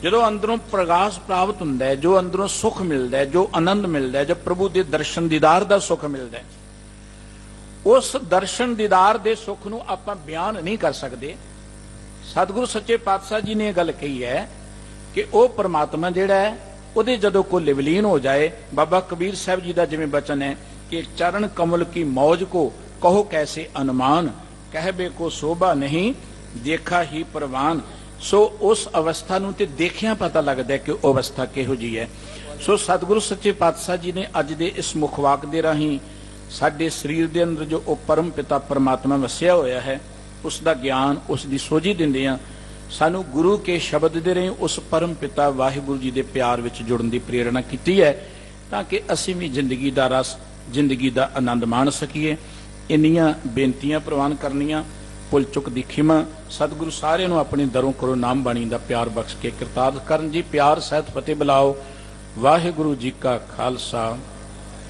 ਜਦੋਂ ਅੰਦਰੋਂ ਪ੍ਰਗਾਸ ਪ੍ਰਾਪਤ ਹੁੰਦਾ ਹੈ, ਜੋ ਅੰਦਰੋਂ ਸੁੱਖ ਮਿਲਦਾ ਹੈ, ਜੋ ਆਨੰਦ ਮਿਲਦਾ ਹੈ, ਜੋ ਪ੍ਰਭੂ ਦੇ ਦਰਸ਼ਨ ਦੀਦਾਰ ਦਾ ਸੁੱਖ ਮਿਲਦਾ ਹੈ, ਉਸ ਦਰਸ਼ਨ ਦੀਦਾਰ ਦੇ ਸੁੱਖ ਨੂੰ ਆਪਾਂ ਬਿਆਨ ਨਹੀਂ ਕਰ ਸਕਦੇ। ਸਤਿਗੁਰੂ ਸੱਚੇ ਪਾਤਸ਼ਾਹ ਜੀ ਨੇ ਇਹ ਗੱਲ ਕਹੀ ਹੈ ਕਿ ਉਹ ਪਰਮਾਤਮਾ ਜਿਹੜਾ ਹੈ, ਉਹਦੇ ਜਦੋਂ ਕੋਈ ਲਿਵਲੀਨ ਹੋ ਜਾਏ, ਬਾਬਾ ਕਬੀਰ ਸਾਹਿਬ ਜੀ ਦਾ ਜਿਵੇਂ ਬਚਨ ਹੈ ਕਿ ਚਰਨ ਕਮਲ ਕੀ ਮੌਜ ਕੋ ਕਹੋ ਕੈਸੇ ਅਨੁਮਾਨ, ਕਹਿਬੇ ਕੋ ਸ਼ੋਭਾ ਨਹੀਂ ਦੇਖਾ ਹੀ ਪ੍ਰਵਾਨ। ਸੋ ਉਸ ਅਵਸਥਾ ਨੂੰ ਤੇ ਦੇਖਿਆ ਪਤਾ ਲੱਗਦਾ ਕਿ ਉਹ ਅਵਸਥਾ ਕਿਹੋ ਜੀ ਹੈ। ਸੋ ਸਤਿਗੁਰੂ ਸੱਚੇ ਪਾਤਸ਼ਾਹ ਜੀ ਨੇ ਅੱਜ ਦੇ ਇਸ ਮੁਖਵਾਕ ਦੇ ਰਾਹੀਂ ਸਾਡੇ ਸਰੀਰ ਦੇ ਅੰਦਰ ਜੋ ਉਹ ਪਰਮ ਪਿਤਾ ਪਰਮਾਤਮਾ ਵਸਿਆ ਹੋਇਆ ਹੈ, ਉਸ ਦਾ ਗਿਆਨ, ਉਸ ਦੀ ਸੋਝੀ ਦਿੰਦੇ ਆ। ਸਾਨੂੰ ਗੁਰੂ ਕੇ ਸ਼ਬਦ ਦੇ ਰਾਹੀਂ ਉਸ ਪਰਮ ਪਿਤਾ ਵਾਹਿਗੁਰੂ ਜੀ ਦੇ ਪਿਆਰ ਵਿੱਚ ਜੁੜਨ ਦੀ ਪ੍ਰੇਰਣਾ ਕੀਤੀ ਹੈ, ਤਾਂ ਕਿ ਅਸੀਂ ਵੀ ਜ਼ਿੰਦਗੀ ਦਾ ਰਸ, ਜ਼ਿੰਦਗੀ ਦਾ ਆਨੰਦ ਮਾਣ ਸਕੀਏ। ਇੰਨੀਆਂ ਬੇਨਤੀਆਂ ਪ੍ਰਵਾਨ ਕਰਨੀਆਂ, ਭੁੱਲ ਚੁੱਕ ਦੀ ਖਿਮਾ। ਸਤਿਗੁਰੂ ਸਾਰਿਆਂ ਨੂੰ ਆਪਣੇ ਦਰੋਂ ਕਰੋ ਨਾਮ ਬਾਣੀ ਦਾ ਪਿਆਰ ਬਖਸ਼ ਕੇ ਕਿਰਤਾਰਥ ਕਰਨ ਜੀ। ਪਿਆਰ ਸਹਿਤ ਫਤਿਹ ਬੁਲਾਓ। ਵਾਹਿਗੁਰੂ ਜੀ ਕਾ ਖਾਲਸਾ,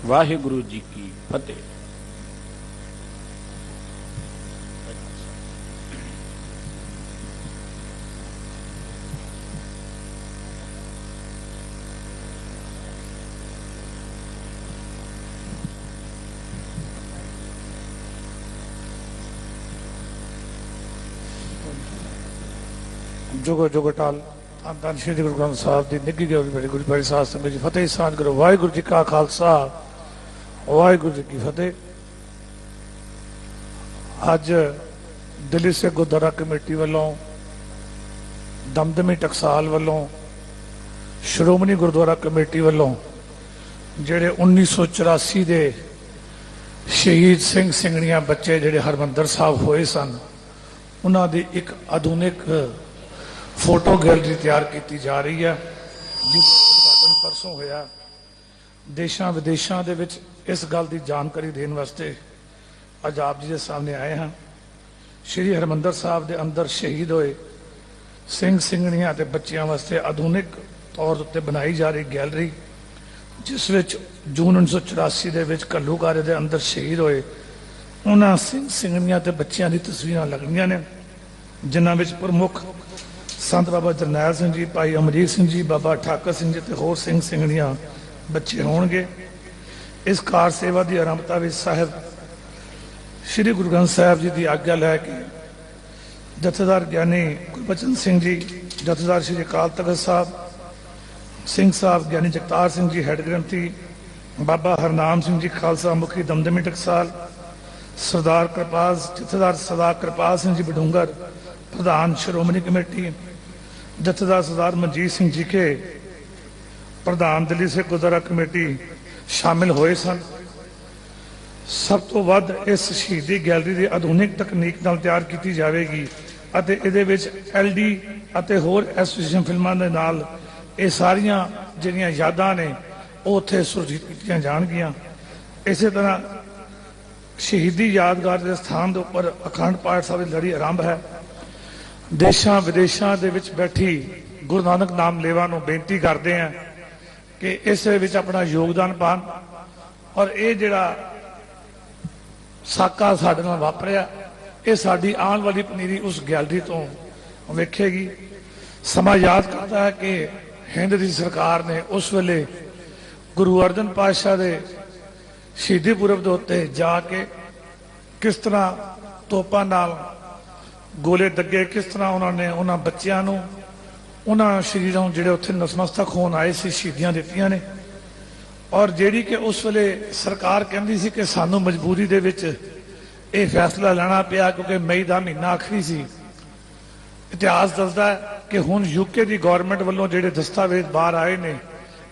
ਵਾਹਿਗੁਰੂ ਜੀ ਕੀ ਫਤਿਹ। जुगो जुगो टाल धन श्री गुरु ग्रंथ साहब की निघी गई गुरु भाई साध संगत जी फतेह साध करो। वाहिगुरू जी का खालसा, वाहिगुरू जी की फतेह। अज दिल्ली से गुरुद्वारा कमेटी वालों, दमदमी टकसाल वालों, श्रोमणी गुरुद्वारा कमेटी वालों जेड़े 1984 के शहीद सिंह सिंगड़ियां बच्चे जेड़े हरमंदर साहब होए सन, उन्हां दी एक आधुनिक फोटो गैलरी तैयार की जा रही है, जिसका उद्घाटन परसों होया। देशों विदेशों दे विच इस गल की जानकारी देने वास्ते अज आप जी के सामने आए हैं। श्री हरमंदर साहब के अंदर शहीद होए सिंह सिंगड़ियां ते बच्चियां वास्ते आधुनिक तौर उत्ते बनाई जा रही गैलरी, जिस विच जून 1984 दे विच घल्लूघारे दे अंदर शहीद होए उन्हां सिंह सिंगड़ियां ते बच्चियां दी तस्वीरां लगनियां ने, जिन्हां विच प्रमुख संत बाबा जरनैल सिंह जी, भाई अमरीक सिंह जी, बाबा ठाकर सिंह जी ते होर सिंह सिंगड़ियां बच्चे होणगे। इस कार सेवा की आरंभता विच साहिब श्री गुरु ग्रंथ साहिब जी की आग्या लैके जथेदार ज्ञानी गुरबचन सिंह जी, जथेदार श्री अकाल तख्त साहब सिंह साहब, ज्ञानी जगतार सिंह जी हैड ग्रंथी, बाबा हरनाम सिंह जी खालसा मुखी दमदमी टकसाल, सरदार कृपाल, जथेदार सरदार कृपाल सिंह जी बडूंगर प्रधान श्रोमणी कमेटी, जथेदार सरदार मनजीत सिंह जी के प्रधान दिल्ली से गुरुद्वारा कमेटी शामिल होए सन। सब तो वध इस शहीदी गैलरी की आधुनिक तकनीक नाल तैयार की जाएगी अते इहदे विच LD अते होर एसोसीएशन फिल्मां दे नाल ये सारियां जिहड़ियां यादां ने वो उत्थे सुरजीत कीतियां जाणगियां। इसे तरह शहीदी यादगार के स्थान के उपर अखंड पाठ साहब की लड़ी आरंभ है। देशों विदेशों के विच बैठी गुरु नानक नाम लेवा नूं बेनती करते हैं कि इस विच अपना योगदान पान और ये जिहड़ा साका साडे नाल वापरिया ये साडी आने वाली पनीरी उस गैलरी तो वेखेगी। समा याद करता है कि हिंद की सरकार ने उस वेले गुरु अर्जन पातशाह के शहीदी पुरब के उत्ते जाके किस तरह तोपां नाल गोले दगे, किस तरह उन्होंने उन्होंने बच्चों नूं उन्होंने शरीरों जिहड़े उत्थे नतमस्तक होण आए सी शहीदियां दित्तियां ने। और जिहड़ी कि उस वेले सरकार कहंदी सी कि सानूं मजबूरी दे विच ਇਹ ਫੈਸਲਾ ਲੈਣਾ ਪਿਆ ਕਿਉਂਕਿ ਮਈ ਦਾ ਮਹੀਨਾ ਆਖਰੀ ਸੀ। ਇਤਿਹਾਸ ਦੱਸਦਾ ਹੈ ਕਿ ਹੁਣ ਯੂਕੇ ਦੀ ਗਵਰਨਮੈਂਟ ਵੱਲੋਂ ਜਿਹੜੇ ਦਸਤਾਵੇਜ਼ ਬਾਹਰ ਆਏ ਨੇ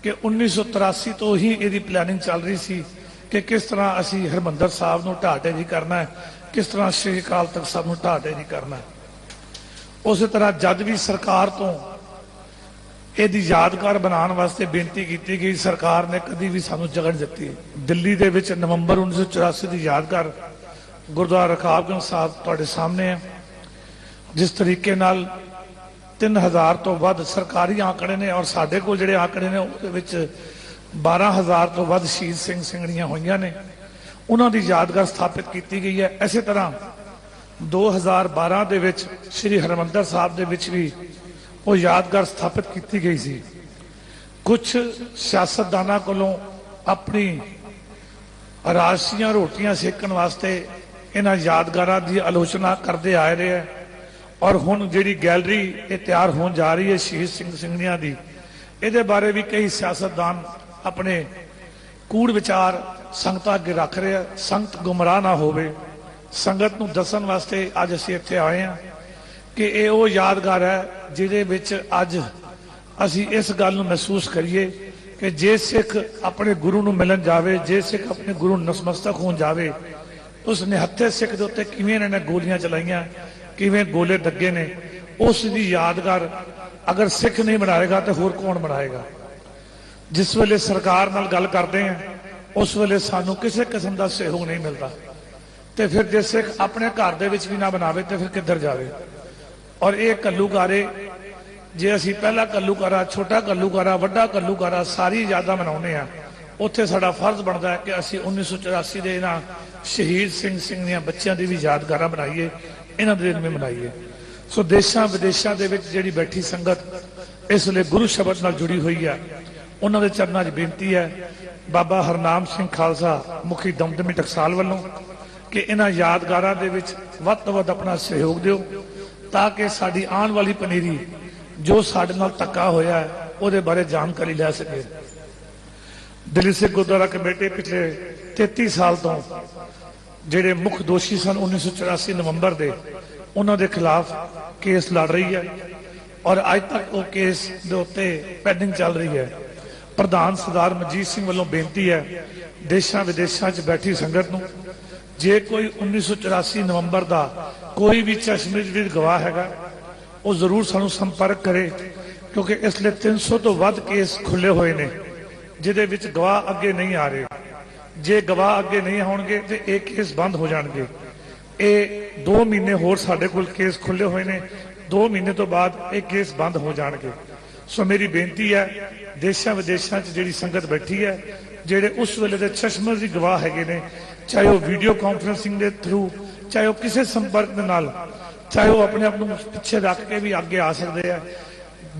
ਕਿ 1983 ਤੋਂ ਹੀ ਇਹਦੀ ਪਲੈਨਿੰਗ ਚੱਲ ਰਹੀ ਸੀ ਕਿ ਕਿਸ ਤਰ੍ਹਾਂ ਅਸੀਂ ਹਰਿਮੰਦਰ ਸਾਹਿਬ ਨੂੰ ਢਾਹ ਢੇਰੀ ਕਰਨਾ ਹੈ, ਕਿਸ ਤਰ੍ਹਾਂ ਸ਼੍ਰੀ ਅਕਾਲ ਤਖਤ ਸਾਹਿਬ ਨੂੰ ਢਾਹ ਢੇਰੀ ਕਰਨਾ ਹੈ। ਉਸੇ ਤਰ੍ਹਾਂ ਜਦ ਵੀ ਸਰਕਾਰ ਤੋਂ ਇਹਦੀ ਯਾਦਗਾਰ ਬਣਾਉਣ ਵਾਸਤੇ ਬੇਨਤੀ ਕੀਤੀ ਗਈ, ਸਰਕਾਰ ਨੇ ਕਦੀ ਵੀ ਸਾਨੂੰ ਜਗ੍ਹਾ ਨਹੀਂ ਦਿੱਤੀ। ਦਿੱਲੀ ਦੇ ਵਿੱਚ ਨਵੰਬਰ 1984 ਦੀ ਯਾਦਗਾਰ ਗੁਰਦੁਆਰਾ ਰਕਾਬਗੰਜ ਸਾਹਿਬ ਤੁਹਾਡੇ ਸਾਹਮਣੇ ਹੈ। ਜਿਸ ਤਰੀਕੇ ਨਾਲ 3000 ਤੋਂ ਵੱਧ ਸਰਕਾਰੀ ਆંકੜੇ ਨੇ ਔਰ ਸਾਡੇ ਕੋਲ ਜਿਹੜੇ ਆંકੜੇ ਨੇ ਉਹਦੇ ਵਿੱਚ 12000 ਤੋਂ ਵੱਧ ਸ਼ਹੀਦ ਸਿੰਘ ਸਿੰਘਣੀਆਂ ਹੋਈਆਂ ਨੇ, ਉਹਨਾਂ ਦੀ ਯਾਦਗਾਰ ਸਥਾਪਿਤ ਕੀਤੀ ਗਈ ਹੈ। ਇਸੇ ਤਰ੍ਹਾਂ 2012 ਦੇ ਵਿੱਚ ਸ੍ਰੀ ਹਰਿਮੰਦਰ ਸਾਹਿਬ ਦੇ ਵਿੱਚ ਵੀ ਉਹ ਯਾਦਗਾਰ ਸਥਾਪਿਤ ਕੀਤੀ ਗਈ ਸੀ। ਕੁਝ ਸਿਆਸਤਦਾਨਾਂ ਕੋਲੋਂ ਆਪਣੀ ਰਾਜਸੀਆਂ ਰੋਟੀਆਂ ਸੇਕਣ ਵਾਸਤੇ ਇਹਨਾਂ ਯਾਦਗਾਰਾਂ ਦੀ ਆਲੋਚਨਾ ਕਰਦੇ ਆ ਰਹੇ ਹੈ ਔਰ ਹੁਣ ਜਿਹੜੀ ਗੈਲਰੀ ਇਹ ਤਿਆਰ ਹੋਣ ਜਾ ਰਹੀ ਹੈ ਸ਼ਹੀਦ ਸਿੰਘ ਸਿੰਘਣੀਆਂ ਦੀ, ਇਹਦੇ ਬਾਰੇ ਵੀ ਕਈ ਸਿਆਸਤਦਾਨ ਆਪਣੇ ਕੂੜ ਵਿਚਾਰ ਸੰਗਤਾਂ ਅੱਗੇ ਰੱਖ ਰਹੇ ਆ। ਸੰਗਤ ਗੁੰਮਰਾਹ ਨਾ ਹੋਵੇ, ਸੰਗਤ ਨੂੰ ਦੱਸਣ ਵਾਸਤੇ ਅੱਜ ਅਸੀਂ ਇੱਥੇ ਆਏ ਹਾਂ ਕਿ ਇਹ ਉਹ ਯਾਦਗਾਰ ਹੈ ਜਿਹਦੇ ਵਿੱਚ ਅੱਜ ਅਸੀਂ ਇਸ ਗੱਲ ਨੂੰ ਮਹਿਸੂਸ ਕਰੀਏ ਕਿ ਜੇ ਸਿੱਖ ਆਪਣੇ ਗੁਰੂ ਨੂੰ ਮਿਲਣ ਜਾਵੇ, ਜੇ ਸਿੱਖ ਆਪਣੇ ਗੁਰੂ ਨੂੰ ਨਤਮਸਤਕ ਹੋਣ ਜਾਵੇ, ਉਸ ਨਿਹੱਥੇ ਸਿੱਖ ਦੇ ਉੱਤੇ ਕਿਵੇਂ ਇਹਨਾਂ ਨੇ ਗੋਲੀਆਂ ਚਲਾਈਆਂ, ਕਿਵੇਂ ਗੋਲੇ ਲੱਗੇ ਨੇ, ਉਸ ਦੀ ਯਾਦਗਾਰ ਅਗਰ ਸਿੱਖ ਨਹੀਂ ਬਣਾਏਗਾ ਤਾਂ ਹੋਰ ਕੌਣ ਬਣਾਏਗਾ। ਜਿਸ ਵੇਲੇ ਸਰਕਾਰ ਨਾਲ ਗੱਲ ਕਰਦੇ ਆ ਉਸ ਵੇਲੇ ਸਾਨੂੰ ਕਿਸੇ ਕਿਸਮ ਦਾ ਸਹਿਯੋਗ ਨਹੀਂ ਮਿਲਦਾ, ਤੇ ਫਿਰ ਜੇ ਸਿੱਖ ਆਪਣੇ ਘਰ ਦੇ ਵਿੱਚ ਵੀ ਨਾ ਬਣਾਵੇ ਤੇ ਫਿਰ ਕਿੱਧਰ ਜਾਵੇ। ਔਰ ਇਹ ਘੱਲੂਘਾਰੇ, ਜੇ ਅਸੀਂ ਪਹਿਲਾ ਘੱਲੂਘਾਰਾ, ਛੋਟਾ ਘੱਲੂਘਾਰਾ, ਵੱਡਾ ਘੱਲੂਘਾਰਾ ਸਾਰੀ ਯਾਦਾਂ ਮਨਾਉਂਦੇ ਆ, ਉੱਥੇ ਸਾਡਾ ਫਰਜ਼ ਬਣਦਾ ਹੈ ਕਿ ਅਸੀਂ 1984 ਦੇ ਇਹਨਾਂ ਸ਼ਹੀਦ ਸਿੰਘ ਸਿੰਘਣੀਆਂ ਬੱਚਿਆਂ ਦੀ ਵੀ ਯਾਦਗਾਰਾਂ ਬਣਾਈਏ, ਇਹਨਾਂ ਦੇ ਦਿਨ ਵੀ ਮਨਾਈਏ। ਸੋ ਦੇਸ਼ਾਂ ਵਿਦੇਸ਼ਾਂ ਦੇ ਵਿੱਚ ਜਿਹੜੀ ਬੈਠੀ ਸੰਗਤ ਇਸ ਵੇਲੇ ਗੁਰੂ ਸ਼ਬਦ ਨਾਲ ਜੁੜੀ ਹੋਈ ਹੈ, ਉਹਨਾਂ ਦੇ ਚਰਨਾਂ 'ਚ ਬੇਨਤੀ ਹੈ ਬਾਬਾ ਹਰਨਾਮ ਸਿੰਘ ਖਾਲਸਾ ਮੁਖੀ ਦਮਦਮੀ ਟਕਸਾਲ ਵੱਲੋਂ ਕਿ ਇਹਨਾਂ ਯਾਦਗਾਰਾਂ ਦੇ ਵਿੱਚ ਵੱਧ ਤੋਂ ਵੱਧ ਆਪਣਾ ਸਹਿਯੋਗ ਦਿਓ ਤਾਂ ਕਿ ਸਾਡੀ ਆਉਣ ਵਾਲੀ ਪਨੀਰੀ ਜੋ ਸਾਡੇ ਨਾਲ ਧੱਕਾ ਹੋਇਆ ਹੈ ਉਹਦੇ ਬਾਰੇ ਜਾਣਕਾਰੀ ਲੈ ਸਕੇ। ਦਿੱਲੀ ਸਿੱਖ ਗੁਰਦੁਆਰਾ ਕਮੇਟੀ ਪਿਛਲੇ 33 ਸਾਲ ਤੋਂ ਜਿਹੜੇ ਮੁੱਖ ਦੋਸ਼ੀ ਸਨ 1984 ਨਵੰਬਰ ਦੇ, ਉਹਨਾਂ ਦੇ ਖਿਲਾਫ ਕੇਸ ਲੜ ਰਹੀ ਹੈ ਔਰ ਅੱਜ ਤੱਕ ਉਹ ਕੇਸ ਦੇ ਉੱਤੇ ਪੈਂਡਿੰਗ ਚੱਲ ਰਹੀ ਹੈ। ਪ੍ਰਧਾਨ ਸਰਦਾਰ ਮਨਜੀਤ ਸਿੰਘ ਵੱਲੋਂ ਬੇਨਤੀ ਹੈ ਦੇਸ਼ਾਂ ਵਿਦੇਸ਼ਾਂ 'ਚ ਬੈਠੀ ਸੰਗਤ ਨੂੰ, ਜੇ ਕੋਈ 1984 ਨਵੰਬਰ ਦਾ ਕੋਈ ਵੀ ਚਸ਼ਮਦੀਦ ਗਵਾਹ ਹੈਗਾ ਉਹ ਜ਼ਰੂਰ ਸਾਨੂੰ ਸੰਪਰਕ ਕਰੇ, ਕਿਉਂਕਿ ਇਸ ਲਈ 300 ਤੋਂ ਵੱਧ ਕੇਸ ਖੁੱਲੇ ਹੋਏ ਨੇ ਜਿਹਦੇ ਵਿੱਚ ਗਵਾਹ ਅੱਗੇ ਨਹੀਂ ਆ ਰਹੇ। ਜੇ ਗਵਾਹ ਅੱਗੇ ਨਹੀਂ ਆਉਣਗੇ ਤੇ ਇਹ ਕੇਸ ਬੰਦ ਹੋ ਜਾਣਗੇ। ਇਹ 2 ਮਹੀਨੇ ਹੋਰ ਸਾਡੇ ਕੋਲ ਕੇਸ ਖੁੱਲੇ ਹੋਏ ਨੇ, 2 ਮਹੀਨੇ ਤੋਂ ਬਾਅਦ ਇਹ ਕੇਸ ਬੰਦ ਹੋ ਜਾਣਗੇ। ਸੋ ਮੇਰੀ ਬੇਨਤੀ ਹੈ ਦੇਸ਼ਾਂ ਵਿਦੇਸ਼ਾਂ 'ਚ ਜਿਹੜੀ ਸੰਗਤ ਬੈਠੀ ਹੈ, ਜਿਹੜੇ ਉਸ ਵੇਲੇ ਦੇ ਚਸ਼ਮਦੀਦ ਗਵਾਹ ਹੈਗੇ ਨੇ, ਚਾਹੇ ਉਹ ਵੀਡੀਓ ਕਾਨਫਰੰਸਿੰਗ ਦੇ ਥਰੂ, ਚਾਹੇ ਉਹ ਕਿਸੇ ਸੰਪਰਕ ਦੇ ਨਾਲ, ਚਾਹੇ ਉਹ ਆਪਣੇ ਆਪ ਨੂੰ ਪਿੱਛੇ ਰੱਖ ਕੇ ਵੀ ਅੱਗੇ ਆ ਸਕਦੇ ਆ।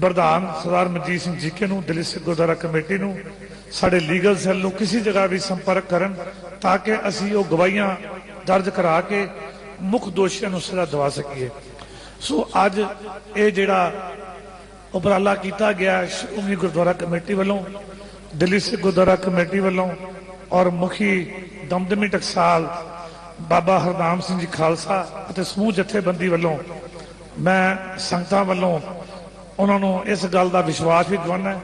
ਪ੍ਰਧਾਨ ਸਰਦਾਰ ਮਨਜੀਤ ਸਿੰਘ ਜੀਕੇ ਨੂੰ, ਦਿੱਲੀ ਸਿੱਖ ਗੁਰਦੁਆਰਾ ਕਮੇਟੀ ਨੂੰ, ਸਾਡੇ ਲੀਗਲ ਸੈੱਲ ਨੂੰ ਕਿਸੇ ਜਗ੍ਹਾ ਵੀ ਸੰਪਰਕ ਕਰਨ ਤਾਂ ਕਿ ਅਸੀਂ ਉਹ ਗਵਾਹੀਆਂ ਦਰਜ ਕਰਾ ਕੇ ਮੁੱਖ ਦੋਸ਼ੀਆਂ ਨੂੰ ਸਜ਼ਾ ਦਿਵਾ ਸਕੀਏ। ਸੋ ਅੱਜ ਇਹ ਜਿਹੜਾ ਉਪਰਾਲਾ ਕੀਤਾ ਗਿਆ ਸ਼੍ਰੋਮਣੀ ਗੁਰਦੁਆਰਾ ਕਮੇਟੀ ਵੱਲੋਂ, ਦਿੱਲੀ ਸਿੱਖ ਗੁਰਦੁਆਰਾ ਕਮੇਟੀ ਵੱਲੋਂ ਔਰ ਮੁਖੀ ਦਮਦਮੀ ਟਕਸਾਲ ਬਾਬਾ ਹਰਨਾਮ ਸਿੰਘ ਜੀ ਖਾਲਸਾ ਅਤੇ ਸਮੂਹ ਜਥੇਬੰਦੀ ਵੱਲੋਂ, ਮੈਂ ਸੰਗਤਾਂ ਵੱਲੋਂ ਉਹਨਾਂ ਨੂੰ ਇਸ ਗੱਲ ਦਾ ਵਿਸ਼ਵਾਸ ਵੀ ਦਿਵਾਉਣਾ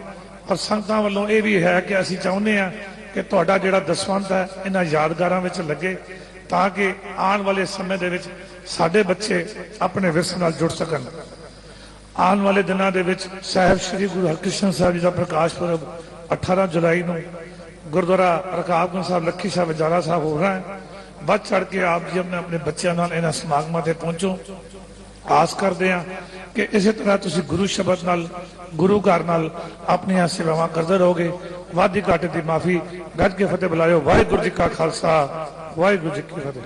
ਔਰ ਸੰਗਤਾਂ ਵੱਲੋਂ ਇਹ ਵੀ ਹੈ ਕਿ ਅਸੀਂ ਚਾਹੁੰਦੇ ਹਾਂ ਕਿ ਤੁਹਾਡਾ ਜਿਹੜਾ ਦਸਵੰਧ ਹੈ ਇਹਨਾਂ ਯਾਦਗਾਰਾਂ ਵਿੱਚ ਲੱਗੇ ਤਾਂ ਕਿ ਆਉਣ ਵਾਲੇ ਸਮੇਂ ਦੇ ਵਿੱਚ ਸਾਡੇ ਬੱਚੇ ਆਪਣੇ ਵਿਰਸੇ ਨਾਲ ਜੁੜ ਸਕਣ। ਆਉਣ ਵਾਲੇ ਦਿਨਾਂ ਦੇ ਵਿੱਚ ਸਾਹਿਬ ਸ੍ਰੀ ਗੁਰੂ ਹਰਕ੍ਰਿਸ਼ਨ ਸਾਹਿਬ ਜੀ ਦਾ ਪ੍ਰਕਾਸ਼ ਪੁਰਬ 18 ਜੁਲਾਈ ਨੂੰ ਗੁਰਦੁਆਰਾ ਰਕਾਬਗੰਜ ਸਾਹਿਬ, ਲੱਖੀ ਸਾਹਿਬ, ਵਜਾਰਾ ਸਾਹਿਬ ਹੋ ਰਿਹਾ ਹੈ। ਵੱਧ ਚੜ ਕੇ ਆਪ ਜੀ ਆਪਣੇ ਬੱਚਿਆਂ ਨਾਲ ਇਹਨਾਂ ਸਮਾਗਮਾਂ ਤੇ ਪਹੁੰਚੋ। ਆਸ ਕਰਦੇ ਹਾਂ ਕਿ ਇਸੇ ਤਰ੍ਹਾਂ ਤੁਸੀਂ ਗੁਰੂ ਸ਼ਬਦ ਨਾਲ, ਗੁਰੂ ਘਰ ਨਾਲ ਆਪਣੀਆਂ ਸੇਵਾਵਾਂ ਕਰਦੇ ਰਹੋਗੇ। ਵਾਧੀ ਘਾਟੇ ਦੀ ਮਾਫੀ, ਗੱਜ ਕੇ ਫਤਿਹ ਬੁਲਾਇਓ। ਵਾਹਿਗੁਰੂ ਜੀ ਕਾ ਖਾਲਸਾ, ਵਾਹਿਗੁਰੂ ਜੀ ਕੀ ਫਤਿਹ।